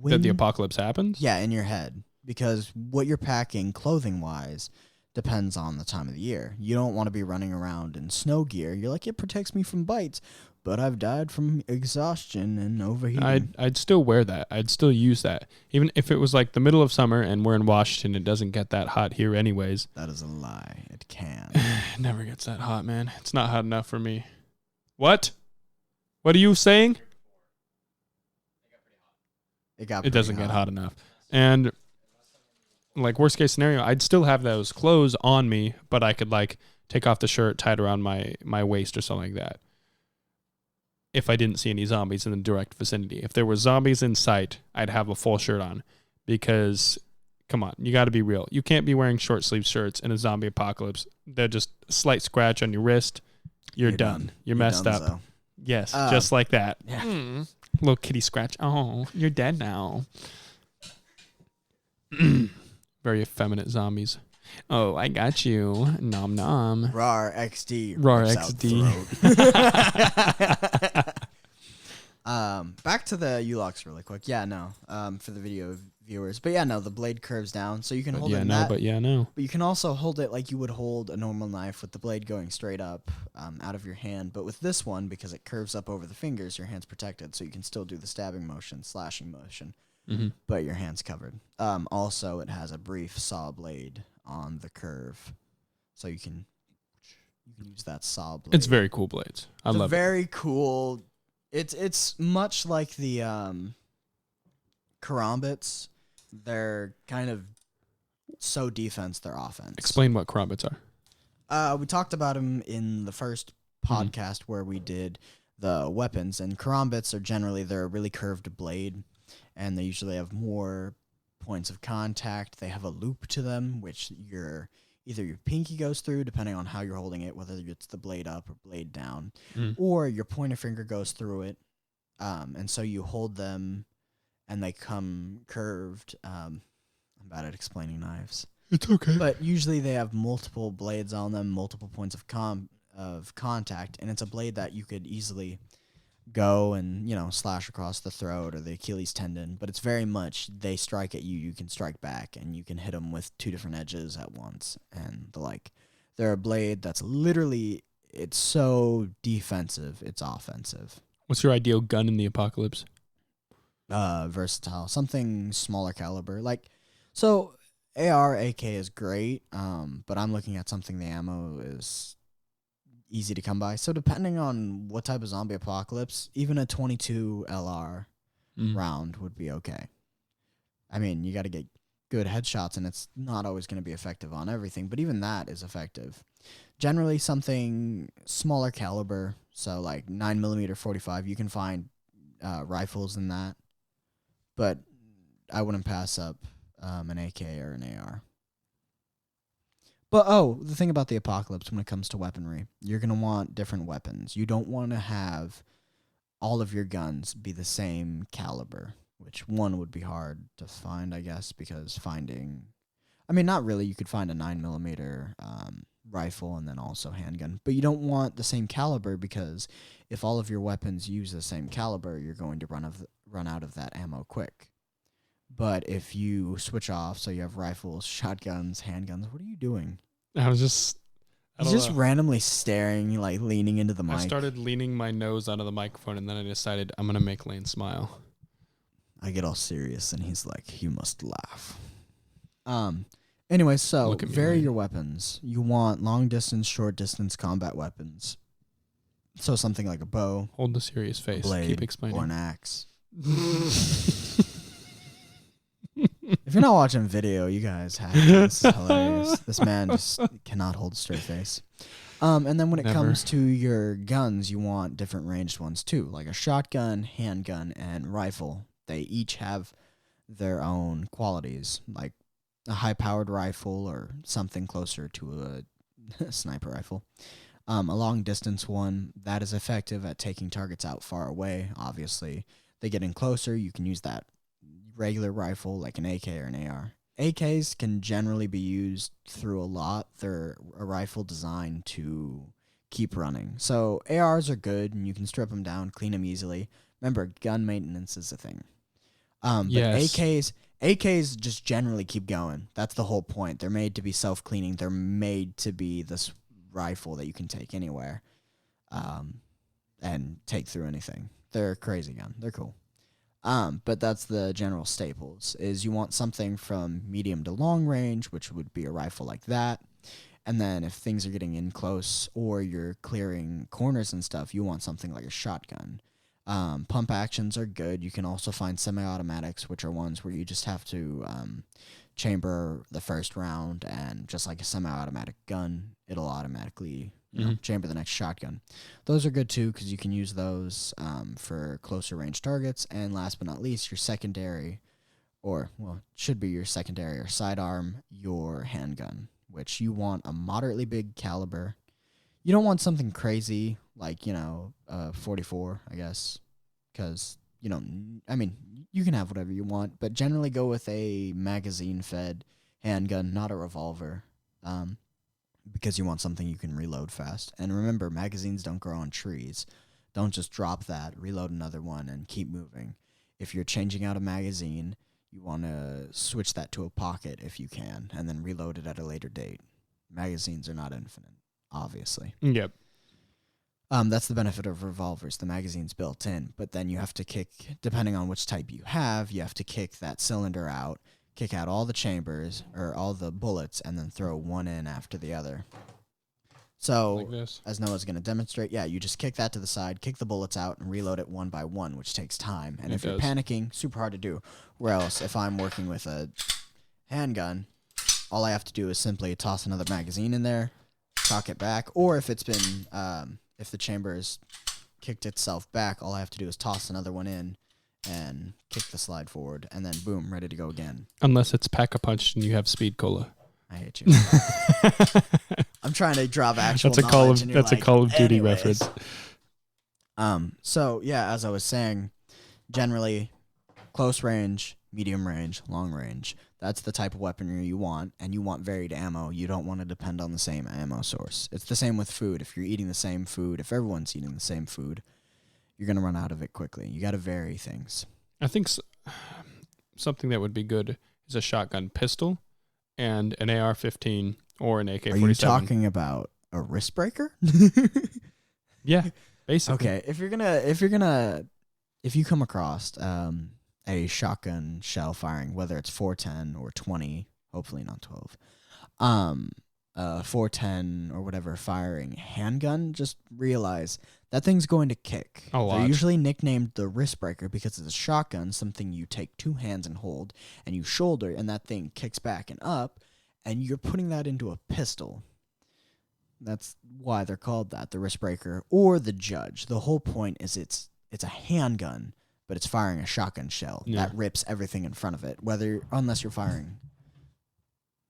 That the apocalypse happens? Yeah, in your head. Because what you're packing clothing-wise depends on the time of the year. You don't want to be running around in snow gear. You're like, it protects me from bites, but I've died from exhaustion and overheating. I'd still wear that. I'd still use that. Even if it was like the middle of summer and we're in Washington, it doesn't get that hot here anyways. That is a lie. It can. It never gets that hot, man. It's not hot enough for me. What? What are you saying? It doesn't get hot enough. And like worst case scenario, I'd still have those clothes on me, but I could like take off the shirt, tie it around my waist or something like that. If I didn't see any zombies in the direct vicinity. If there were zombies in sight, I'd have a full shirt on. Because, come on, you got to be real. You can't be wearing short sleeve shirts in a zombie apocalypse. They're just a slight scratch on your wrist. You're done. You're messed done, up. so. Yes, just like that. Yeah. Little kitty scratch. Oh, you're dead now. Very effeminate zombies. Oh, I got you. Nom nom. RAR XD. RAR rips out XD. throat. Back to the U-locks really quick. Yeah, no. For the video viewers. But yeah, no, the blade curves down, so you can hold it in that. But you can also hold it like you would hold a normal knife with the blade going straight up out of your hand. But with this one, because it curves up over the fingers, your hand's protected, so you can still do the stabbing motion, slashing motion, but your hand's covered. Also, it has a brief saw blade on the curve, so you can use that saw blade. It's very cool blades. I love it. Very cool. It's much like the karambits. They're kind of so defense, they're offense. Explain what karambits are. We talked about them in the first podcast where we did the weapons, and karambits are generally, they're a really curved blade, and they usually have more points of contact. They have a loop to them, which either your pinky goes through, depending on how you're holding it, whether it's the blade up or blade down, or your pointer finger goes through it, and so you hold them, and they come curved. I'm bad at explaining knives. It's okay. But usually they have multiple blades on them, multiple points of contact, and it's a blade that you could easily go and, slash across the throat or the Achilles tendon. But it's very much, they strike at you, you can strike back, and you can hit them with two different edges at once. And they're a blade that's literally, it's so defensive, it's offensive. What's your ideal gun in the apocalypse? Versatile, something smaller caliber. So AR, AK is great, but I'm looking at something the ammo is easy to come by. So depending on what type of zombie apocalypse, even a 22 LR round would be okay. I mean, you got to get good headshots, and it's not always going to be effective on everything, but even that is effective. Generally, something smaller caliber, so like 9mm 45, you can find rifles in that, but I wouldn't pass up an AK or an AR. But, the thing about the apocalypse when it comes to weaponry, you're going to want different weapons. You don't want to have all of your guns be the same caliber, which one would be hard to find, I guess, because not really. You could find a 9mm rifle and then also handgun, but you don't want the same caliber, because if all of your weapons use the same caliber, you're going to run out of that ammo quick. But if you switch off, so you have rifles, shotguns, handguns, what are you doing? He's just randomly staring, leaning into the mic. I started leaning my nose out of the microphone, and then I decided I'm going to make Lane smile. I get all serious, and he's like, "You must laugh." Anyway, so vary your weapons. You want long distance, short distance combat weapons. So something like a bow. Hold the serious face. Blade, keep explaining. or an axe. If you're not watching video, you guys have this is hilarious. This man just cannot hold a straight face. And then when it comes to your guns, you want different ranged ones too, like a shotgun, handgun, and rifle. They each have their own qualities, like a high-powered rifle or something closer to a sniper rifle. A long-distance one, that is effective at taking targets out far away, obviously. They get in closer, you can use that regular rifle like an AK or an AR. AKs can generally be used through a lot. They're a rifle designed to keep running. So ARs are good, and you can strip them down, clean them easily. Remember, gun maintenance is a thing. But AKs just generally keep going. That's the whole point. They're made to be self-cleaning. They're made to be this rifle that you can take anywhere and take through anything. They're a crazy gun. They're cool. But that's the general staples, is you want something from medium to long range, which would be a rifle like that. And then if things are getting in close or you're clearing corners and stuff, you want something like a shotgun. Pump actions are good. You can also find semi-automatics, which are ones where you just have to chamber the first round, and just like a semi-automatic gun, it'll automatically chamber the next shotgun. Those are good too, because you can use those for closer range targets. And last but not least, your secondary, should be your secondary or sidearm, your handgun, which you want a moderately big caliber. You don't want something crazy like, 44, I guess, because, you can have whatever you want, but generally go with a magazine-fed handgun, not a revolver. because you want something you can reload fast. And remember, magazines don't grow on trees. Don't just drop that, reload another one, and keep moving. If you're changing out a magazine, you want to switch that to a pocket if you can, and then reload it at a later date. Magazines are not infinite, obviously. Yep. That's the benefit of revolvers. The magazine's built in, but then you have to kick, depending on which type you have to kick that cylinder out, kick out all the chambers, or all the bullets, and then throw one in after the other. So, Like this. as Noah's going to demonstrate, you just kick that to the side, kick the bullets out, and reload it one by one, which takes time. And if you're panicking, super hard to do. Or else, if I'm working with a handgun, all I have to do is simply toss another magazine in there, cock it back, or if it's been... if the chamber has kicked itself back, all I have to do is toss another one in and kick the slide forward, and then boom, ready to go again. Unless it's Pack-a-Punch and you have Speed Cola. I hate you. I'm trying to drop actual knowledge. That's a Call of Duty reference. So, as I was saying, generally, close range, medium range, long range. That's the type of weaponry you want, and you want varied ammo. You don't want to depend on the same ammo source. It's the same with food. If you're eating the same food, if everyone's eating the same food, you're going to run out of it quickly. You got to vary things. I think something that would be good is a shotgun pistol and an AR-15 or an AK-47. Are you talking about a wrist breaker? Yeah, basically. Okay, if you come across a shotgun shell firing, whether it's 410 or 20, hopefully not 12, 410 or whatever firing handgun, just realize that thing's going to kick. A lot. They're usually nicknamed the wrist breaker because it's a shotgun, something you take two hands and hold, and you shoulder, and that thing kicks back and up, and you're putting that into a pistol. That's why they're called that, the wrist breaker or the judge. The whole point is it's a handgun, but it's firing a shotgun shell that rips everything in front of it. Unless you're firing.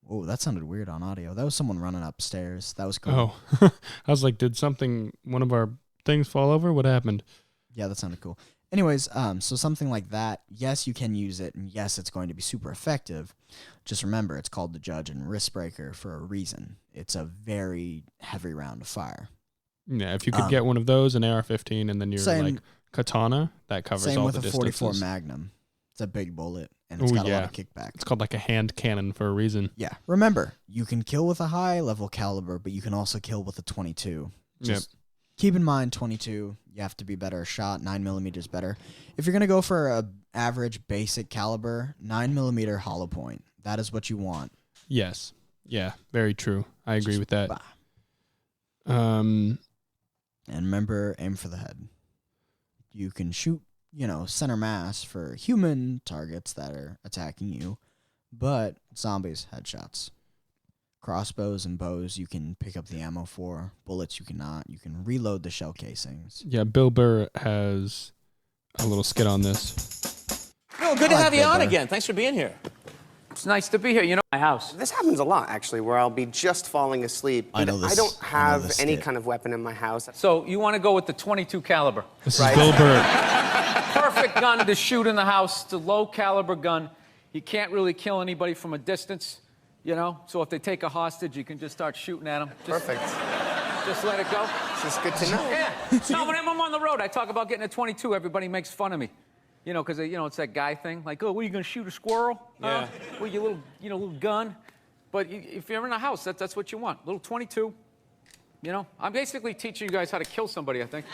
Oh, that sounded weird on audio. That was someone running upstairs. That was cool. Oh, I was like, did one of our things fall over? What happened? Yeah, that sounded cool. Anyways, so something like that, yes, you can use it, and yes, it's going to be super effective. Just remember, it's called the judge and wrist breaker for a reason. It's a very heavy round of fire. Yeah, if you could get one of those, an AR-15, and then your katana, that covers all the distances. Same with a 44 Magnum. It's a big bullet, and it's got a lot of kickback. It's called like a hand cannon for a reason. Yeah. Remember, you can kill with a high-level caliber, but you can also kill with a 22. Just keep in mind, 22, you have to be better shot, 9mm better. If you're going to go for a average basic caliber, 9mm hollow point. That is what you want. Yes. Yeah, very true. I agree with that. And remember, aim for the head. You can shoot, center mass for human targets that are attacking you, but zombies, headshots. Crossbows and bows you can pick up the ammo for. Bullets you cannot. You can reload the shell casings. Yeah, Bill Burr has a little skit on this. Bill, good to have you on again. Thanks for being here. It's nice to be here. My house. This happens a lot, actually, where I'll be just falling asleep. I don't have any kind of weapon in my house. So you want to go with the 22 caliber? This is Bill Burr. Perfect gun to shoot in the house. It's a low caliber gun. You can't really kill anybody from a distance, So if they take a hostage, you can just start shooting at them. Perfect. Just let it go. This is good to know. Yeah. No, when I'm on the road, I talk about getting a 22. Everybody makes fun of me. Because, it's that guy thing. Like, oh, what, are you going to shoot a squirrel? Yeah. With your little gun? But if you're in a house, that's what you want. Little 22. I'm basically teaching you guys how to kill somebody, I think.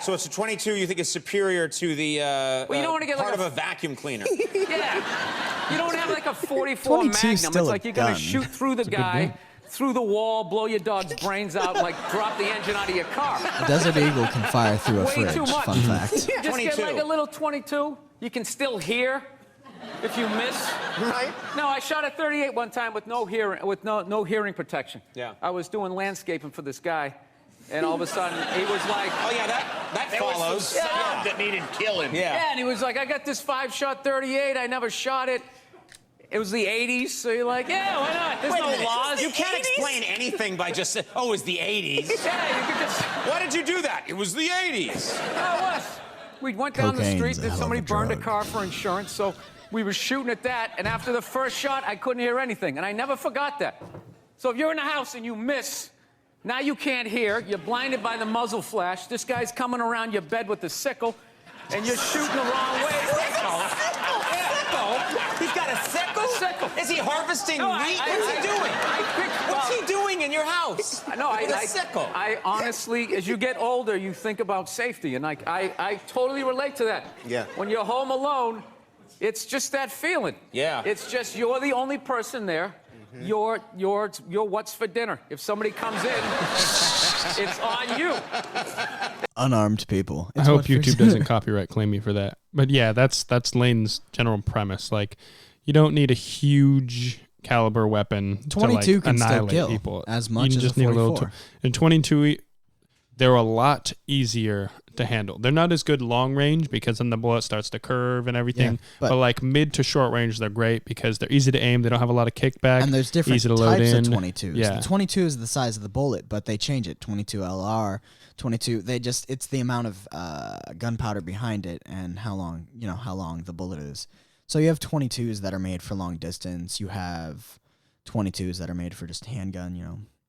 So it's a 22 you think is superior to the you don't want to get part like of a vacuum cleaner. Yeah. You don't have like a 44 Magnum. It's like you're going to shoot through the guy, through the wall, blow your dog's brains out, like drop the engine out of your car. A Desert Eagle can fire through a Way fridge. too much. Fun fact. Just 22. get like a little 22. You can still hear if you miss. Right? No, I shot a 38 one time with no hearing protection. Yeah. I was doing landscaping for this guy, and all of a sudden he was like, Oh, yeah, that follows. sound that needed killing. Yeah. and he was like, I got this 5-shot 38. I never shot it. It was the 80s, so you're like, yeah, why not? There's Wait a no minute. laws. You can't explain anything by just saying, oh, it was the 80s. Yeah, you could just... Why did you do that? It was the 80s. Yeah, it was. We went down the Cocaine's street. a That hell somebody of a burned a drug. car for insurance, so We were shooting at that, and after the first shot, I couldn't hear anything, and I never forgot that. So if you're in the house and you miss, now you can't hear, you're blinded by the muzzle flash, this guy's coming around your bed with a sickle, and you're shooting the wrong way. Sickle? He's got a sickle? Sickle. Is he harvesting No, wheat? What's he doing? What's he doing in your house? No, with a sickle? I honestly, as you get older, you think about safety, and I totally relate to that. Yeah. When you're home alone, it's just that feeling. Yeah. It's just you're the only person there. You're what's for dinner. If somebody comes in, it's on you. Unarmed people. I hope YouTube doesn't copyright claim me for that. But yeah, that's Lane's general premise. Like, you don't need a huge caliber weapon 22 to like can still annihilate kill people. as much as a just need a little. 44. And 22, they're a lot easier to handle. They're not as good long range because then the bullet starts to curve and everything. Yeah, but but like mid to short range, they're great because they're easy to aim. They don't have a lot of kickback. And there's different easy to load types in. of 22s. Yeah. The 22 is the size of the bullet, but they change it. 22 LR, 22. It's the amount of gunpowder behind it and how long the bullet is. So you have 22s that are made for long distance. You have 22s that are made for just handgun.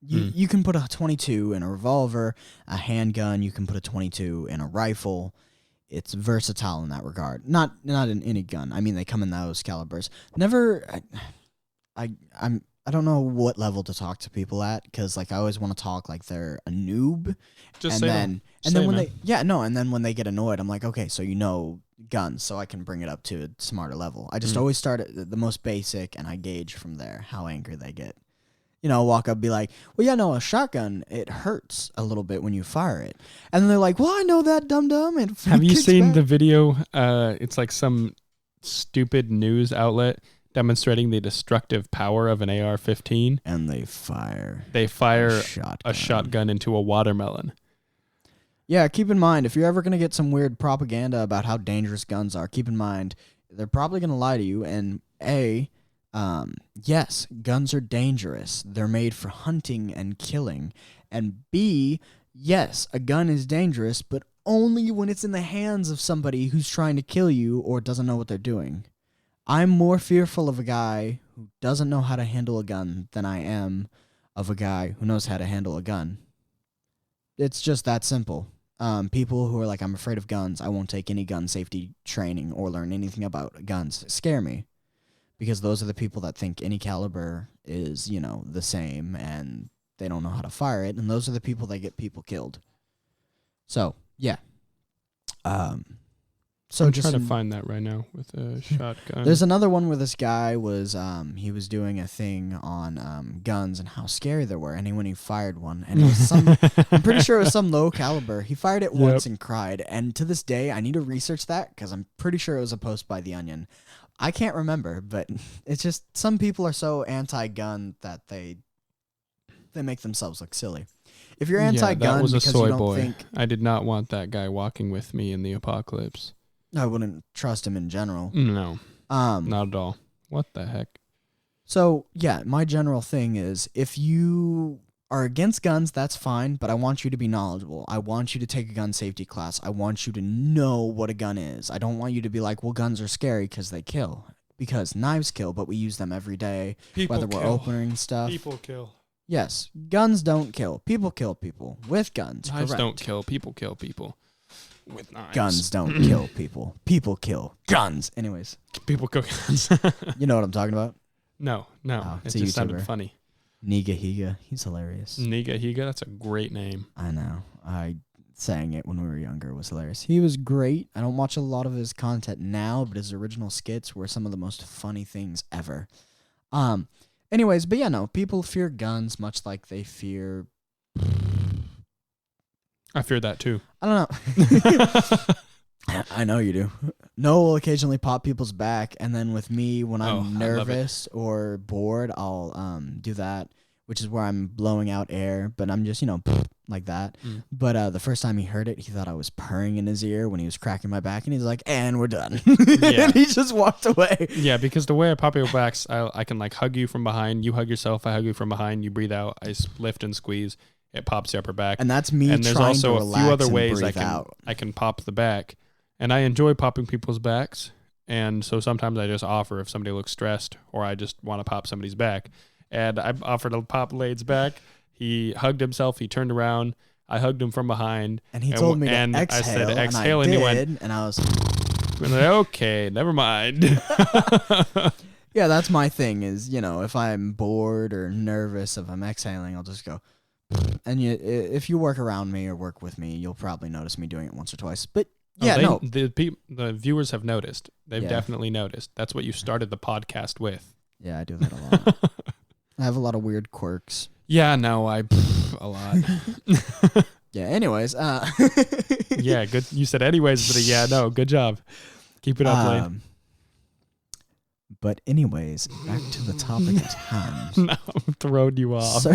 You can put a 22 in a revolver, a handgun. You can put a 22 in a rifle. It's versatile in that regard. Not in any gun. I mean, they come in those calibers. I don't know what level to talk to people at because like I always want to talk like they're a noob. Just and say then when man. and then when they get annoyed, I'm like, okay, so you know guns, so I can bring it up to a smarter level. I just always start at the most basic and I gauge from there how angry they get. Walk up, be like, well, yeah, no, a shotgun, it hurts a little bit when you fire it. And then they're like, well, I know that, dum-dum. Have you seen the video? It's like some stupid news outlet demonstrating the destructive power of an AR-15. And they fire a shotgun into a watermelon. Yeah, keep in mind, if you're ever going to get some weird propaganda about how dangerous guns are, keep in mind, they're probably going to lie to you. And yes, guns are dangerous. They're made for hunting and killing. And B, yes, a gun is dangerous, but only when it's in the hands of somebody who's trying to kill you or doesn't know what they're doing. I'm more fearful of a guy who doesn't know how to handle a gun than I am of a guy who knows how to handle a gun. It's just that simple. People who are like, I'm afraid of guns, I won't take any gun safety training or learn anything about guns, scare me. Because those are the people that think any caliber is, the same and they don't know how to fire it. And those are the people that get people killed. So, yeah. So I'm just trying to find that right now with a shotgun. There's another one where this guy was he was doing a thing on guns and how scary they were, and when he fired one, and it was I'm pretty sure it was some low caliber. He fired it once and cried, and to this day I need to research that because I'm pretty sure it was a post by The Onion. I can't remember, but it's just some people are so anti-gun that they make themselves look silly. If you're anti-gun that was a because soy you don't boy. think I did not want that guy walking with me in the apocalypse. I wouldn't trust him in general. No, not at all. What the heck? So, yeah, my general thing is if you are against guns, that's fine, but I want you to be knowledgeable. I want you to take a gun safety class. I want you to know what a gun is. I don't want you to be like, well, guns are scary because they kill. Because knives kill, but we use them every day, whether we're opening stuff. People kill. Yes, guns don't kill. People kill people with guns. Knives correct. don't kill. People kill people with knives. Guns don't kill people. People kill guns. Anyways, People kill guns. you know what I'm talking about? No. Oh, It it's a just sounded YouTuber. funny. Niga Higa. He's hilarious. Niga Higa, that's a great name. I know. I sang it when we were younger. It was hilarious. He was great. I don't watch a lot of his content now, but his original skits were some of the most funny things ever. Anyways, but yeah, no, people fear guns much like they fear... I fear that too. I don't know. I know you do. Noah will occasionally pop people's back, and then with me, when I'm I love it. nervous or bored, I'll do that, which is where I'm blowing out air, but I'm just, like that. But the first time he heard it, he thought I was purring in his ear when he was cracking my back, and he's like, and we're done. Yeah. And he just walked away. Yeah, because the way I pop your backs, I can like hug you from behind. You hug yourself. I hug you from behind. You breathe out. I lift and squeeze. It pops your upper back. And that's me And there's trying also to a relax few other and ways breathe out. I can pop the back. And I enjoy popping people's backs. And so sometimes I just offer if somebody looks stressed or I just want to pop somebody's back. And I offered to pop Lade's back. He hugged himself. He turned around. I hugged him from behind. And he told me to and exhale. I said, exhale. And And I he did, went, and I was... and like, okay, never mind. Yeah, that's my thing is, if I'm bored or nervous, if I'm exhaling, I'll just go. And if you work around me or work with me, you'll probably notice me doing it once or twice. But yeah, The viewers have noticed. They've Yeah. definitely noticed. That's what you started the podcast with. Yeah, I do that a lot. I have a lot of weird quirks. Yeah, no, a lot. Yeah, anyways. Yeah, good. You said anyways, but yeah, no, good job. Keep it up, Lade. But anyways, back to the topic at hand. No, I'm throwing you off.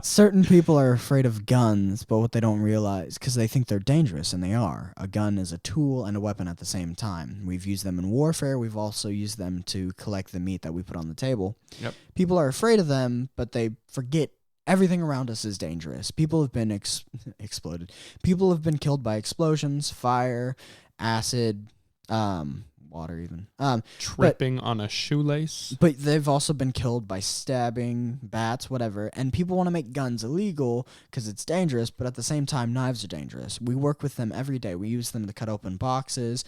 Certain people are afraid of guns, but what they don't realize, because they think they're dangerous, and they are. A gun is a tool and a weapon at the same time. We've used them in warfare. We've also used them to collect the meat that we put on the table. Yep. People are afraid of them, but they forget everything around us is dangerous. People have been exploded. People have been killed by explosions, fire, acid, water even. Tripping on a shoelace. But they've also been killed by stabbing, bats, whatever. And people want to make guns illegal because it's dangerous, but at the same time, knives are dangerous. We work with them every day. We use them to cut open boxes,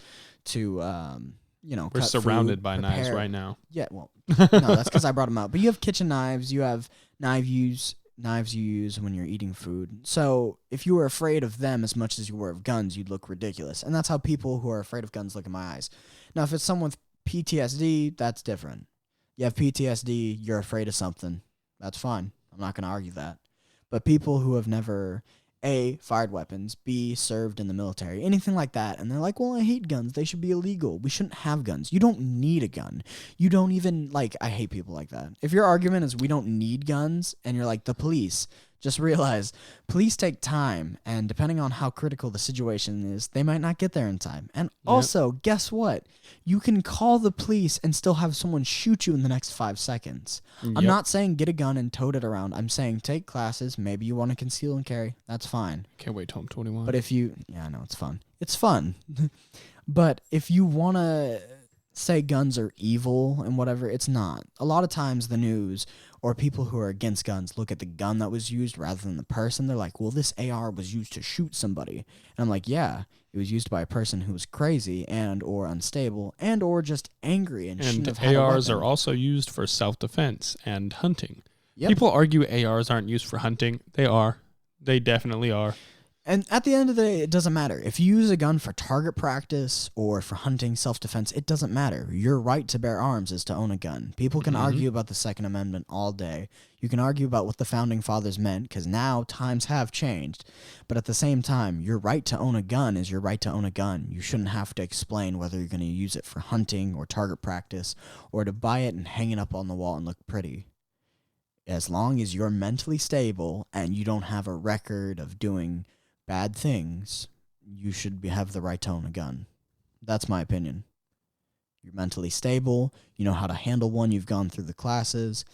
to, We're cut surrounded food, by prepare. knives right now. Yeah, well, no, that's because I brought them out. But you have kitchen knives. You have knives you use when you're eating food. So if you were afraid of them as much as you were of guns, you'd look ridiculous. And that's how people who are afraid of guns look in my eyes. Now, if it's someone with PTSD, that's different. You have PTSD, you're afraid of something. That's fine. I'm not going to argue that. But people who have never, A, fired weapons, B, served in the military, anything like that, and they're like, well, I hate guns. They should be illegal. We shouldn't have guns. You don't need a gun. You don't even, I hate people like that. If your argument is we don't need guns, and you're like, the police, just realize police take time, and depending on how critical the situation is, they might not get there in time. And also, guess what? You can call the police and still have someone shoot you in the next 5 seconds. I'm not saying get a gun and tote it around. I'm saying take classes. Maybe you want to conceal and carry. That's fine. Can't wait till I'm 21. But if you... Yeah, I know, it's fun. It's fun. But if you want to say guns are evil and whatever, it's not. A lot of times the news or people who are against guns look at the gun that was used rather than the person. They're like, well, this AR was used to shoot somebody. And I'm like, yeah, it was used by a person who was crazy and or unstable and or just angry and shouldn't have had ARs a are weapon. also used for self-defense and hunting. Yep. People argue ARs aren't used for hunting. They are. They definitely are. And at the end of the day, it doesn't matter. If you use a gun for target practice or for hunting, self-defense, it doesn't matter. Your right to bear arms is to own a gun. People can argue about the Second Amendment all day. You can argue about what the Founding Fathers meant, because now times have changed. But at the same time, your right to own a gun is your right to own a gun. You shouldn't have to explain whether you're going to use it for hunting or target practice or to buy it and hang it up on the wall and look pretty. As long as you're mentally stable and you don't have a record of doing bad things, you should have the right to own a gun. That's my opinion. You're mentally stable, you know how to handle one, you've gone through the classes,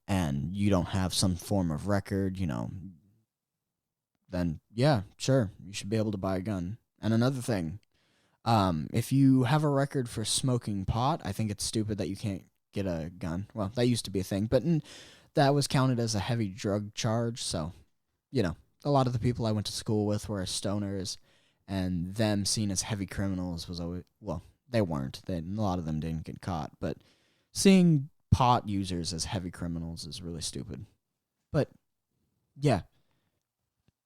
and you don't have some form of record, then yeah, sure, you should be able to buy a gun. And another thing, if you have a record for smoking pot, I think it's stupid that you can't get a gun. Well, that used to be a thing, but that was counted as a heavy drug charge, so, a lot of the people I went to school with were stoners, and them seen as heavy criminals was always... Well, they weren't. A lot of them didn't get caught, but seeing pot users as heavy criminals is really stupid. But, yeah,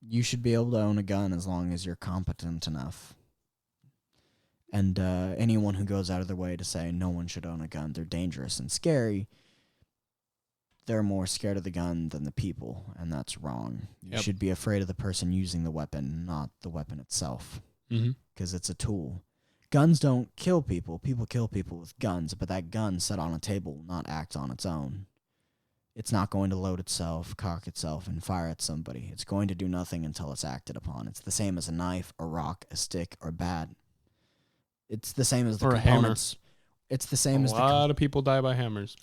you should be able to own a gun as long as you're competent enough. And anyone who goes out of their way to say no one should own a gun, they're dangerous and scary, they're more scared of the gun than the people, and that's wrong. You should be afraid of the person using the weapon, not the weapon itself, because it's a tool. Guns don't kill people. People kill people with guns, but that gun set on a table will not act on its own. It's not going to load itself, cock itself, and fire at somebody. It's going to do nothing until it's acted upon. It's the same as a knife, a rock, a stick, or bat. It's the same as the components. It's the same as a lot of people die by hammers.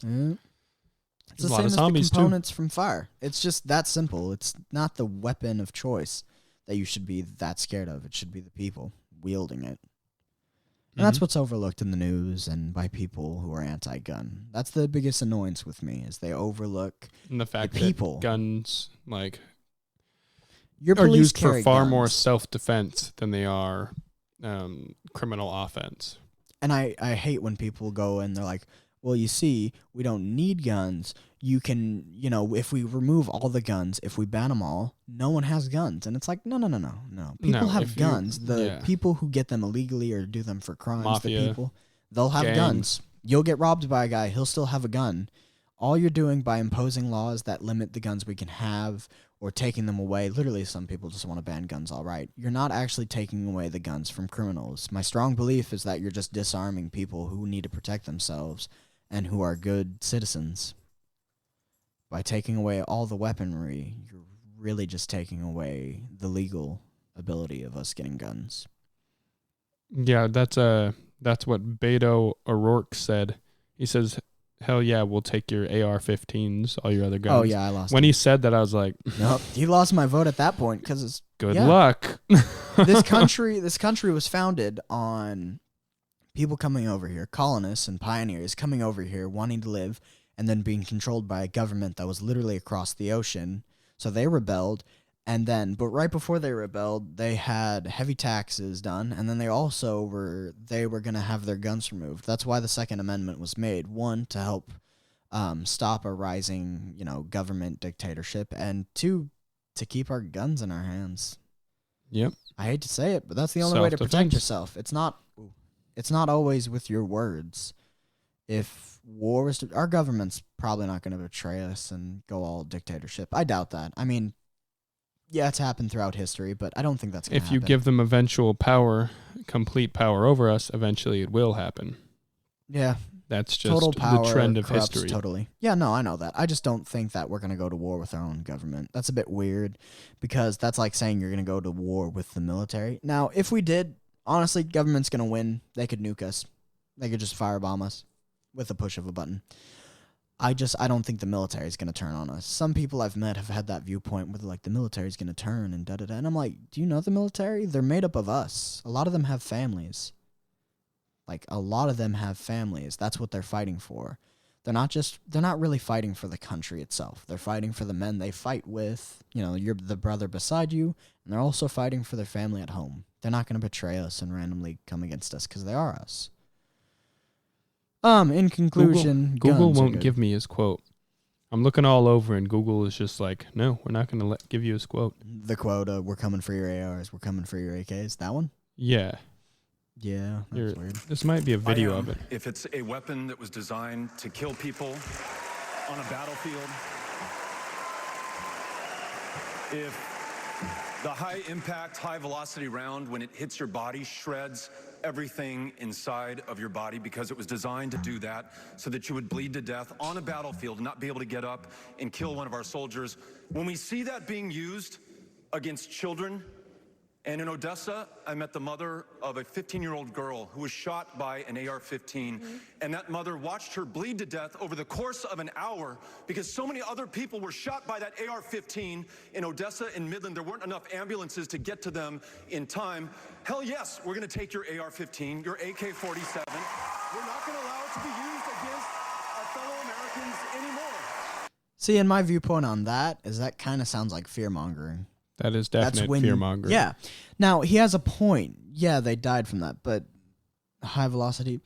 It's the same as the components from fire. It's just that simple. It's not the weapon of choice that you should be that scared of. It should be the people wielding it. And that's what's overlooked in the news and by people who are anti-gun. That's the biggest annoyance with me, is they overlook And the fact the people. that guns like Your are police used for carry far more guns. self-defense than they are criminal offense. And I hate when people go and they're like, well, you see, we don't need guns. You can, if we remove all the guns, if we ban them all, no one has guns. And it's like, no. People No, have if you- guns. The yeah. people who get them illegally or do them for crimes, Mafia, the people, they'll have gangs. guns. You'll get robbed by a guy. He'll still have a gun. All you're doing by imposing laws that limit the guns we can have or taking them away, literally some people just want to ban guns, all right. You're not actually taking away the guns from criminals. My strong belief is that you're just disarming people who need to protect themselves and who are good citizens. By taking away all the weaponry, you're really just taking away the legal ability of us getting guns. Yeah, that's what Beto O'Rourke said. He says, "Hell yeah, we'll take your AR-15s, all your other guns." Oh yeah, I lost. When he said that, I was like, Nope, he lost my vote at that point because it's "Good yeah. luck." this country was founded on people coming over here, colonists and pioneers coming over here, wanting to live, and then being controlled by a government that was literally across the ocean. So they rebelled, but right before they rebelled, they had heavy taxes done, and then they were going to have their guns removed. That's why the Second Amendment was made. One, to help stop a rising, government dictatorship, and two, to keep our guns in our hands. Yep. I hate to say it, but that's the only way to protect Self-defense. yourself. It's not always with your words. If war was our government's probably not going to betray us and go all dictatorship. I doubt that. I mean, yeah, it's happened throughout history, but I don't think that's going to If happen. you give them eventual power, complete power over us, eventually it will happen. yeah, That's just total power the trend of corrupts history. totally. Yeah, no, I know that. I just don't think that we're going to go to war with our own government. That's a bit weird because that's like saying you're going to go to war with the military. Now, if we did, honestly, government's going to win. They could nuke us. They could just firebomb us with a push of a button. I don't think the military is going to turn on us. Some people I've met have had that viewpoint where they're like, the military is going to turn and da-da-da. And I'm like, do you know the military? They're made up of us. A lot of them have families. Like, a lot of them have families. That's what they're fighting for. They're not really fighting for the country itself. They're fighting for the men they fight with. You're the brother beside you. And they're also fighting for their family at home. They're not going to betray us and randomly come against us because they are us. In conclusion, Google guns are won't good. give me his quote. I'm looking all over, and Google is just like, no, we're not going to give you his quote. The quote, we're coming for your ARs, we're coming for your AKs. That one? Yeah, Yeah, that's weird. this might be a video of it. If it's a weapon that was designed to kill people on a battlefield, if the high impact, high velocity round, when it hits your body, shreds everything inside of your body because it was designed to do that so that you would bleed to death on a battlefield and not be able to get up and kill one of our soldiers. When we see that being used against children, and in Odessa, I met the mother of a 15-year-old girl who was shot by an AR-15, and that mother watched her bleed to death over the course of an hour because so many other people were shot by that AR-15 in Odessa and Midland. There weren't enough ambulances to get to them in time. Hell yes, we're going to take your AR-15, your AK-47. We're not going to allow it to be used against our fellow Americans anymore. See, and my viewpoint on that is that kind of sounds like fear-mongering. That is definite fear-mongering. Yeah. Now, he has a point. Yeah, they died from that, but high velocity.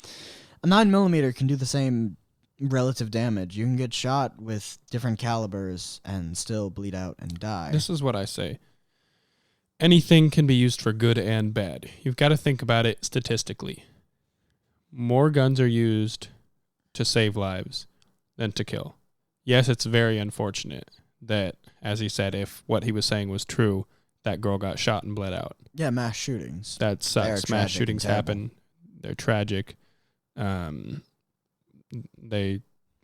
A 9mm can do the same relative damage. You can get shot with different calibers and still bleed out and die. This is what I say. Anything can be used for good and bad. You've got to think about it statistically. More guns are used to save lives than to kill. Yes, it's very unfortunate that, as he said, if what he was saying was true, that girl got shot and bled out. Yeah, mass shootings. That They are sucks. Mass tragic shootings and terrible. happen. They're tragic.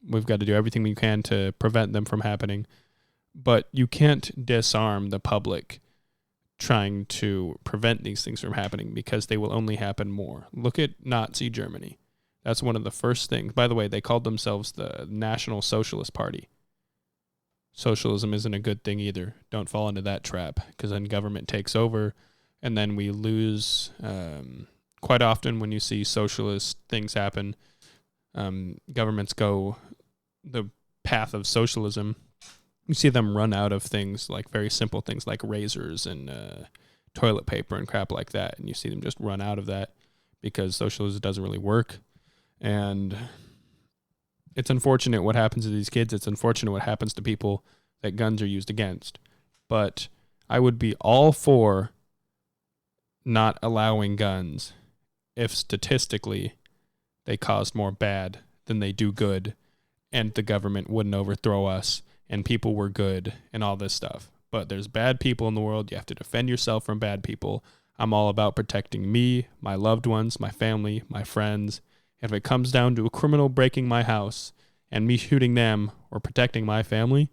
We've got to do everything we can to prevent them from happening. But you can't disarm the public trying to prevent these things from happening because they will only happen more. Look at Nazi Germany. That's one of the first things. By the way, they called themselves the National Socialist Party. Socialism isn't a good thing either. Don't fall into that trap because then government takes over and then we lose quite often when you see socialist things happen, governments go the path of socialism. You see them run out of things like very simple things like razors and toilet paper and crap like that. And you see them just run out of that because socialism doesn't really work. And it's unfortunate what happens to these kids. It's unfortunate what happens to people that guns are used against. But I would be all for not allowing guns if statistically they caused more bad than they do good, and the government wouldn't overthrow us and people were good and all this stuff. But there's bad people in the world. You have to defend yourself from bad people. I'm all about protecting me, my loved ones, my family, my friends. If it comes down to a criminal breaking my house and me shooting them or protecting my family,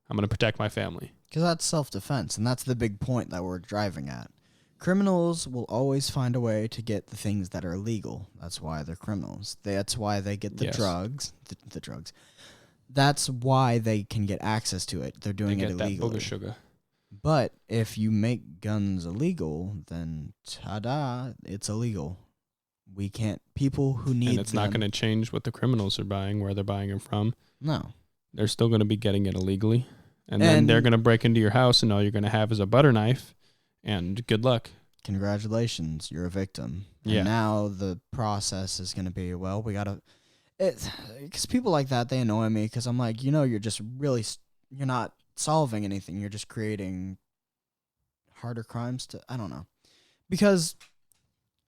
I'm going to protect my family. Because that's self-defense, and that's the big point that we're driving at. Criminals will always find a way to get the things that are illegal. That's why they're criminals. That's why they get the drugs. The drugs. That's why they can get access to it. They're doing it illegally. That booger sugar. But if you make guns illegal, then ta-da, it's illegal. We can't. People who need and it's not going to change what the criminals are buying, where they're buying them from. No. They're still going to be getting it illegally. And then they're going to break into your house, and all you're going to have is a butter knife. And good luck. Congratulations, you're a victim. Yeah. And now the process is going to be, well, we got to... Because people like that, they annoy me because I'm like, you're just really... You're not solving anything. You're just creating harder crimes to... I don't know. Because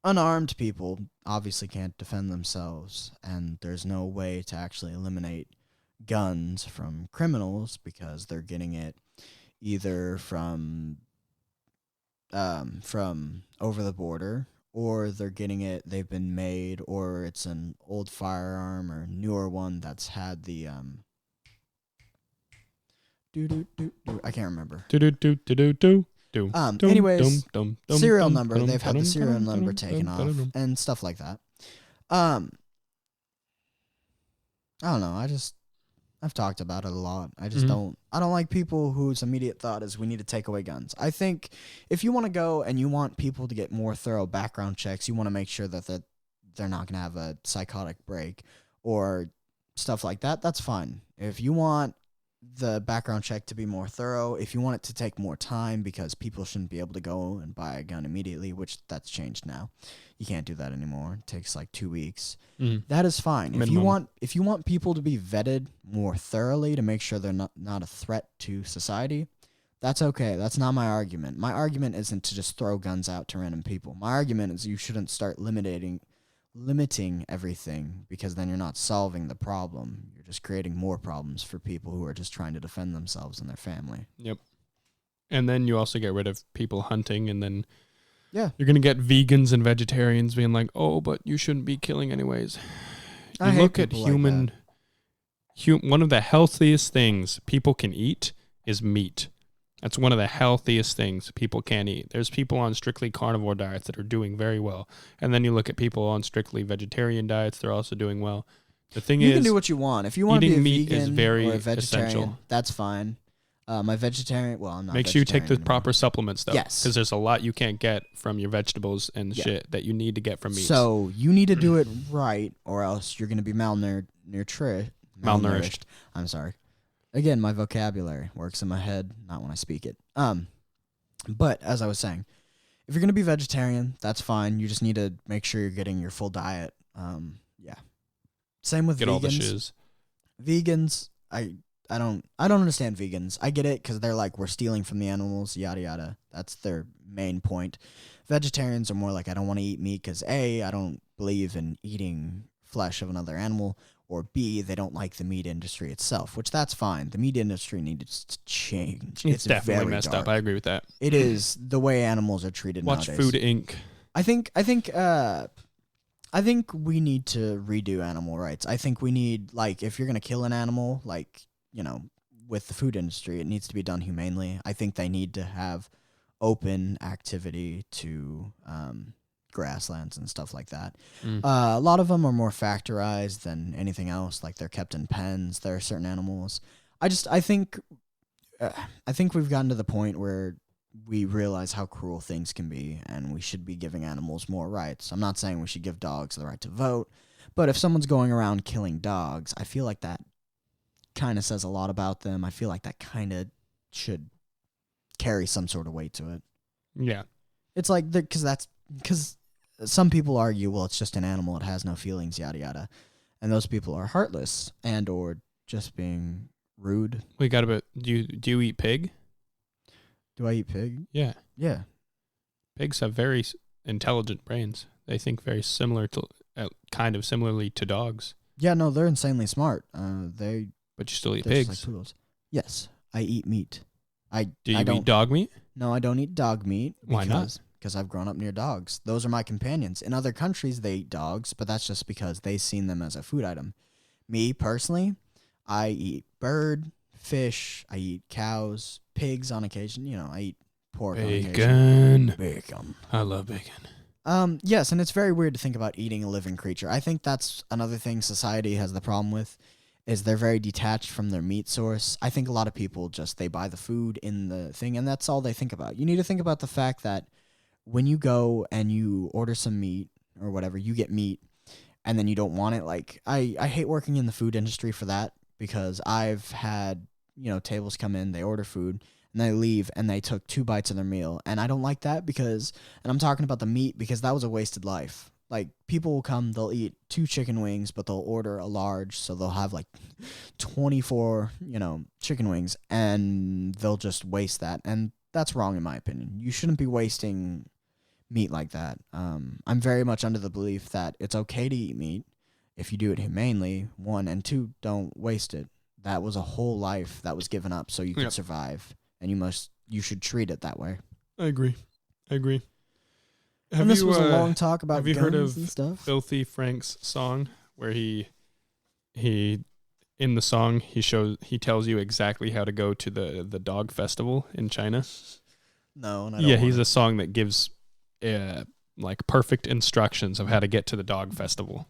unarmed people obviously can't defend themselves, and there's no way to actually eliminate guns from criminals because they're getting it either from over the border, or they're getting it, they've been made, or it's an old firearm or newer one that's had the I can't remember. Anyways, serial number, they've had the serial number taken off and stuff like that. I don't know, I've talked about it a lot. I just don't like people whose immediate thought is we need to take away guns. I think if you want to go and you want people to get more thorough background checks, you want to make sure that they're not going to have a psychotic break or stuff like that, that's fine. If you want the background check to be more thorough, if you want it to take more time because people shouldn't be able to go and buy a gun immediately, which that's changed now. You can't do that anymore. It takes like 2 weeks. That is fine. Minimum. If you want people to be vetted more thoroughly to make sure they're not a threat to society, that's okay. That's not my argument. My argument isn't to just throw guns out to random people. My argument is you shouldn't start limiting everything, because then you're not solving the problem. You're just creating more problems for people who are just trying to defend themselves and their family. Yep. And then you also get rid of people hunting, and then you're going to get vegans and vegetarians being like, oh, but you shouldn't be killing anyways. You look at one of the healthiest things people can eat is meat. That's one of the healthiest things people can eat. There's people on strictly carnivore diets that are doing very well. And then you look at people on strictly vegetarian diets, they're also doing well. The thing is, you can do what you want. If you want to be a meat vegan is very or a vegetarian, essential. That's fine. My vegetarian, well, I'm not make sure you take the anymore. proper supplements, though. Yes. Because there's a lot you can't get from your vegetables and shit that you need to get from meat. So you need to do it right, or else you're going to be malnourished. I'm sorry. Again, my vocabulary works in my head, not when I speak it. But as I was saying, if you're going to be vegetarian, that's fine. You just need to make sure you're getting your full diet. Same with get vegans. all the shiz. Vegans, I don't understand vegans. I get it because they're like, we're stealing from the animals, yada yada. That's their main point. Vegetarians are more like, I don't want to eat meat because A, I don't believe in eating flesh of another animal, or B, they don't like the meat industry itself, which that's fine. The meat industry needs to change. It's definitely very messed dark. up. I agree with that. It is the way animals are treated Watch nowadays. Food Inc. I think we need to redo animal rights. I think we need, like, if you're going to kill an animal, like, with the food industry, it needs to be done humanely. I think they need to have open activity to grasslands and stuff like that. A lot of them are more factorized than anything else. Like, they're kept in pens. There are certain animals. I think we've gotten to the point where we realize how cruel things can be, and we should be giving animals more rights. I'm not saying we should give dogs the right to vote, but if someone's going around killing dogs, I feel like that kind of says a lot about them. I feel like that kind of should carry some sort of weight to it. Yeah. It's like, because some people argue, well, it's just an animal, it has no feelings, yada yada, and those people are heartless and or just being rude. We got about. Do you eat pig? Do I eat pig? Yeah. Yeah. Pigs have very intelligent brains. They think very similar to, kind of similarly to dogs. Yeah, no, they're insanely smart. But you still eat They're just pigs. like poodles. Yes, I eat meat. Do you eat dog meat? No, I don't eat dog meat. Why not? Because I've grown up near dogs. Those are my companions. In other countries, they eat dogs, but that's just because they've seen them as a food item. Me, personally, I eat bird, fish, I eat cows, pigs on occasion. You know, I eat pork on occasion. Bacon. I love bacon. Yes, and it's very weird to think about eating a living creature. I think that's another thing society has the problem with, is they're very detached from their meat source. I think a lot of people just, they buy the food in the thing, and that's all they think about. You need to think about the fact that when you go and you order some meat or whatever, you get meat, and then you don't want it. Like, I hate working in the food industry for that, because I've had, tables come in, they order food, and they leave, and they took 2 bites of their meal. And I don't like that because, and I'm talking about the meat, because that was a wasted life. Like, people will come, they'll eat 2 chicken wings, but they'll order a large, so they'll have like 24, chicken wings, and they'll just waste that. And that's wrong in my opinion. You shouldn't be wasting meat like that. I'm very much under the belief that it's okay to eat meat if you do it humanely, 1, and 2, don't waste it. That was a whole life that was given up so you could survive, and you should treat it that way. I agree. And this was a long talk about have you guns heard of and stuff. Filthy Frank's song, where he in the song he tells you exactly how to go to the dog festival in China? No, and I don't he's a song that gives like perfect instructions of how to get to the dog festival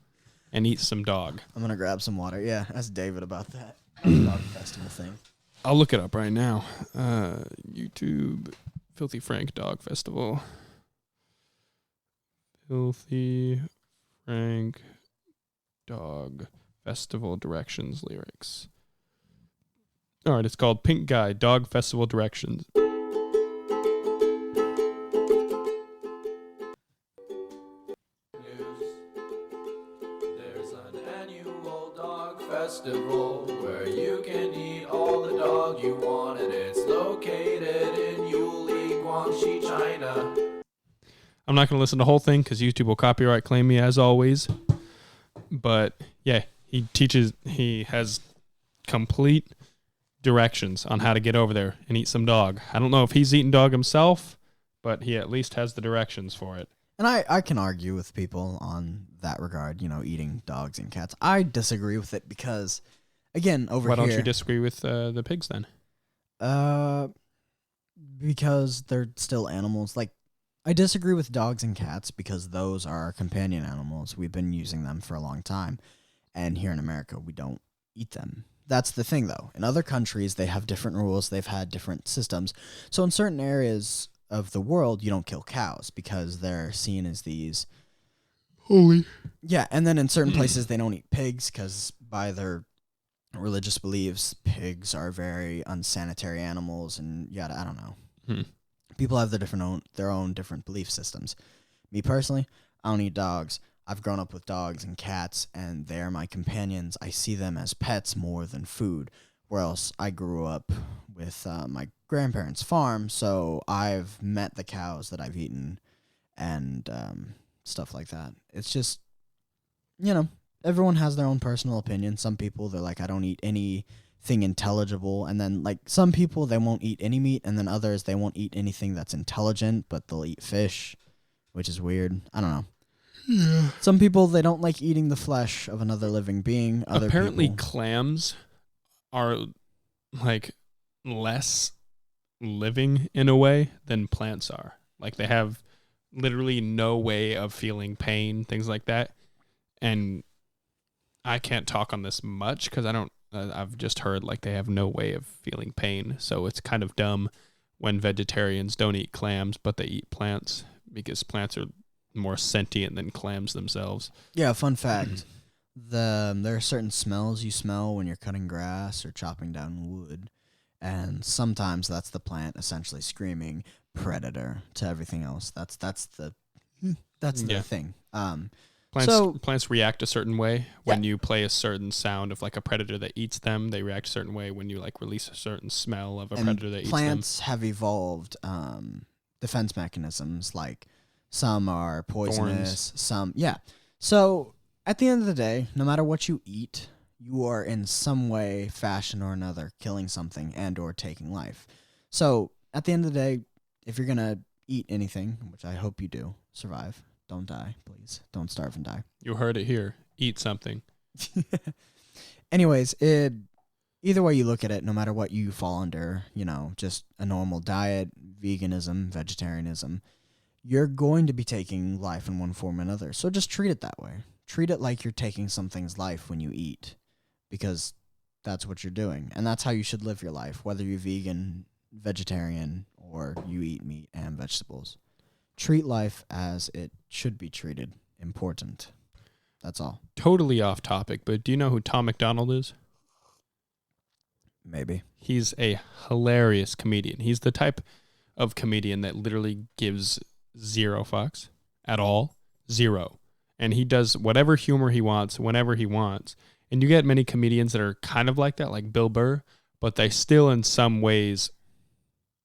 and eat some dog. I'm gonna grab some water. Yeah, ask David about that dog festival thing. I'll look it up right now. YouTube Filthy Frank Dog Festival. Filthy Frank Dog Festival Directions Lyrics. All right, it's called Pink Guy Dog Festival Directions. There's an annual dog festival where you can eat all the dog you want, and it's located in Yuli, Guangxi, China. I'm not going to listen to the whole thing because YouTube will copyright claim me as always. But yeah, he has complete directions on how to get over there and eat some dog. I don't know if he's eating dog himself, but he at least has the directions for it. And I can argue with people on that regard, eating dogs and cats. I disagree with it because, again, Why don't you disagree with the pigs then? Because they're still animals. Like, I disagree with dogs and cats because those are our companion animals. We've been using them for a long time. And here in America, we don't eat them. That's the thing, though. In other countries, they have different rules. They've had different systems. So in certain areas of the world, you don't kill cows because they're seen as these holy. Yeah, and then in certain places, they don't eat pigs because by their religious beliefs, pigs are very unsanitary animals and yada, I don't know. People have their own different belief systems. Me personally, I don't eat dogs. I've grown up with dogs and cats, and they're my companions. I see them as pets more than food. Whereas I grew up with my grandparents' farm, so I've met the cows that I've eaten and stuff like that. It's just, everyone has their own personal opinion. Some people, they're like, I don't eat anything intelligible. And then, like, some people, they won't eat any meat. And then others, they won't eat anything that's intelligent, but they'll eat fish, which is weird. I don't know. Yeah. Some people, they don't like eating the flesh of another living being. Apparently, clams are, like, less living in a way than plants are. Like, they have literally no way of feeling pain, things like that. And I can't talk on this much because I've just heard like they have no way of feeling pain. So it's kind of dumb when vegetarians don't eat clams, but they eat plants because plants are more sentient than clams themselves. Yeah, fun fact. There are certain smells you smell when you're cutting grass or chopping down wood, and sometimes that's the plant essentially screaming predator to everything else. That's the thing. Plants react a certain way when you play a certain sound of like a predator that eats them. They react a certain way when you like release a certain smell of a predator that eats them. Plants have evolved defense mechanisms. Like some are poisonous, some So at the end of the day, no matter what you eat, you are in some way, fashion, or another killing something and or taking life. So at the end of the day, if you're gonna eat anything, which I hope you do, survive. Don't die, please. Don't starve and die. You heard it here. Eat something. Anyways, either way you look at it, no matter what you fall under, just a normal diet, veganism, vegetarianism, you're going to be taking life in one form or another. So just treat it that way. Treat it like you're taking something's life when you eat, because that's what you're doing. And that's how you should live your life, whether you're vegan, vegetarian, or you eat meat and vegetables. Treat life as it should be treated. Important. That's all. Totally off topic, but do you know who Tom McDonald is? Maybe. He's a hilarious comedian. He's the type of comedian that literally gives zero fucks at all. Zero. And he does whatever humor he wants, whenever he wants. And you get many comedians that are kind of like that, like Bill Burr, but they still in some ways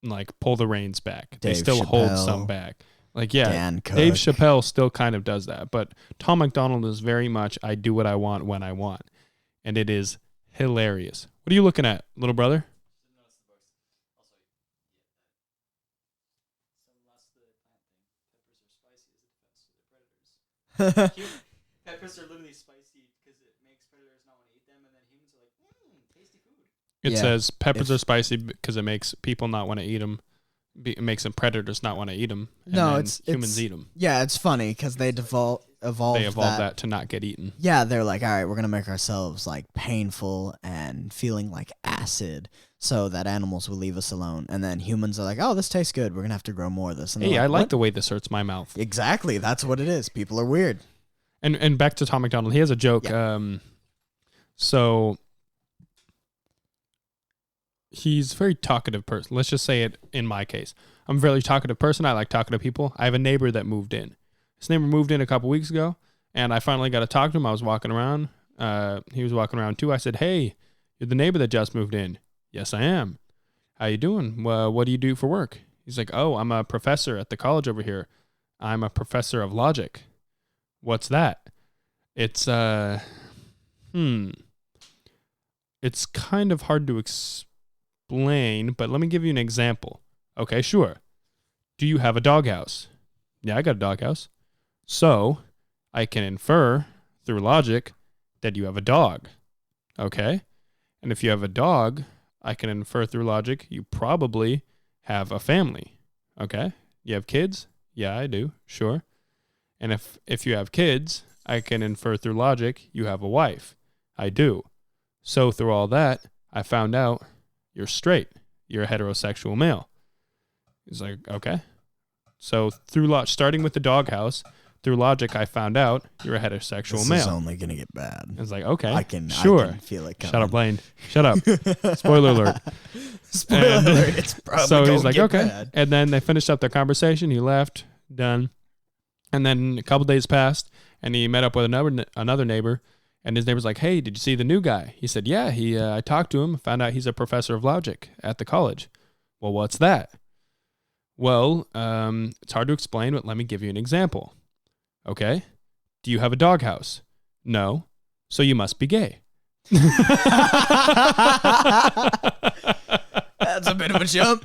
like pull the reins back. They still hold some back. Like, yeah, Dave Chappelle still kind of does that. But Tom McDonald is very much, I do what I want when I want. And it is hilarious. What are you looking at, little brother? Peppers are literally spicy because it makes predators not want to eat them, and then humans are like, tasty food. It says peppers are spicy because it makes people not want to eat them. It makes them predators not want to eat them. No, humans eat them. Yeah, it's funny because they evolved that to not get eaten. Yeah, they're like, all right, we're gonna make ourselves like painful and feeling like acid, so that animals will leave us alone. And then humans are like, oh, this tastes good. We're gonna have to grow more of this. And hey, I like the way this hurts my mouth. Exactly, that's what it is. People are weird. And back to Tom McDonald, he has a joke. Yeah. So he's a very talkative person. Let's just say it in my case. I'm a very talkative person. I like talking to people. I have a neighbor that moved in. This neighbor moved in a couple weeks ago, and I finally got to talk to him. I was walking around. He was walking around too. I said, hey, you're the neighbor that just moved in. Yes, I am. How you doing? What do you do for work? He's like, oh, I'm a professor at the college over here. I'm a professor of logic. What's that? It's it's kind of hard to explain, but let me give you an example. Okay, sure. Do you have a doghouse? Yeah, I got a doghouse. So I can infer through logic that you have a dog. Okay? And if you have a dog, I can infer through logic you probably have a family. Okay? You have kids? Yeah, I do. Sure. And if you have kids, I can infer through logic you have a wife. I do. So through all that, I found out you're straight. You're a heterosexual male. He's like, okay. So starting with the doghouse, through logic, I found out you're a heterosexual male. This is only gonna get bad. It's like, okay, I can feel it coming. Shut up, Lane. Shut up. Spoiler alert. Spoiler alert. It's probably so he's like, get okay. bad. And then they finished up their conversation. He left. Done. And then a couple days passed, and he met up with another neighbor. And his neighbor's like, hey, did you see the new guy? He said, yeah. I talked to him, found out he's a professor of logic at the college. Well, what's that? Well, it's hard to explain, but let me give you an example. Okay. Do you have a doghouse? No. So you must be gay. That's a bit of a jump.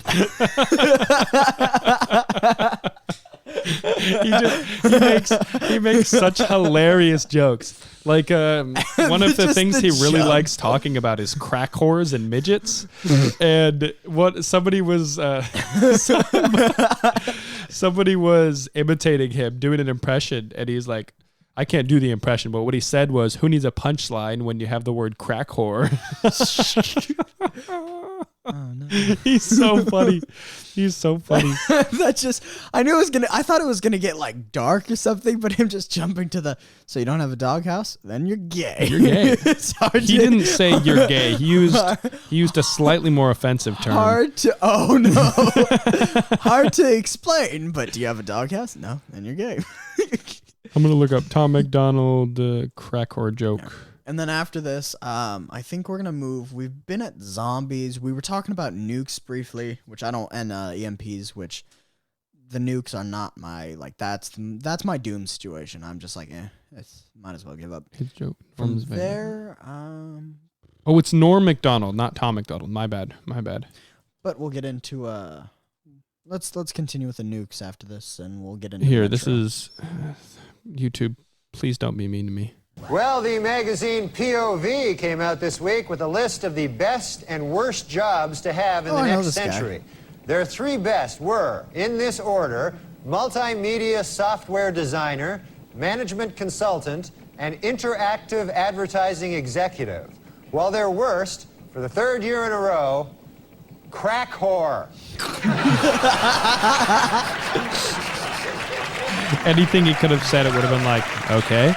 he makes such hilarious jokes. Like one of the things he really likes talking about is crack whores and midgets. And what somebody was imitating him, doing an impression, and he's like, I can't do the impression, but what he said was, who needs a punchline when you have the word crack whore? Oh no. He's so funny. He's so funny. I knew it was I thought it was gonna get like dark or something, but him just jumping to so you don't have a doghouse, then you're gay. You're gay. It's hard He didn't say you're gay. He used a slightly more offensive term. hard to explain, but do you have a doghouse? No, then you're gay. I'm gonna look up Tom McDonald crack whore joke. Yeah. And then after this, I think we're gonna move. We've been at zombies. We were talking about nukes briefly, which I don't, and EMPs, which the nukes are not my that's my doom situation. I'm just like, might as well give up. His joke. From there, oh, it's Norm McDonald, not Tom McDonald. My bad. But we'll get into let's continue with the nukes after this, and we'll get into here. This is YouTube. Please don't be mean to me. Well, the magazine POV came out this week with a list of the best and worst jobs to have in the next century. Their 3 best were, in this order, multimedia software designer, management consultant, and interactive advertising executive. While their worst, for the 3rd year in a row, crack whore. Anything he could have said, it would have been like, okay.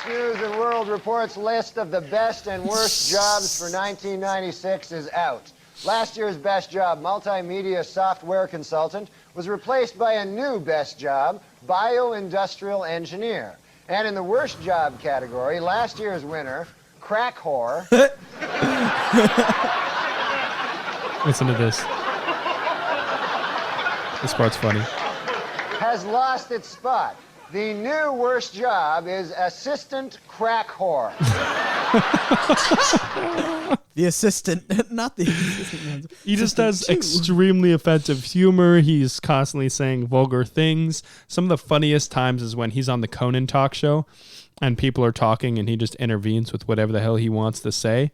News and World Report's list of the best and worst jobs for 1996 is out. Last year's best job, multimedia software consultant, was replaced by a new best job, bioindustrial engineer. And in the worst job category, last year's winner, crack whore. Listen to this. This part's funny. Has lost its spot. The new worst job is assistant crack whore. The assistant, not the assistant. He just has extremely offensive humor. He's constantly saying vulgar things. Some of the funniest times is when he's on the Conan talk show and people are talking and he just intervenes with whatever the hell he wants to say.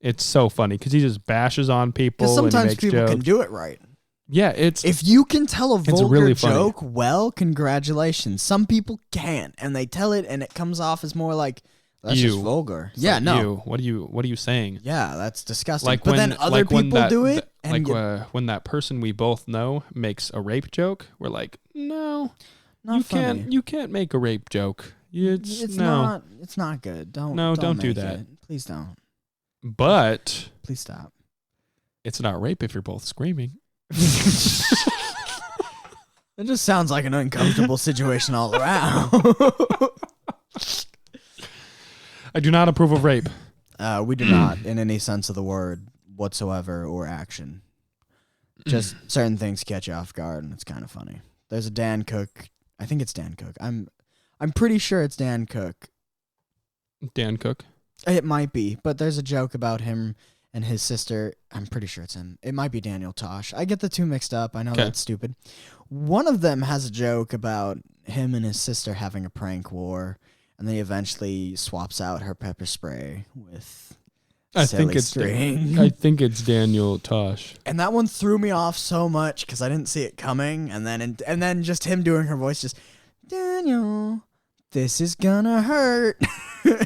It's so funny because he just bashes on people. Because sometimes and he makes people jokes. can do it right. Yeah, if you can tell a vulgar really joke well, congratulations. Some people can't, and they tell it, and it comes off as more like that's just vulgar. It's like, no. What are you saying? Yeah, that's disgusting. Like but when, then other people do it, and when that person we both know makes a rape joke, we're like, no, you can't make a rape joke. It's not good. Don't do that. It. Please don't. But please stop. It's not rape if you're both screaming. It just sounds like an uncomfortable situation all around. I do not approve of rape. We do not, in any sense of the word whatsoever, or action. Just certain things catch you off guard, and it's kind of funny. There's a Dan Cook. I think it's Dan Cook. I'm pretty sure it's Dan Cook. Dan Cook? It might be, but there's a joke about him and his sister. I'm pretty sure it's him. It might be Daniel Tosh. I get the two mixed up. I know that's stupid. One of them has a joke about him and his sister having a prank war, and then he eventually swaps out her pepper spray with I think it's Daniel Tosh. And that one threw me off so much because I didn't see it coming, and then just him doing her voice, just Daniel, this is gonna hurt.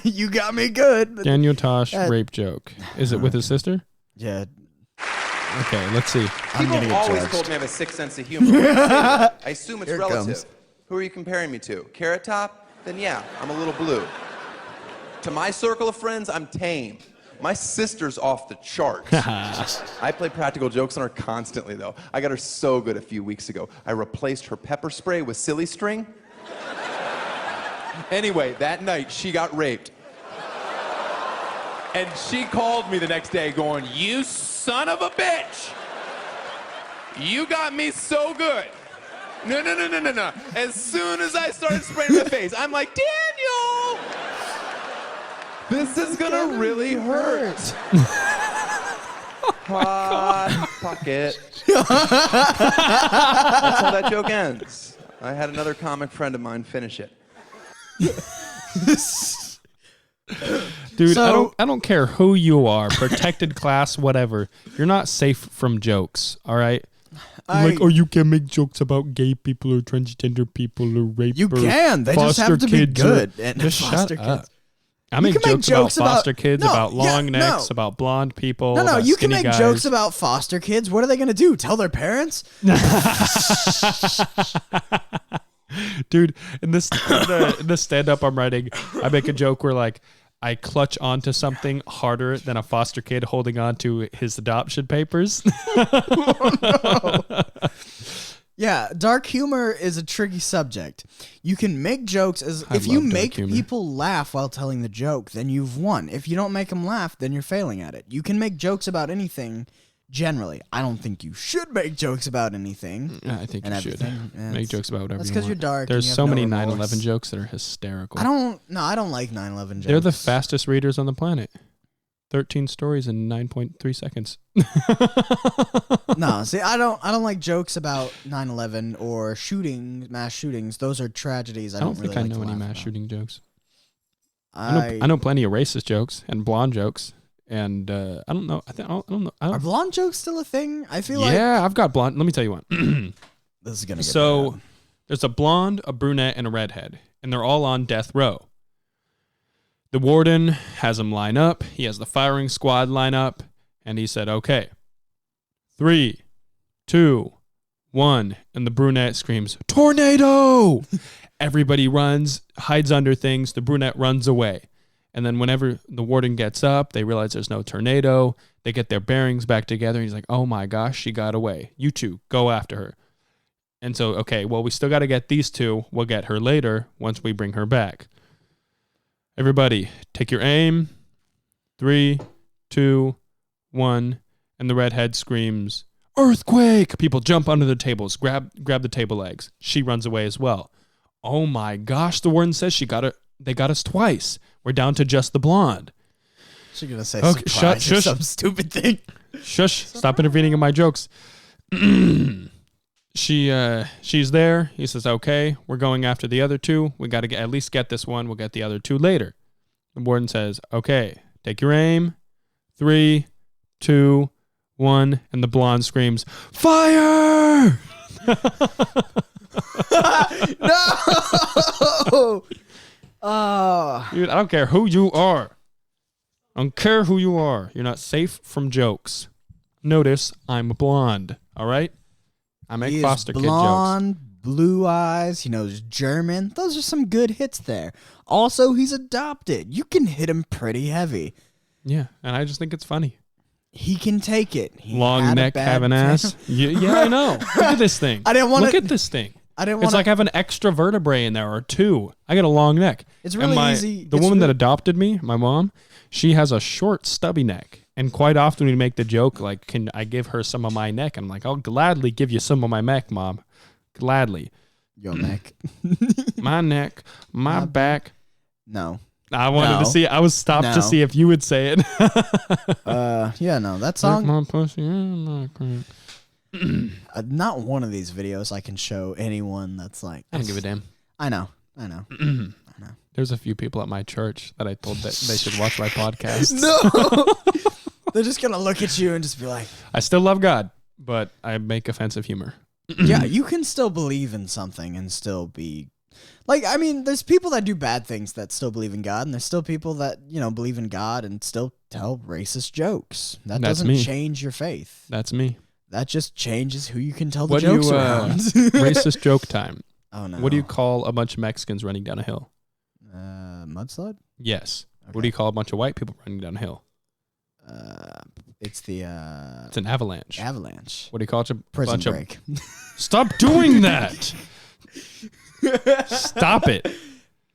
You got me good. Daniel Tosh rape joke. Is it with his sister? Yeah. Okay, let's see. People have always told me I have a sick sense of humor. I assume it's relative. Who are you comparing me to? Carrot Top? Then yeah, I'm a little blue. To my circle of friends, I'm tame. My sister's off the charts. I play practical jokes on her constantly, though. I got her so good a few weeks ago. I replaced her pepper spray with silly string. Anyway, that night, she got raped. And she called me the next day going, "You son of a bitch! You got me so good." No. As soon as I started spraying her face, I'm like, Daniel! This is gonna really hurt. Hot pocket. That's how that joke ends. I had another comic friend of mine finish it. Dude, I don't care who you are, protected class, whatever. You're not safe from jokes, all right? You can make jokes about gay people or transgender people or rape. You can. They just have to be good. And just shut up. I make jokes about foster kids, about long necks, about blonde people. No, you can make guys. jokes about foster kids. What are they going to do? Tell their parents? Dude, in this stand-up I'm writing, I make a joke where like I clutch onto something harder than a foster kid holding on to his adoption papers. Oh, no. Yeah, dark humor is a tricky subject. You can make jokes if you make people laugh while telling the joke, then you've won. If you don't make them laugh, then you're failing at it. You can make jokes about anything. Generally, I don't think you should make jokes about anything. I think you should make jokes about whatever. That's because you're dark. There's so many 9/11 jokes that are hysterical. I don't like 9/11 jokes. They're the fastest readers on the planet. 13 stories in 9.3 seconds. No, see, I don't like jokes about 9/11 or mass shootings. Those are tragedies. I don't think really I know any mass shooting jokes. I know plenty of racist jokes and blonde jokes. And I don't know. I don't know. Are blonde jokes still a thing? I feel like. Yeah, I've got blonde. Let me tell you one. This is gonna get bad. There's a blonde, a brunette, and a redhead, and they're all on death row. The warden has them line up. He has the firing squad line up, and he said, "Okay, 3, 2, 1," and the brunette screams, "Tornado!" Everybody runs, hides under things. The brunette runs away. And then whenever the warden gets up, they realize there's no tornado. They get their bearings back together. He's like, "Oh my gosh, she got away. You two, go after her." And so, okay, well, we still got to get these two. We'll get her later once we bring her back. Everybody, take your aim. 3, 2, 1. And the redhead screams, "Earthquake!" People jump under the tables, grab the table legs. She runs away as well. Oh my gosh, the warden says they got us twice. We're down to just the blonde. She's going to say surprise or some stupid thing. Shush. Stop intervening in my jokes. She's there. He says, "Okay, we're going after the other two. We got to at least get this one. We'll get the other two later." The warden says, "Okay, take your aim. 3, 2, 1." And the blonde screams, "Fire!" No! Dude, I don't care who you are. I don't care who you are. You're not safe from jokes. Notice I'm blonde, all right? I make foster kid jokes. Blonde, blue eyes, he knows German. Those are some good hits there. Also, he's adopted. You can hit him pretty heavy. Yeah, and I just think it's funny. He can take it. Long neck, have an ass. Yeah, I know. Look at this thing. Look at this thing. It's like having an extra vertebrae in there or two. I got a long neck. It's really easy. The woman that adopted me, my mom, she has a short, stubby neck. And quite often we make the joke, like, "Can I give her some of my neck?" I'm like, "I'll gladly give you some of my neck, Mom. Gladly." Your neck. My neck, my back. No. I wanted to see. I was stopped to see if you would say it. Yeah, no. That song. My pussy in my crack. Not one of these videos I can show anyone that's like. I don't give a damn. I know. There's a few people at my church that I told that they should watch my podcast. No. They're just going to look at you and just be like. I still love God, but I make offensive humor. Yeah, you can still believe in something and still be. Like, I mean, there's people that do bad things that still believe in God, and there's still people that, believe in God and still tell racist jokes. That doesn't change your faith. That's me. That just changes who you can tell the jokes around. Racist joke time. Oh, no. What do you call a bunch of Mexicans running down a hill? Mudslide? Yes. Okay. What do you call a bunch of white people running down a hill? It's an avalanche. Avalanche. What do you call it? Prison break. Stop doing that. Stop it.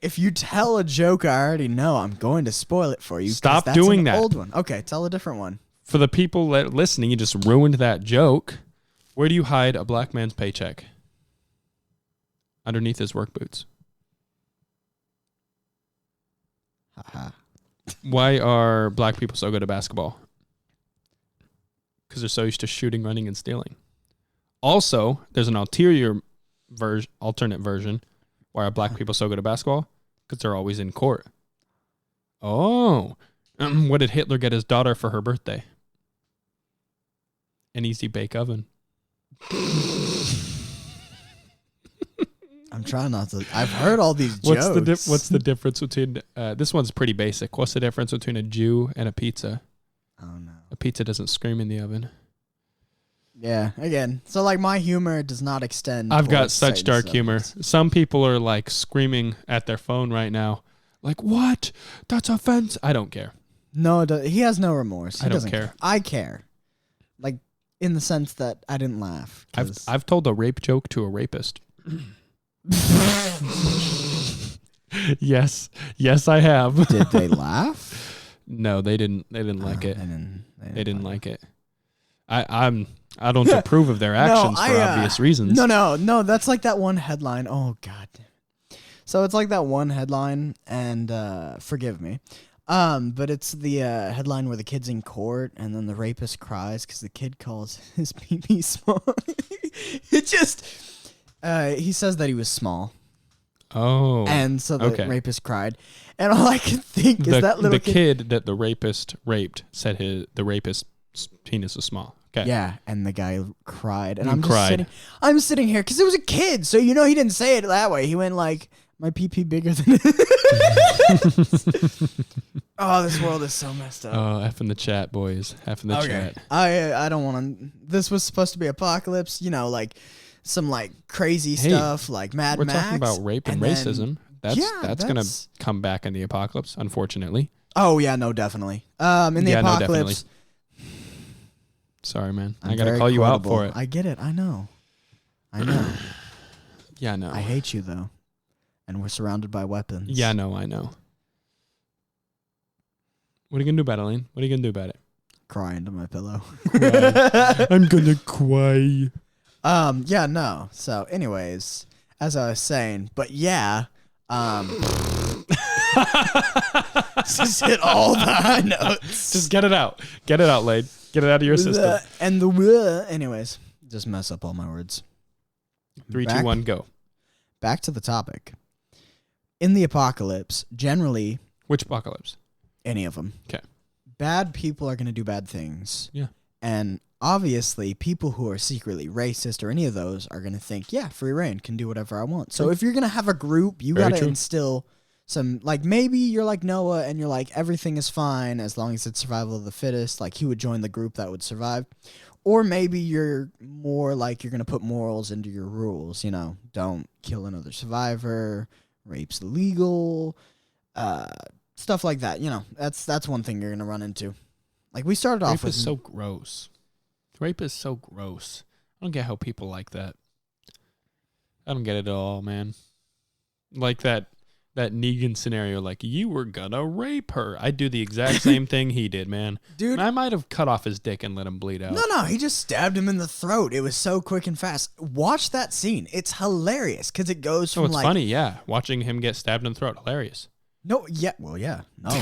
If you tell a joke I already know, I'm going to spoil it for you. Stop doing that. Old one. Okay, tell a different one. For the people that listening, you just ruined that joke. Where do you hide a black man's paycheck? Underneath his work boots. Why are black people so good at basketball? Because they're so used to shooting, running, and stealing. Also, there's an alternate version. Why are black people so good at basketball? Because they're always in court. Oh. What did Hitler get his daughter for her birthday? An easy bake oven. I'm trying not to. I've heard all these jokes. What's the difference between? This one's pretty basic. What's the difference between a Jew and a pizza? Oh no. A pizza doesn't scream in the oven. Yeah. Again, so like my humor does not extend. I've got towards such Satan's dark humor. subjects. Some people are like screaming at their phone right now, like, "What? That's offense." I don't care. No, he has no remorse. He I don't doesn't care. I care, like in the sense that I didn't laugh. I've told a rape joke to a rapist. Yes, I have. Did they laugh? No, they didn't. They didn't like it. They didn't like it. I don't approve of their actions for obvious reasons. No. That's like that one headline. Oh God. So it's like that one headline, and forgive me, but it's the headline where the kid's in court, and then the rapist cries because the kid calls his pee-pee small. It just, he says that he was small. Oh. And so the rapist cried, and all I could think is that little kid that the rapist raped said the rapist's penis is small. Okay. Yeah, and the guy cried, and cried. I'm sitting here because it was a kid, so he didn't say it that way. He went like, "My pee bigger than." Oh, this world is so messed up. Oh, F in the chat, boys. F in the chat. I don't want to. This was supposed to be apocalypse, like some like crazy stuff, like Mad Max. We're talking about rape and racism. That's gonna come back in the apocalypse, unfortunately. Oh yeah, no, definitely. In the apocalypse. No, sorry, man. I gotta call you out for it. I get it. I know. Yeah, no. I hate you though, and we're surrounded by weapons. Yeah, no, I know. What are you gonna do about it, Elaine? What are you gonna do about it? Cry into my pillow. I'm gonna cry. Yeah, no. So, anyways, as I was saying, but yeah, just hit all the high notes. Just get it out. Get it out, Lade. Get it out of your system. Anyways, just mess up all my words. 3, 2, 1, go. Back to the topic. In the apocalypse, generally, which apocalypse? Any of them. Okay. Bad people are going to do bad things. Yeah. And obviously, people who are secretly racist or any of those are going to think, yeah, free reign, can do whatever I want. So if you're going to have a group, you got to instill some, like maybe you're like Noah and you're like, everything is fine as long as it's survival of the fittest. Like he would join the group that would survive. Or maybe you're more like you're going to put morals into your rules. Don't kill another survivor, rape's illegal, stuff like that. That's one thing you're going to run into. Like we started off with... Rape is so gross. Rape is so gross. I don't get how people like that. I don't get it at all, man. Like that Negan scenario, like, you were gonna rape her. I'd do the exact same thing he did, man. Dude. I might have cut off his dick and let him bleed out. No, he just stabbed him in the throat. It was so quick and fast. Watch that scene. It's hilarious because it goes from it's funny, yeah. Watching him get stabbed in the throat, hilarious. No, yeah, well, yeah, no.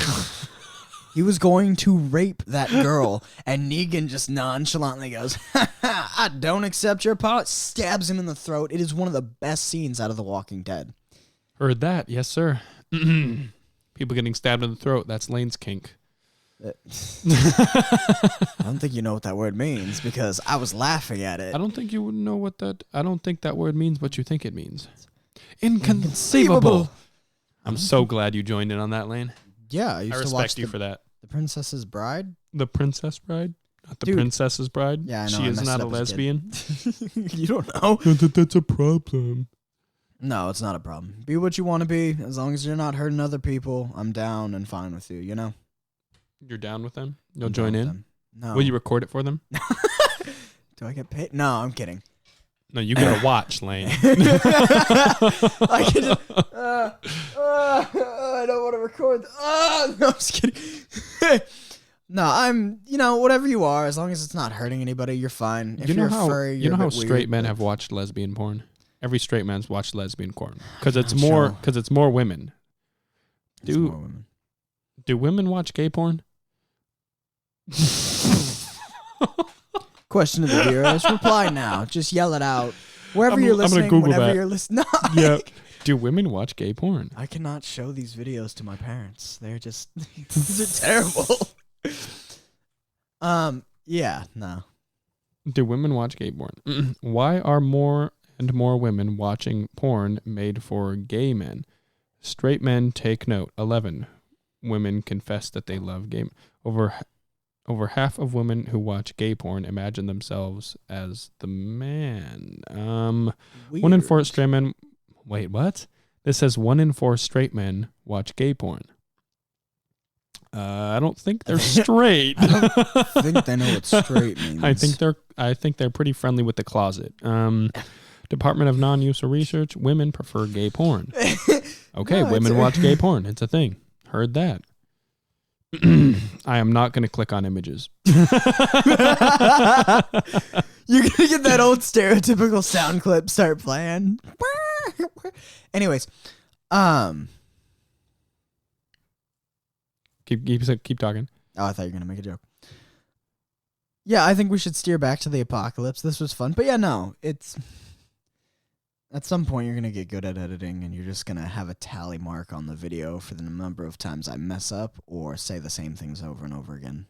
He was going to rape that girl, and Negan just nonchalantly goes, I don't accept your apology. Stabs him in the throat. It is one of the best scenes out of The Walking Dead. Heard that, yes, sir. People getting stabbed in the throat, that's Lane's kink. I don't think you know what that word means because I was laughing at it. I don't think you would know what that... I don't think that word means what you think it means. Inconceivable. I'm so glad you joined in on that, Lane. Yeah, I used to watch you for that. The Princess's Bride? The Princess Bride? Not the Princess's Bride? Yeah, I know. She is not a lesbian? You don't know? That's a problem. No, it's not a problem. Be what you want to be. As long as you're not hurting other people, I'm down and fine with you, You're down with them? You'll join in? Them. No. Will you record it for them? Do I get paid? No, I'm kidding. No, you gotta watch, Lane. I can just, I don't want to record. No, I'm just kidding. No, I'm, whatever you are, as long as it's not hurting anybody, you're fine. If you're furry, you know how straight men have watched lesbian porn? Every straight man's watched lesbian porn because it's more women. Do women watch gay porn? Question of the viewers. Reply now. Just yell it out. Wherever you're listening, whenever you're listening. Yeah. Do women watch gay porn? I cannot show these videos to my parents. They're just these are terrible. Yeah, no. Do women watch gay porn? Why are more and more women watching porn made for gay men. Straight men take note. 11. Women confess that they love gay. Over half of women who watch gay porn imagine themselves as the man. 1 in 4 straight men. Wait, what? This says 1 in 4 straight men watch gay porn. I don't think they're straight. I don't think they know what straight means. I think they're pretty friendly with the closet. Department of Non-Useful Research. Women prefer gay porn. Okay, No, women watch gay porn. It's a thing. Heard that. I am not going to click on images. You're gonna get that old stereotypical sound clip start playing. Anyways, Keep talking. Oh, I thought you were gonna make a joke. Yeah, I think we should steer back to the apocalypse. This was fun, but yeah, no, it's at some point you're gonna get good at editing, and you're just gonna have a tally mark on the video for the number of times I mess up or say the same things over and over again.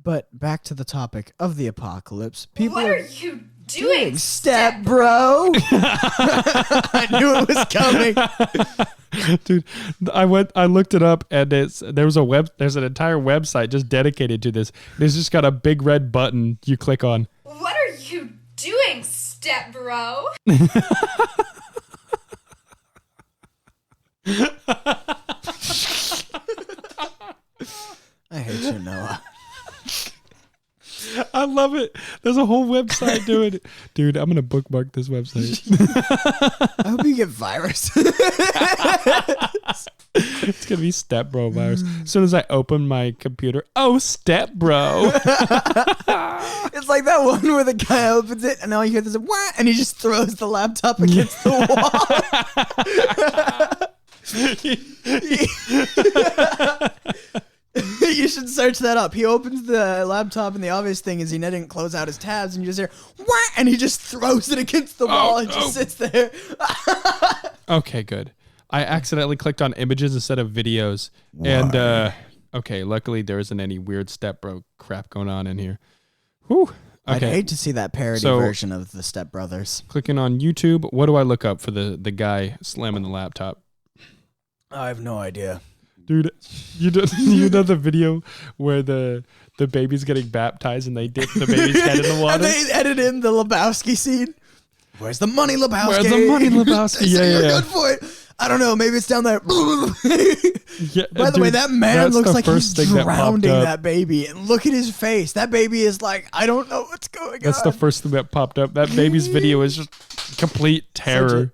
But back to the topic of the apocalypse. People What are you doing, step bro? I knew it was coming. Dude, I looked it up, and there's an entire website just dedicated to this. It's just got a big red button you click on. What are you doing, step bro? I hate you, Noah. I love it. There's a whole website doing it. Dude, I'm going to bookmark this website. I hope you get virus. It's going to be Step Bro virus. As soon as I open my computer, Step Bro. It's like that one where the guy opens it and all you hear is what, and he just throws the laptop against the wall. You should search that up. He opens the laptop, and the obvious thing is he didn't close out his tabs, and you just hear what, and he just throws it against the wall and just sits there. Okay, good. I accidentally clicked on images instead of videos. Why? And okay, luckily there isn't any weird Step Bro crap going on in here. Whew. Okay. I'd hate to see that parody version of the Step Brothers. Clicking on YouTube, what do I look up for the guy slamming the laptop? I have no idea. Dude, you know the video where the baby's getting baptized and they dip the baby's head in the water? And they edit in the Lebowski scene. Where's the money, Lebowski? Where's the money, Lebowski? You're good for it. I don't know. Maybe it's down there. Yeah, By the way, that man looks like he's drowning that that baby. And look at his face. That baby is like, I don't know what's going on. That's the first thing that popped up. That baby's video is just complete terror.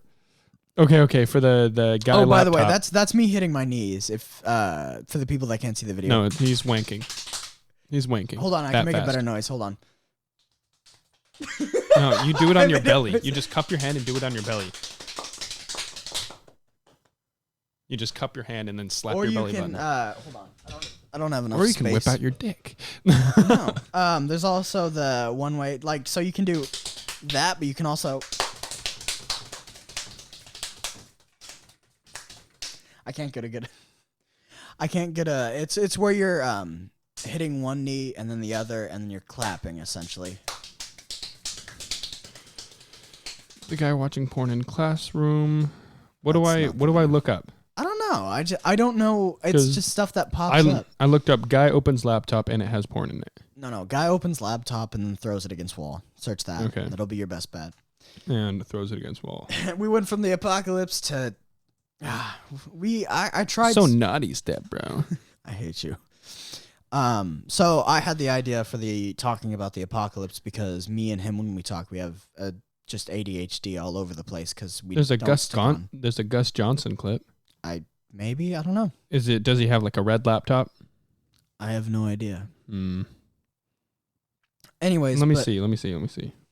Okay, for the guy. Oh, by the way, that's me hitting my knees. If for the people that can't see the video. No, he's wanking. He's wanking. Hold on, I can make a better noise. Hold on. No, you do it on your belly. You just cup your hand and do it on your belly. You just cup your hand and then slap your belly button. Hold on. I don't have enough space. Or you space. can whip out your dick. No. There's also the one way, like, so you can do that, but you can also. I can't get a. It's where you're hitting one knee and then the other, and then you're clapping essentially. The guy watching porn in classroom. What do I look up? I don't know. I don't know. It's just stuff that pops up. I looked up guy opens laptop and it has porn in it. No. Guy opens laptop and then throws it against wall. Search that. Okay. That'll be your best bet. And throws it against wall. We went from the apocalypse to. I tried. So naughty, Step Bro. I hate you. So I had the idea for the talking about the apocalypse because me and him, when we talk, we have just ADHD all over the place because we. There's a Gus Johnson clip. I don't know. Does he have like a red laptop? I have no idea. Anyways, let me see.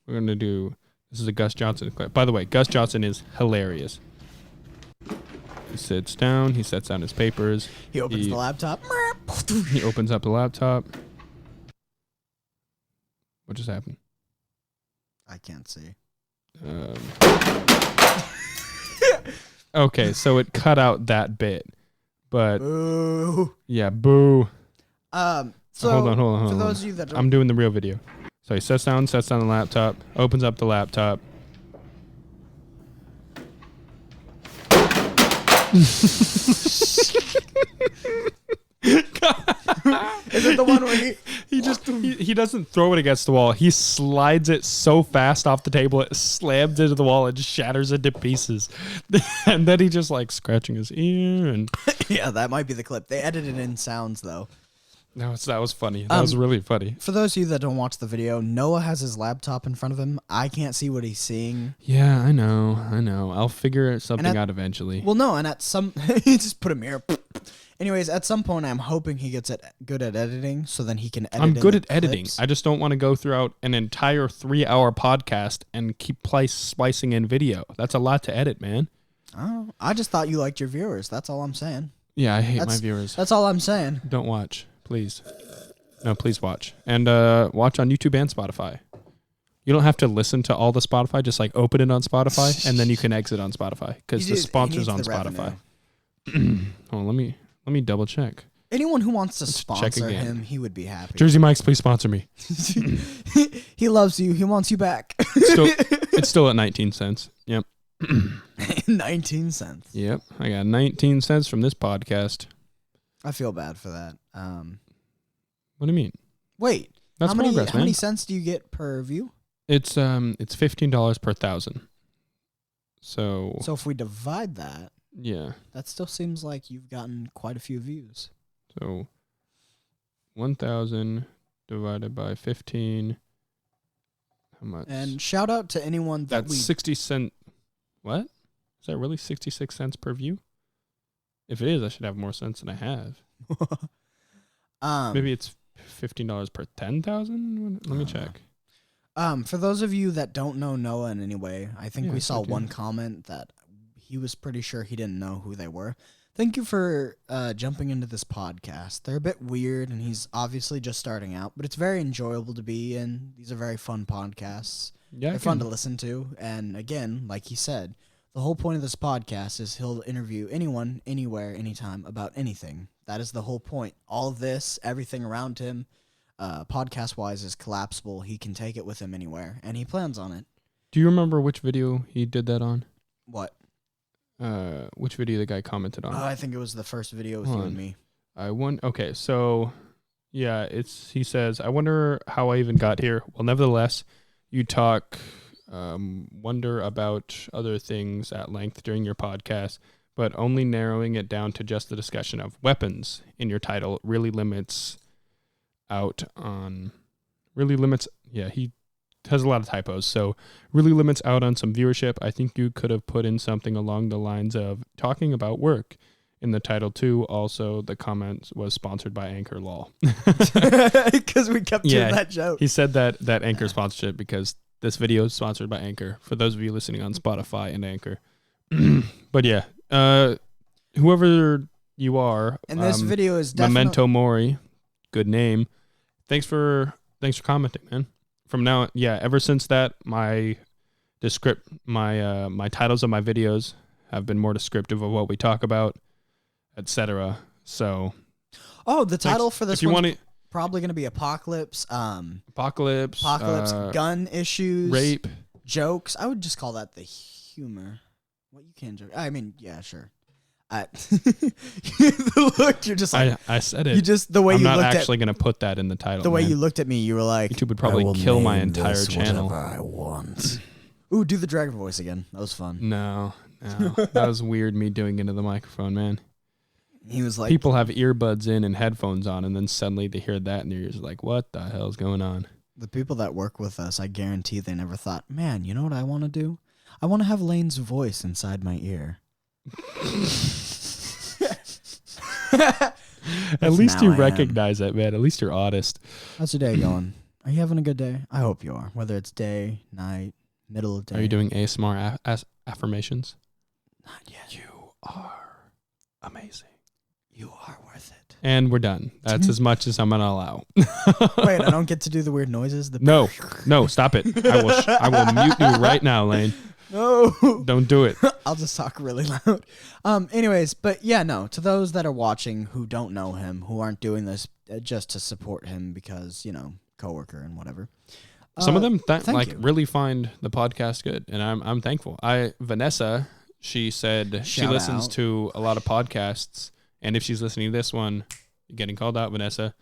We're gonna do. This is a Gus Johnson clip. By the way, Gus Johnson is hilarious. He sits down. He sets down his papers. He opens the laptop. He opens up the laptop. What just happened? I can't see. Okay, so it cut out that bit, but boo. Yeah, boo. So hold on. For those of you that don't, I'm doing the real video. So he sets down the laptop, opens up the laptop. Is it the one where he doesn't throw it against the wall. He slides it so fast off the table it slams into the wall and shatters into pieces. And then he just like scratching his ear and yeah, that might be the clip. They edited in sounds though. No, that was funny. That was really funny. For those of you that don't watch the video, Noah has his laptop in front of him. I can't see what he's seeing. Yeah, I know. I'll figure something out eventually. Well, no, and at some he just put a mirror. Anyways, at some point, I'm hoping he gets good at editing, so then he can edit. I'm good at clips. editing. I just don't want to go throughout an entire 3-hour podcast and keep splicing in video. That's a lot to edit, man. Oh, I just thought you liked your viewers. That's all I'm saying. Yeah, I hate my viewers. That's all I'm saying. Don't watch, please. No, please watch. And watch on YouTube and Spotify. You don't have to listen to all the Spotify. Just like open it on Spotify, and then you can exit on Spotify because the sponsor's on Spotify. Oh, let me double check. Anyone who wants to sponsor him, he would be happy. Jersey Mike's, please sponsor me. He loves you. He wants you back. It's still at 19 cents. Yep. 19 cents. Yep. I got 19 cents from this podcast. I feel bad for that. What do you mean? Wait. That's how many cents do you get per view? It's $15 per 1,000. So if we divide that, yeah, that still seems like you've gotten quite a few views. So 1,000 divided by 15. How much? And shout out to anyone that's 60 cents. What? Is that really 66 cents per view? If it is, I should have more cents than I have. Maybe it's $15 per 10,000. Let me check. For those of you that don't know Noah in any way, I think we saw one comment that he was pretty sure he didn't know who they were. Thank you for jumping into this podcast. They're a bit weird, and he's obviously just starting out, but it's very enjoyable to be in. These are very fun podcasts. Yeah, they're fun to listen to. And again, like he said, the whole point of this podcast is he'll interview anyone, anywhere, anytime about anything. That is the whole point. All of this, everything around him, podcast-wise, is collapsible. He can take it with him anywhere, and he plans on it. Do you remember which video he did that on? What? Which video the guy commented on? I think it was the first video with you and me. Okay, so yeah, he says, I wonder how I even got here. Well, nevertheless, you talk, wonder about other things at length during your podcast, but only narrowing it down to just the discussion of weapons in your title really limits out on, he has a lot of typos, so really limits out on some viewership. I think you could have put in something along the lines of talking about work in the title too. Also, the comment was sponsored by Anchor lol. Because we kept doing that joke. He said that Anchor sponsorship because this video is sponsored by Anchor for those of you listening on Spotify and Anchor. But yeah, whoever you are, and this video is definitely Memento Mori, good name. Thanks for commenting, man. From now, ever since that, my titles of my videos have been more descriptive of what we talk about, etc. So, the title for this one's probably going to be Apocalypse. Apocalypse, gun issues, rape, jokes. I would just call that the humor. What you can joke. I mean, yeah, sure. Look, you're just like I said it. You just the way I'm you not looked actually going to put that in the title. The way you looked at me, you were like, YouTube would probably kill my entire channel. I want. Ooh, do the dragon voice again. That was fun. No, that was weird. Me doing into the microphone, man. He was like, people have earbuds in and headphones on, and then suddenly they hear that, and they're just like, "What the hell's going on?" The people that work with us, I guarantee they never thought, "Man, you know what I want to do? I want to have Lane's voice inside my ear." At least you recognize it, man. At least you're honest. How's your day going? Are you having a good day? I hope you are. Whether it's day, night, middle of day. Are you doing ASMR affirmations? Not yet. You are amazing. You are worth it. And we're done. That's as much as I'm gonna allow. Wait, I don't get to do the weird noises. No, stop it. I will mute you right now, Lane. No. Don't do it. I'll just talk really loud. Anyways, but yeah, no. To those that are watching who don't know him, who aren't doing this just to support him because, coworker and whatever. Some of them thank you. really find the podcast good, and I'm thankful. Vanessa, she said she listens to a lot of podcasts, and if she's listening to this one, you're getting called out, Vanessa.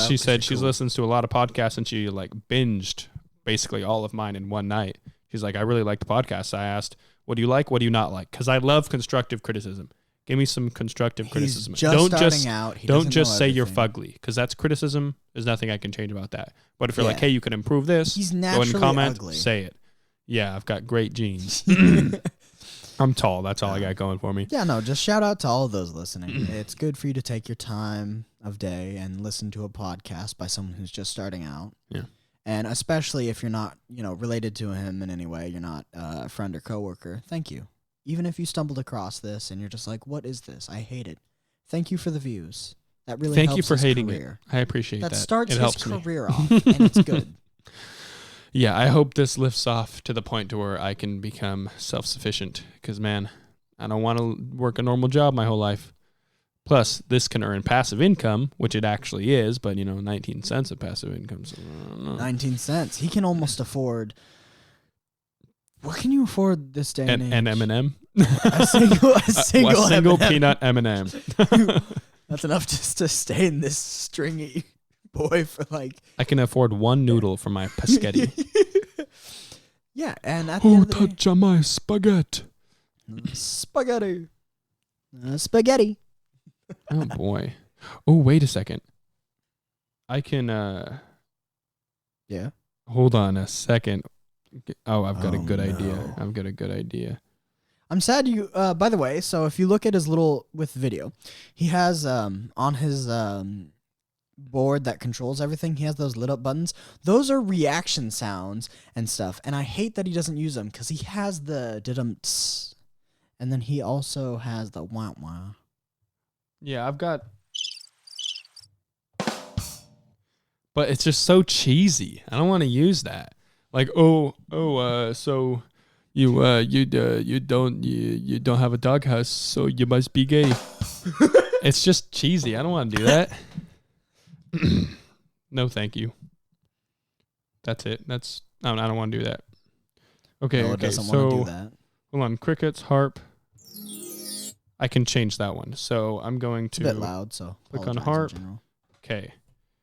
She said she listens to a lot of podcasts, and she like binged basically all of mine in one night. She's like, I really like the podcast. I asked, what do you like? What do you not like? Because I love constructive criticism. Give me some constructive criticism. Don't just say you're fugly, because that's criticism. There's nothing I can change about that. But if you're like, hey, you can improve this, go ahead and comment, say it. Yeah, I've got great genes. I'm tall. That's all I got going for me. Yeah, no, just shout out to all of those listening. It's good for you to take your time of day and listen to a podcast by someone who's just starting out. Yeah. And especially if you're not, related to him in any way, you're not a friend or coworker. Thank you. Even if you stumbled across this and you're just like, what is this? I hate it. Thank you for the views. That really helps his career. Thank you for hating it. I appreciate that. That starts his career off, and it's good. Yeah, I hope this lifts off to the point to where I can become self-sufficient, because, man, I don't want to work a normal job my whole life. Plus, this can earn passive income, which it actually is, but, 19 cents of passive income. So 19 cents. He can almost afford... What can you afford this day and age? An M&M? A single peanut M&M. That's enough just to stay in this stringy boy for like... I can afford one noodle for my pescetti. Yeah, and at the end of the day... my spaghetti. Spaghetti. Spaghetti. Oh, boy. Oh, wait a second. I can... Yeah? Hold on a second. Oh, I've got a good idea. I've got a good idea. I'm sad you... by the way, so if you look at his little... With video, he has on his board that controls everything, he has those lit up buttons. Those are reaction sounds and stuff. And I hate that he doesn't use them, because he has the didum-ts. And then he also has the wah-wah. Yeah, I've got... But it's just so cheesy. I don't want to use that. Like, so you don't have a doghouse, so you must be gay. It's just cheesy. I don't want to do that. No, thank you. That's it. I don't want to do that. Okay, no, it doesn't want to do that. Hold on, crickets, harp. I can change that one. So I'm going to... It's a bit loud, so... Click on harp. Okay.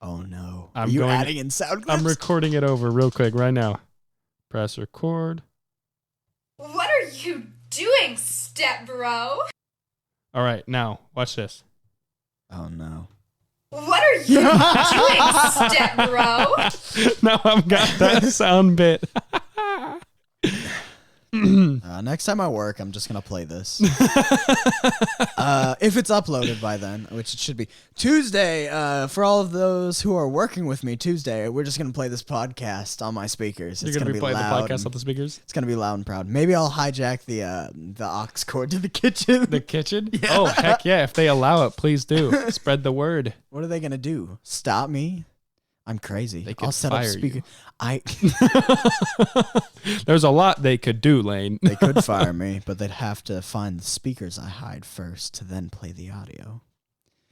Oh, no. Are you adding in sound clips? I'm recording it over real quick right now. Press record. What are you doing, step bro? All right, now, watch this. Oh, no. What are you doing, step bro? Now I've got that sound bit. Next time I work, I'm just going to play this. If it's uploaded by then, which it should be. Tuesday, for all of those who are working with me, Tuesday, we're just going to play this podcast on my speakers. You're going to be playing the podcast on the speakers? It's going to be loud and proud. Maybe I'll hijack the aux cord to the kitchen. The kitchen? Yeah. Oh, heck yeah. If they allow it, please do. Spread the word. What are they going to do? Stop me? I'm crazy. They could I'll set fire up speaker. There's a lot they could do, Lane. They could fire me, but they'd have to find the speakers I hide first to then play the audio.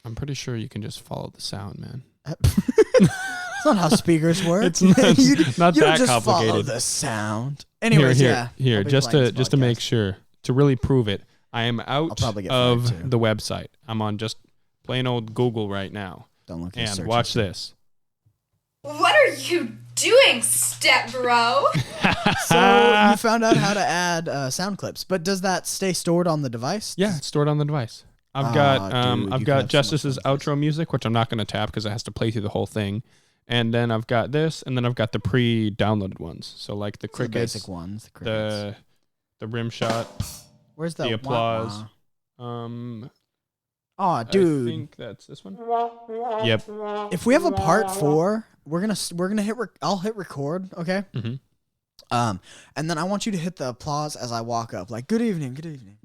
I'm pretty sure you can just follow the sound, man. It's not how speakers work. It's not, you not that just complicated. Follow the sound. Anyways, here, just to make sure, to really prove it, I am out of the website. I'm on just plain old Google right now. Don't look at and watch this. What are you doing, step bro? So you found out how to add sound clips, but does that stay stored on the device? Yeah, it's stored on the device. I've got Justice's outro music, which I'm not going to tap because it has to play through the whole thing. And then I've got this, and then I've got the pre-downloaded ones. So like the crickets, the basic ones, the rim shot. Where's the applause? Oh, dude. I think that's this one. Yep. If we have a part 4, we're gonna hit. I'll hit record. Okay. Mm-hmm. And then I want you to hit the applause as I walk up, like, good evening, good evening.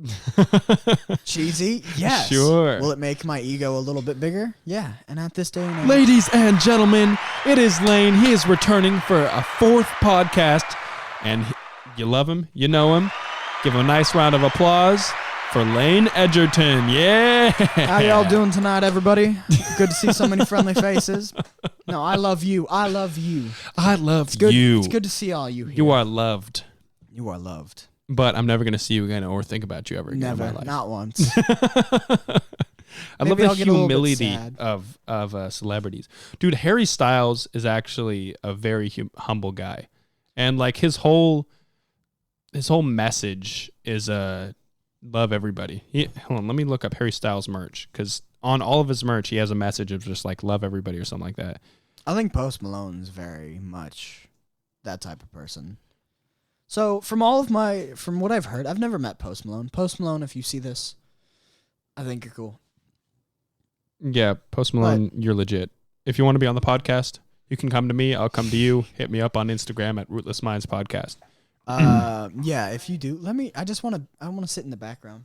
Cheesy? Yes. Sure. Will it make my ego a little bit bigger? Yeah. And at this day and age, ladies and gentlemen, it is Lane. He is returning for a 4th podcast, and you love him, you know him. Give him a nice round of applause for Lane Edgerton. Yeah. How y'all doing tonight, everybody? Good to see so many friendly faces. No, I love you. I love you. I love It's good. you. It's good to see all you here. You are loved. You are loved. But I'm never going to see you again or think about you ever again Never. in my life. Not once. I love Maybe the I'll get a little bit humility sad. of celebrities. Dude, Harry Styles is actually a very humble guy. And like his whole message is love everybody. Hold on, let me look up Harry Styles merch, because on all of his merch he has a message of just like love everybody or something like that. I think Post Malone's very much that type of person. So from what I've heard, I've never met Post Malone. Post Malone, if you see this, I think you're cool. Yeah, Post Malone, you're legit. If you want to be on the podcast, you can come to me. I'll come to you. Hit me up on Instagram at Rootless Minds Podcast. Yeah, if you do, I want to sit in the background.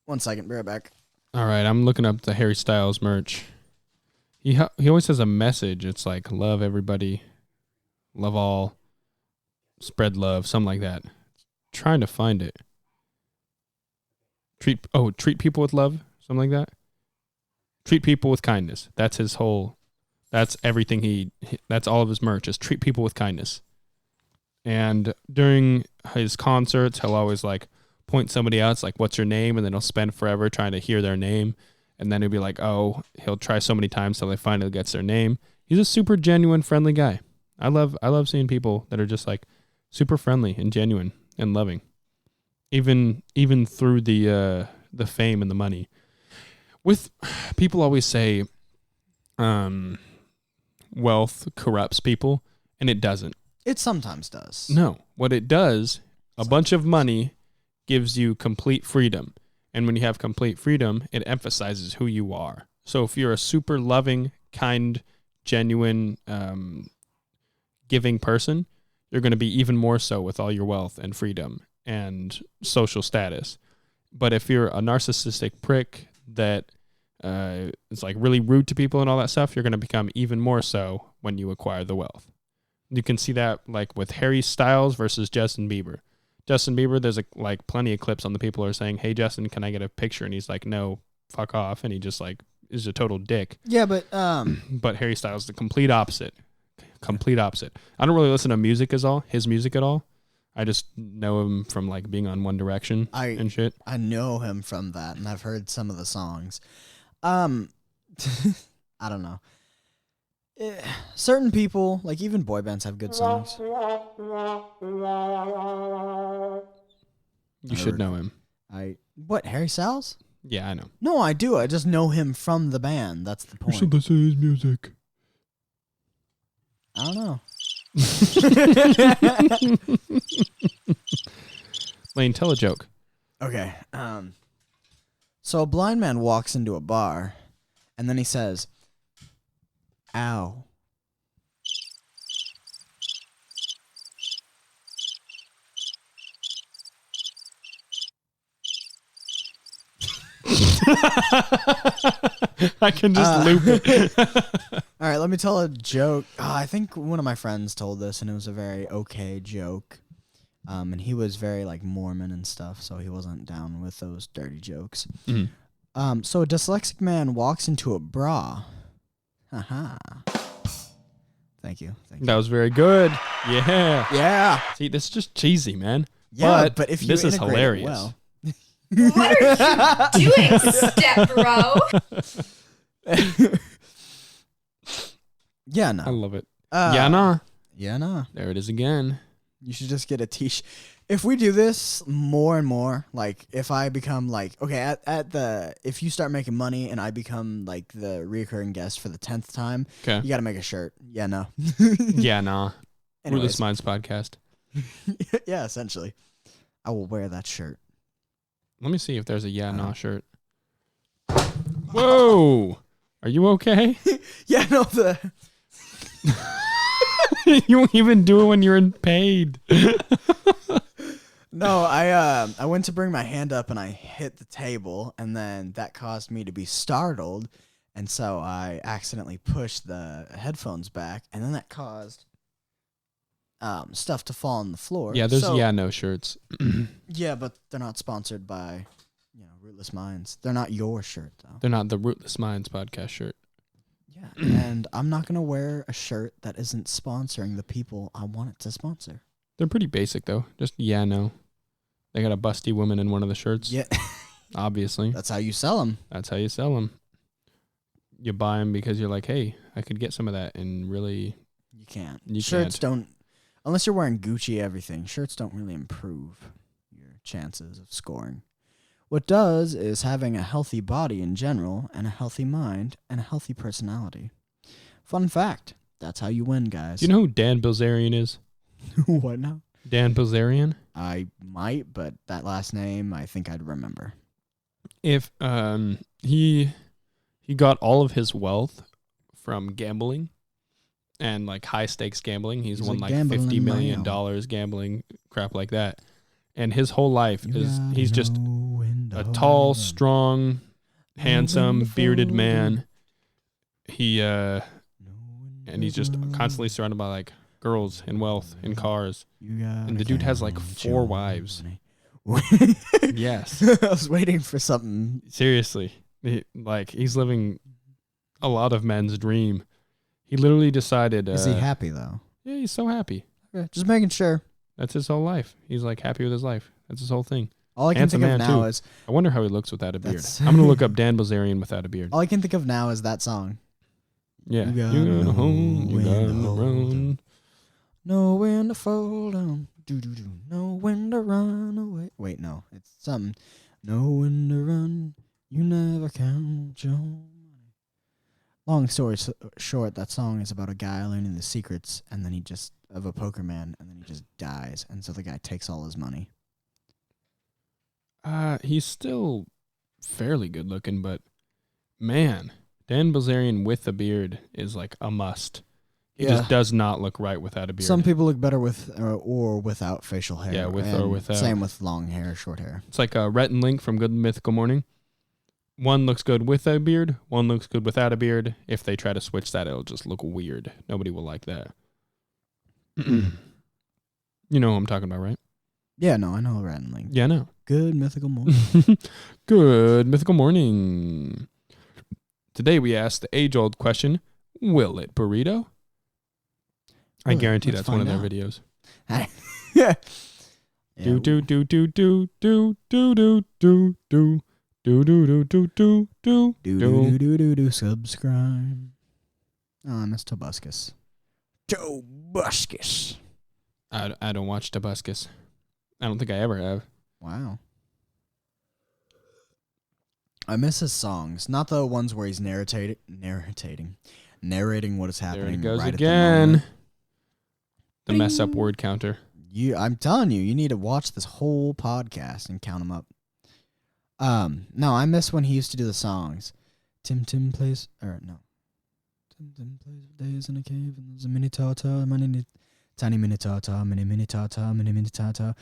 1 second, be right back. All right, I'm looking up the Harry Styles merch. He always has a message. It's like love everybody, love all, spread love, something like that. Trying to find it. Treat people with love, something like that. Treat people with kindness. That's his whole. That's everything that's all of his merch is treat people with kindness. And during his concerts, he'll always like point somebody out. It's like, what's your name? And then he'll spend forever trying to hear their name. And then he'll be like, oh, he'll try so many times till they finally gets their name. He's a super genuine, friendly guy. I love seeing people that are just like super friendly and genuine and loving. Even through the fame and the money. With people always say wealth corrupts people, and it doesn't. It sometimes does. No. What it does, a bunch of money gives you complete freedom. And when you have complete freedom, it emphasizes who you are. So if you're a super loving, kind, genuine, giving person, you're going to be even more so with all your wealth and freedom and social status. But if you're a narcissistic prick that is like really rude to people and all that stuff, you're going to become even more so when you acquire the wealth. You can see that like with Harry Styles versus Justin Bieber. Justin Bieber, there's like plenty of clips on the people who are saying, hey, Justin, can I get a picture? And he's like, no, fuck off. And he just like is a total dick. Yeah, but but Harry Styles is the complete opposite. Complete opposite. I don't really listen to his music at all. I just know him from like being on One Direction and shit. I know him from that, and I've heard some of the songs. I don't know. Certain people, like even boy bands, have good songs. You should know him. What, Harry Styles? Yeah, I know. No, I do. I just know him from the band. That's the point. You should listen to his music. I don't know. Lane, tell a joke. Okay. So a blind man walks into a bar, and then he says, ow. I can just loop it. All right, let me tell a joke. I think one of my friends told this, and it was a very okay joke. And he was very like Mormon and stuff, so he wasn't down with those dirty jokes. Mm-hmm. So a dyslexic man walks into a bra. Haha. Thank you. That was very good. Yeah. Yeah. See, this is just cheesy, man. Yeah, but if you this is integrate it hilarious. well. What are you doing, step bro? Yeah, no. I love it. Yeah, nah. Yeah, no. There it is again. You should just get a t-shirt. If we do this more and more, like if I become like, okay, if you start making money and I become like the recurring guest for the 10th time, Okay. you got to make a shirt. Yeah, no. Yeah, nah. Anyways. Rootless Minds Podcast. Yeah, essentially. I will wear that shirt. Let me see if there's a nah shirt. Whoa. Are you okay? Yeah, no, You won't even do it when you're paid. No, I went to bring my hand up and I hit the table, and then that caused me to be startled, and so I accidentally pushed the headphones back, and then that caused stuff to fall on the floor. Yeah, there's no shirts. Yeah, but they're not sponsored by, Rootless Minds. They're not your shirt though. They're not the Rootless Minds Podcast shirt. And I'm not going to wear a shirt that isn't sponsoring the people I want it to sponsor. They're pretty basic, though. Just, no. They got a busty woman in one of the shirts. Yeah. Obviously. That's how you sell them. That's how you sell them. You buy them because you're like, hey, I could get some of that, and really... You can't. You Shirts can't. don't... Unless you're wearing Gucci everything, shirts don't really improve your chances of scoring. What does is having a healthy body in general, and a healthy mind, and a healthy personality. Fun fact, that's how you win, guys. Do you know who Dan Bilzerian is? What now? Dan Bilzerian? I might, but that last name, I think I'd remember. If he got all of his wealth from gambling and like high stakes gambling. He's won like $50 million gambling, crap like that. And his whole life he's just a tall, strong, handsome, bearded man. And he's just constantly surrounded by like girls and wealth and cars. And the dude has like 4 wives. Yes. I was waiting for something. Seriously. He's living a lot of men's dream. He literally decided... Is he happy, though? Yeah, he's so happy. Okay, just making sure. That's his whole life. He's like happy with his life. That's his whole thing. All I can think of now is... I wonder how he looks without a beard. I'm going to look up Dan Bilzerian without a beard. All I can think of now is that song. Yeah. You gotta hold, you gotta run. Know when to fold 'em. Know when to run away. Wait, no. It's something. Know when to run. You never count your money. Long story short, that song is about a guy learning the secrets and then of a poker man, and then he just dies. And so the guy takes all his money. He's still fairly good looking, but man, Dan Bilzerian with a beard is like a must. He just does not look right without a beard. Some people look better with or without facial hair. Yeah, with or without. Same with long hair, short hair. It's like Rhett and Link from Good Mythical Morning. One looks good with a beard. One looks good without a beard. If they try to switch that, it'll just look weird. Nobody will like that. You know who I'm talking about, right? Yeah, no, I know Rhett and Link. Yeah, I know. Good Mythical Morning. Good Mythical Morning. Today we asked the age-old question, will it burrito? I guarantee that's one of their videos. Yeah. Do do do do do do do do do do do do do do do do subscribe. Oh, I miss Tobuscus. Tobuscus. I don't watch Tobuscus. I don't think I ever have. Wow. I miss his songs, not the ones where he's narrating what is happening. There it goes right again. At the mess up word counter. I'm telling you, you need to watch this whole podcast and count them up. No, I miss when he used to do the songs. Tim plays, Tim plays days in a cave, and there's a mini tata, tiny mini tata, mini tata, mini tata.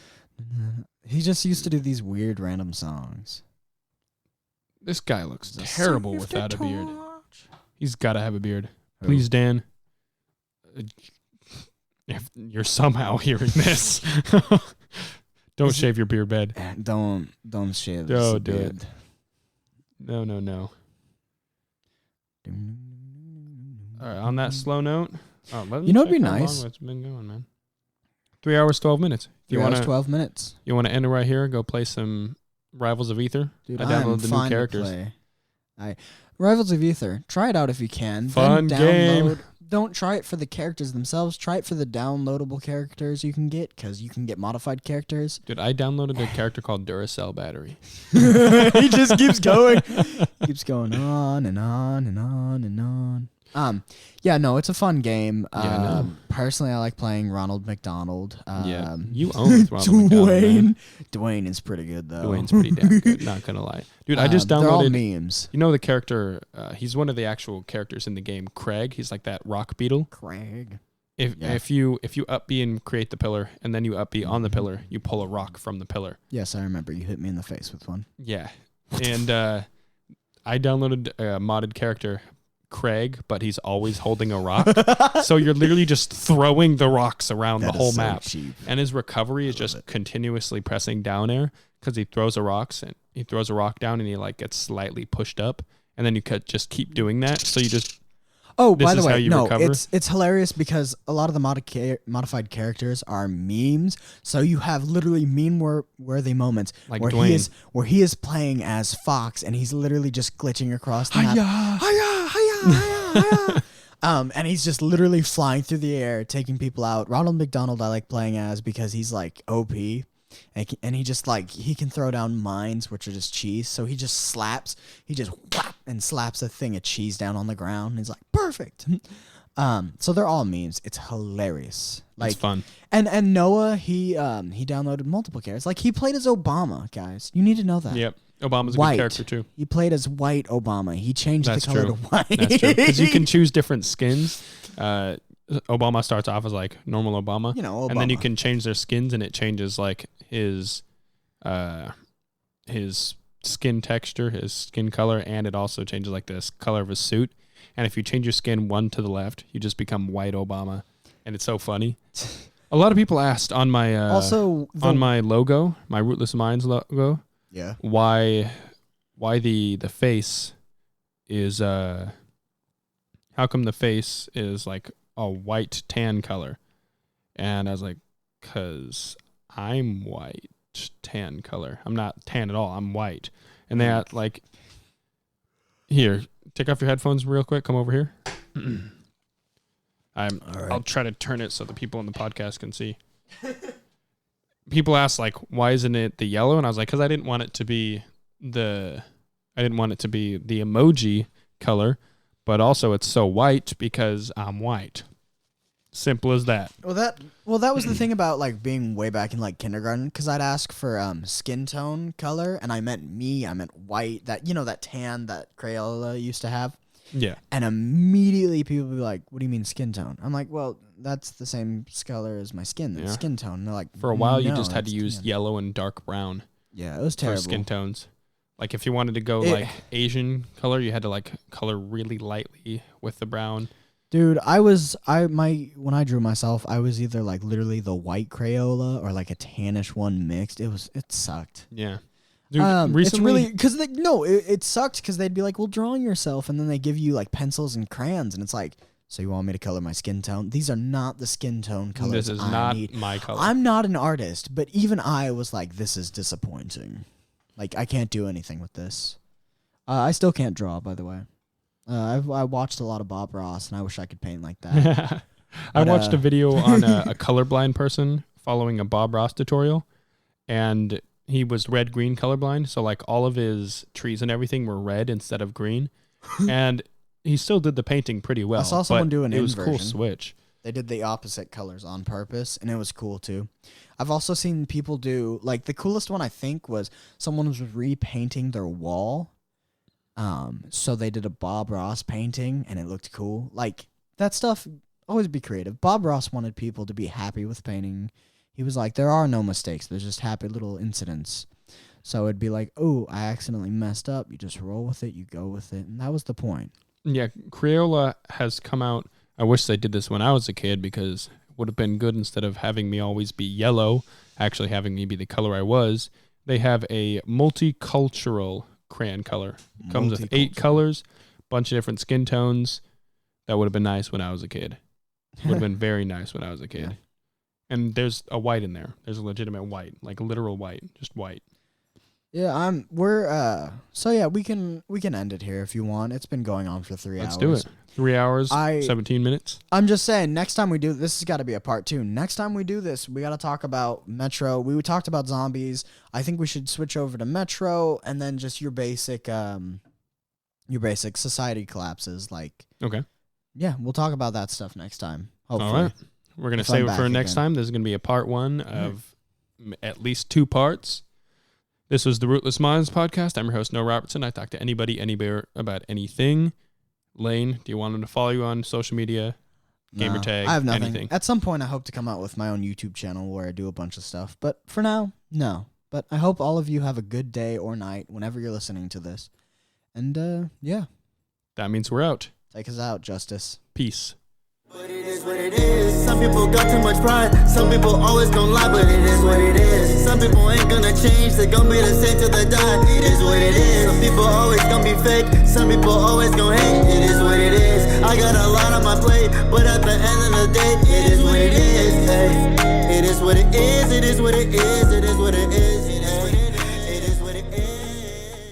He just used to do these weird random songs. This guy looks terrible without a beard. He's got to have a beard. Please, Dan. If you're somehow hearing this, don't shave your beard bed. Don't shave. Don't do it. No. All right. On that slow note, it'd be nice. How long it's been going, man. 3 hours, 12 minutes. 3 hours, 12 minutes. You want to end it right here? Go play some Rivals of Ether. Dude, I downloaded the new characters. Rivals of Ether. Try it out if you can. Fun game. Don't try it for the characters themselves. Try it for the downloadable characters you can get, because you can get modified characters. Dude, I downloaded a character called Duracell Battery. He just keeps going. Keeps going on and on and on and on. Yeah, no, it's a fun game. Personally, I like playing Ronald McDonald. Yeah, you own Ronald McDonald. Dwayne is pretty good, though. Dwayne's pretty damn good, not gonna lie. Dude, I just downloaded... They're all memes. You know the character, he's one of the actual characters in the game, Craig. He's like that rock beetle. Craig. If you up B and create the pillar, and then you up B on the pillar, you pull a rock from the pillar. Yes, I remember. You hit me in the face with one. Yeah. And I downloaded a modded character, Craig, but he's always holding a rock. So you're literally just throwing the rocks around the whole map. Cheap. And his recovery is just continuously pressing down air, because he throws a rock down and he like gets slightly pushed up, and then you just keep doing that. So you just Oh, this by the is how way, you no, recover? it's hilarious because a lot of the modified characters are memes. So you have literally meme-worthy moments Like where Dwayne. he is playing as Fox and he's literally just glitching across the map. And he's just literally flying through the air, taking people out. Ronald McDonald I like playing as because he's like OP. And he just like, he can throw down mines, which are just cheese. So he just whap and slaps a thing of cheese down on the ground. And he's like, perfect. So they're all memes. It's hilarious. Like, It's fun. And Noah, he downloaded multiple characters. Like he played as Obama, guys. You need to know that. Yep. Obama's a White. good character too. He played as white Obama. He changed That's the color true. to white. That's true. Because you can choose different skins. Obama starts off as like normal Obama. You know, And then you Obama. can change their skins and it changes like his skin texture, his skin color, and it also changes like the color of his suit. And if you change your skin one to the left, you just become white Obama. And it's so funny. A lot of people asked on my on my logo, my Rootless Minds logo, Yeah. why the face is how come the face is like a white tan color? And I was like, cause I'm white tan color. I'm not tan at all. I'm white. And they had like, here, take off your headphones real quick. Come over here. I'll try to turn it so the people in the podcast can see. People ask like, why isn't it the yellow? And I was like, because I didn't want it to be the emoji color, but also it's so white because I'm white. Simple as that. Well, that was the thing about like being way back in like kindergarten, because I'd ask for skin tone color, and I meant white. That that tan that Crayola used to have. Yeah. And immediately people would be like, "What do you mean skin tone?" I'm like, "Well, that's the same color as my skin. That's skin tone." And they're like, for a while, you "No, just had to that's use tan." yellow and dark brown. Yeah, it was terrible. For skin tones. Like if you wanted to go like Asian color, you had to like color really lightly with the brown. Dude, when I drew myself, I was either like literally the white Crayola or like a tannish one mixed. It sucked. Yeah. Dude, It's recently, really because it sucked because they'd be like, "Well, drawing yourself," and then they give you like pencils and crayons, and it's like, "So you want me to color my skin tone? These are not the skin tone colors. this is I not need." my color. I'm not an artist, but even I was like, "This is disappointing. Like I can't do anything with this." I still can't draw, by the way. I watched a lot of Bob Ross, and I wish I could paint like that. I watched a video on a colorblind person following a Bob Ross tutorial, and he was red-green colorblind, so like all of his trees and everything were red instead of green, and he still did the painting pretty well. I saw someone do an it was a cool inversion. switch. They did the opposite colors on purpose, and it was cool too. I've also seen people do, like, the coolest one I think was someone was repainting their wall. So they did a Bob Ross painting, and it looked cool. Like, that stuff, always be creative. Bob Ross wanted people to be happy with painting. He was like, there are no mistakes. There's just happy little incidents. So it'd be like, oh, I accidentally messed up. You just roll with it. You go with it. And that was the point. Yeah, Crayola has come out. I wish they did this when I was a kid because it would have been good instead of having me always be yellow, actually having me be the color I was. They have a multicultural crayon color. Comes with 8 colors, bunch of different skin tones. That would have been nice when I was a kid. Would have been very nice when I was a kid. Yeah. And there's a white in there. There's a legitimate white, like literal white, just white. Yeah, so yeah, we can end it here if you want. It's been going on for 3 hours. Let's do it. 3 hours, 17 minutes. I'm just saying, next time we do this has got to be a part 2. Next time we do this, we got to talk about Metro. We talked about zombies. I think we should switch over to Metro and then just your basic society collapses. Like, okay, yeah, we'll talk about that stuff next time. Hopefully. All right, we're gonna save it for next time. This is gonna be a part 1 of at least 2 parts. This was the Rootless Minds Podcast. I'm your host, Noah Robertson. I talk to anybody, anywhere about anything. Lane, do you want them to follow you on social media? Gamer tag? I have nothing. Anything? At some point, I hope to come out with my own YouTube channel where I do a bunch of stuff. But for now, no. But I hope all of you have a good day or night whenever you're listening to this. And, yeah. That means we're out. Take us out, Justice. Peace. But it is what it is. Some people got too much pride. Some people always gonna lie, but it is what it is. Some people ain't gonna change, they gon' be the same till they die. It is what it is. Some people always gonna be fake, some people always gonna hate. It is what it is. I got a lot on my plate, but at the end of the day, it is what it is. Hey, it is what it is, it is what it is, it is what it is.